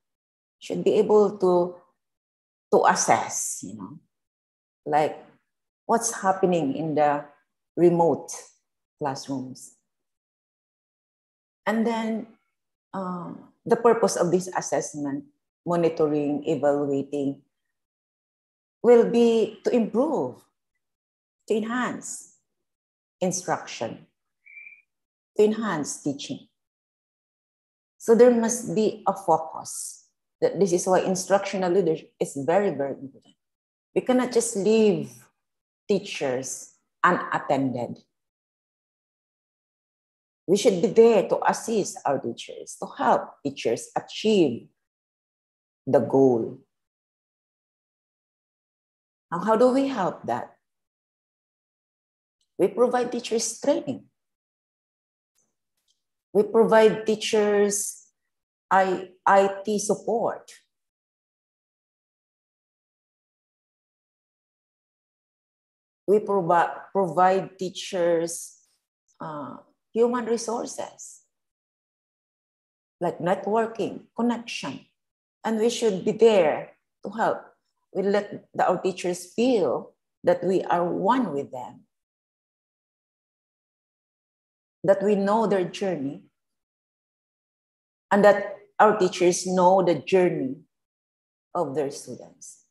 S4: should be able to assess, like what's happening in the remote classrooms. And then the purpose of this assessment, monitoring, evaluating, will be to improve, to enhance instruction, to enhance teaching. So there must be a focus. That this is why instructional leadership is very, very important. We cannot just leave teachers unattended. We should be there to assist our teachers, to help teachers achieve the goal. Now, how do we help that? We provide teachers training. We provide teachers IT support. We provide teachers human resources, like networking, connection. And we should be there to help. We let our teachers feel that we are one with them, that we know their journey, and that our teachers know the journey of their students.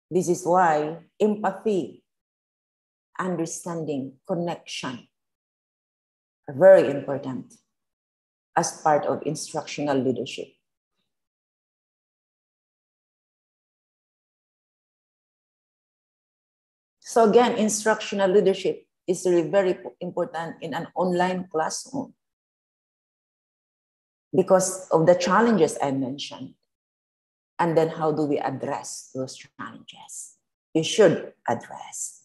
S4: This is why empathy, understanding, connection are very important as part of instructional leadership. So again, instructional leadership is really very important in an online classroom because of the challenges I mentioned. And then how do we address those challenges? You should address,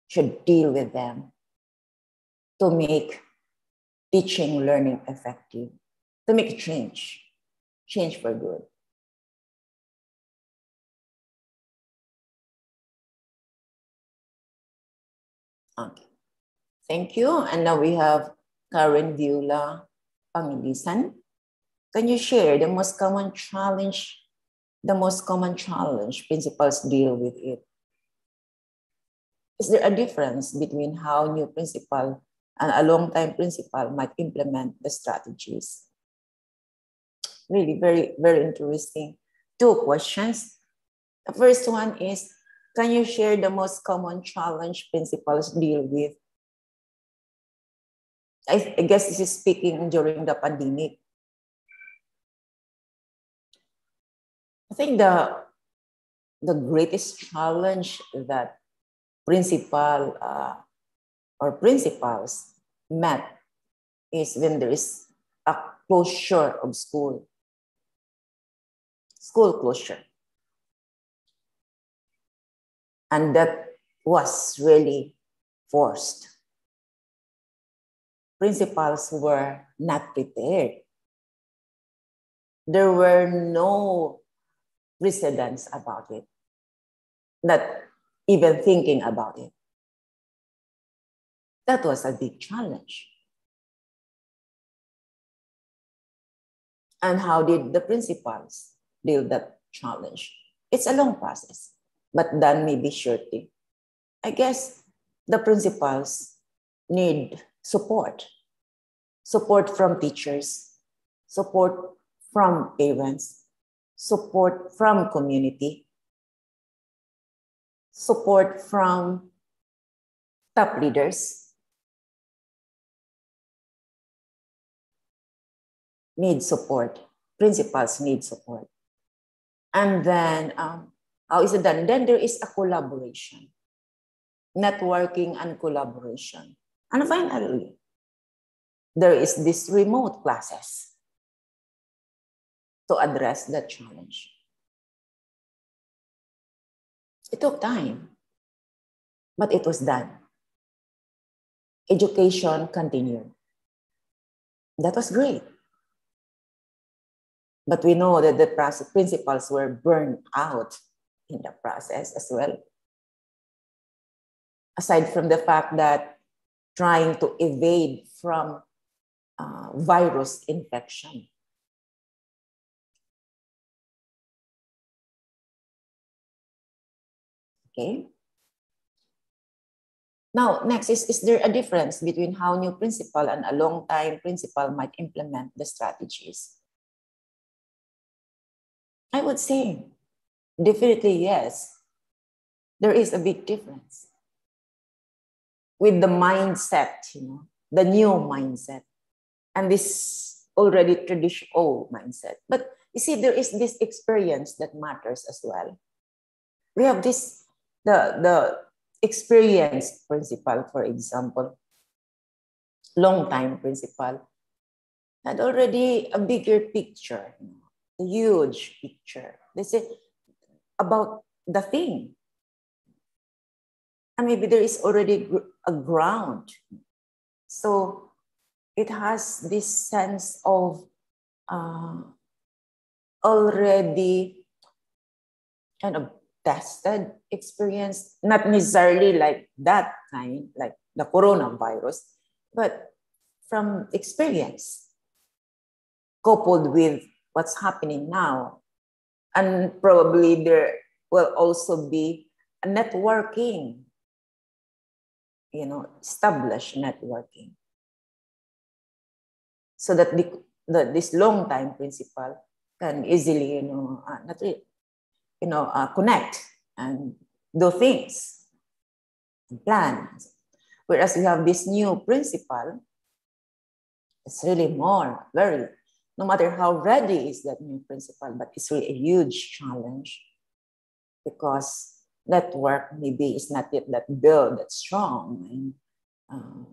S4: should deal with them to make teaching, learning effective, to make change for good. Okay, thank you. And now we have Karen Viola Pangilisan. Can you share the most common challenge principals deal with it? Is there a difference between how new principal and a long-time principal might implement the strategies? Really very, very interesting. 2 questions. The first one is, can you share the most common challenge principals deal with? I guess this is speaking during the pandemic. I think the greatest challenge that principal or principals met is when there is a closure of school closure. And that was really forced. Principals were not prepared. There were no precedents about it, not even thinking about it. That was a big challenge. And how did the principals deal with that challenge? It's a long process, but done maybe shortly. I guess the principals need support from teachers, support from parents, support from community, support from top leaders. Need support. Principals need support. And then, how is it done? Then there is a collaboration, networking and collaboration. And finally, there is this remote classes to address that challenge. It took time, but it was done. Education continued. That was great. But we know that the principals were burned out in the process as well. Aside from the fact that trying to evade from virus infection. Okay. Now, next is there a difference between how new principal and a long-time principal might implement the strategies? I would say definitely yes. There is a big difference. with the mindset, the new mindset, and this already traditional mindset. But you see, there is this experience that matters as well. We have this, the experienced principal, for example, long-time principal, had already a bigger picture, a huge picture. They say about the thing. And maybe there is already a ground. So it has this sense of already kind of tested experience, not necessarily like that kind, like the coronavirus, but from experience coupled with what's happening now. And probably there will also be a networking, established networking. So that this long-time principal can easily, connect and do things, and plan. Whereas we have this new principal, it's really no matter how ready is that new principal, but it's really a huge challenge because network maybe is not yet that built, that strong, and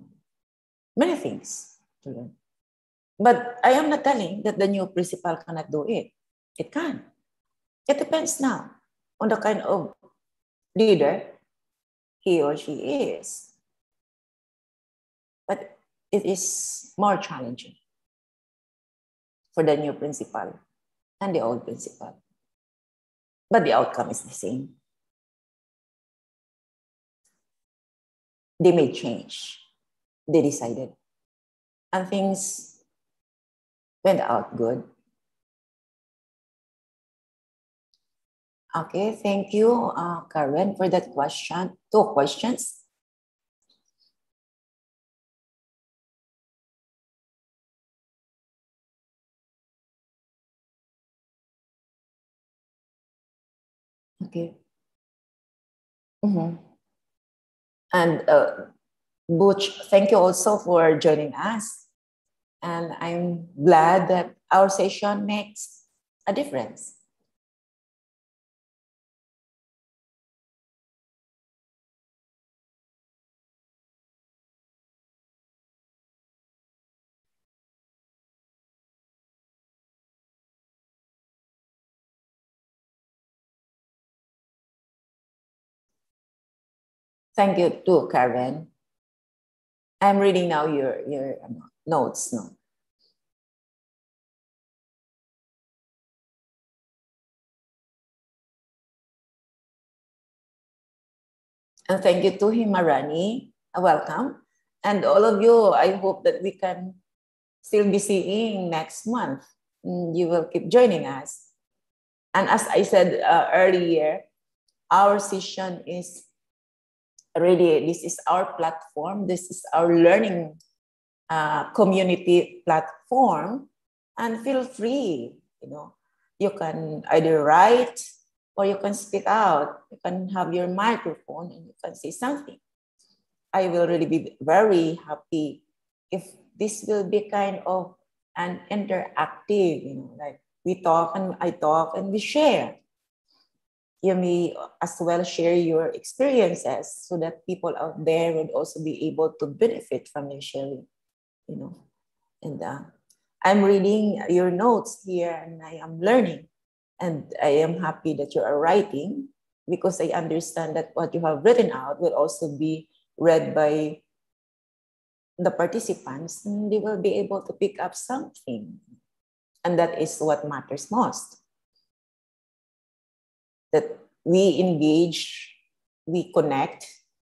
S4: many things to learn. But I am not telling that the new principal cannot do it. It can. It depends now on the kind of leader he or she is. But it is more challenging for the new principal and the old principal. But the outcome is the same. They may change. They decided. And things went out good. Okay, thank you, Karen, for that question. 2 questions. Okay. And Butch, thank you also for joining us. And I'm glad that our session makes a difference. Thank you too, Karen. I'm reading now your notes. No? And thank you to Himarani. Welcome. And all of you, I hope that we can still be seeing next month. You will keep joining us. And as I said earlier, our session is really, this is our platform. This is our learning community platform. And feel free, you can either write or you can speak out. You can have your microphone and you can say something. I will really be very happy if this will be kind of an interactive, like we talk and I talk and we share. You may as well share your experiences so that people out there would also be able to benefit from your sharing, And I'm reading your notes here and I am learning. And I am happy that you are writing because I understand that what you have written out will also be read by the participants and they will be able to pick up something. And that is what matters most. That we engage, we connect,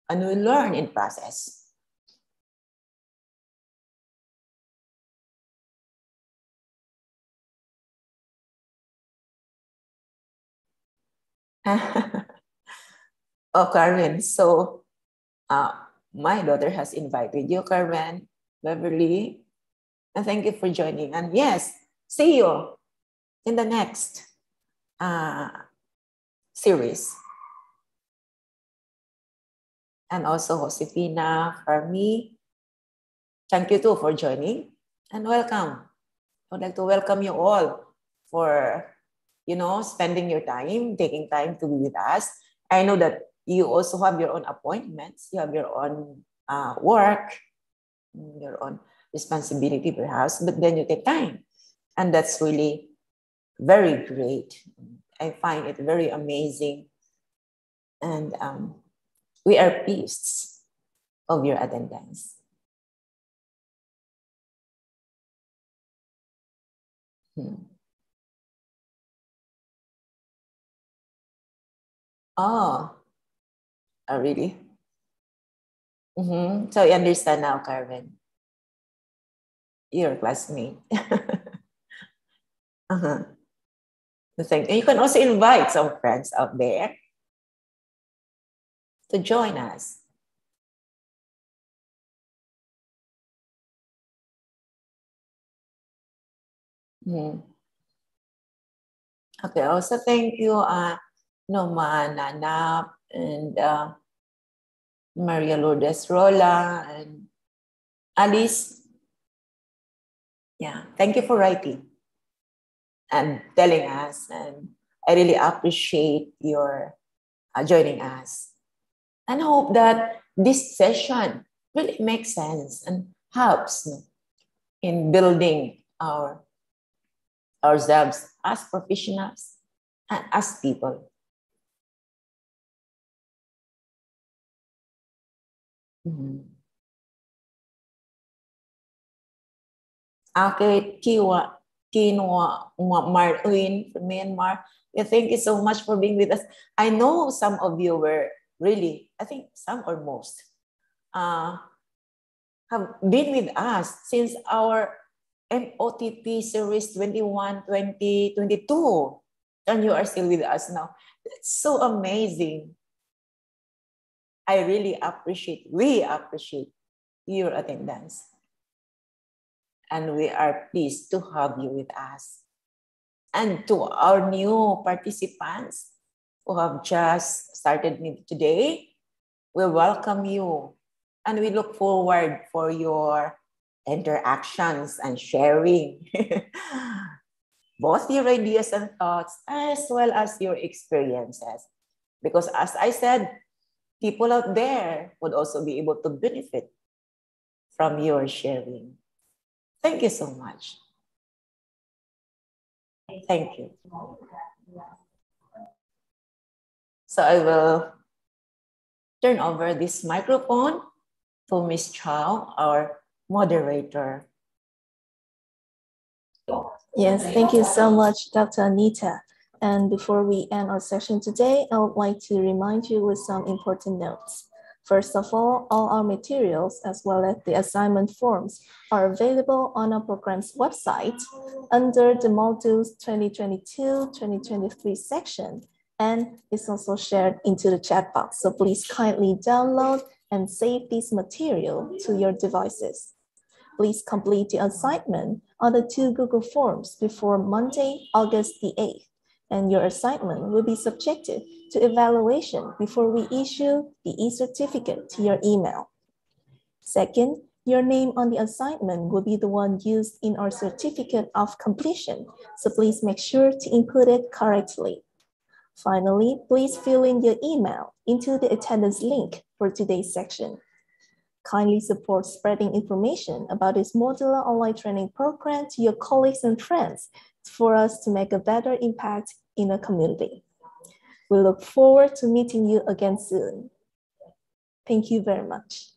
S4: and we learn in process. Oh, Karen, so my daughter has invited you, Karen, Beverly, and thank you for joining. And yes, see you in the next series. And also Josefina, Farmi, thank you too for joining and welcome. I would like to welcome you all for, spending your time, taking time to be with us. I know that you also have your own appointments, you have your own work, your own responsibility perhaps, but then you take time. And that's really very great. I find it very amazing. And we are pleased of your attendance. Oh, really? So you understand now, Carmen. Your classmate. Thank you. You can also invite some friends out there to join us. Okay, also thank you, Noma Nanap and Maria Lourdes Rola and Alice. Yeah, thank you for writing and telling us. And I really appreciate your joining us. And hope that this session really makes sense and helps in building ourselves as professionals and as people. Okay, Quinoa Marwin from Myanmar. Yeah, thank you so much for being with us. I know some of you were really, I think some or most, have been with us since our MOTP Series 21, 20, 22. And you are still with us now. That's so amazing. We appreciate your attendance. And we are pleased to have you with us. And to our new participants who have just started today, we welcome you. And we look forward for your interactions and sharing both your ideas and thoughts as well as your experiences. Because as I said, people out there would also be able to benefit from your sharing. Thank you so much. Thank you. So I will turn over this microphone to Ms. Chow, our moderator.
S1: Yes, thank you so much, Dr. Anita. And before we end our session today, I would like to remind you with some important notes. First of all our materials as well as the assignment forms are available on our program's website under the Modules 2022-2023 section, and it's also shared into the chat box. So please kindly download and save this material to your devices. Please complete the assignment on the 2 Google Forms before Monday, August the 8th. And your assignment will be subjected to evaluation before we issue the e-certificate to your email. Second, your name on the assignment will be the one used in our certificate of completion, so please make sure to input it correctly. Finally, please fill in your email into the attendance link for today's section. Kindly support spreading information about this modular online training program to your colleagues and friends for us to make a better impact in the community. We look forward to meeting you again soon. Thank you very much.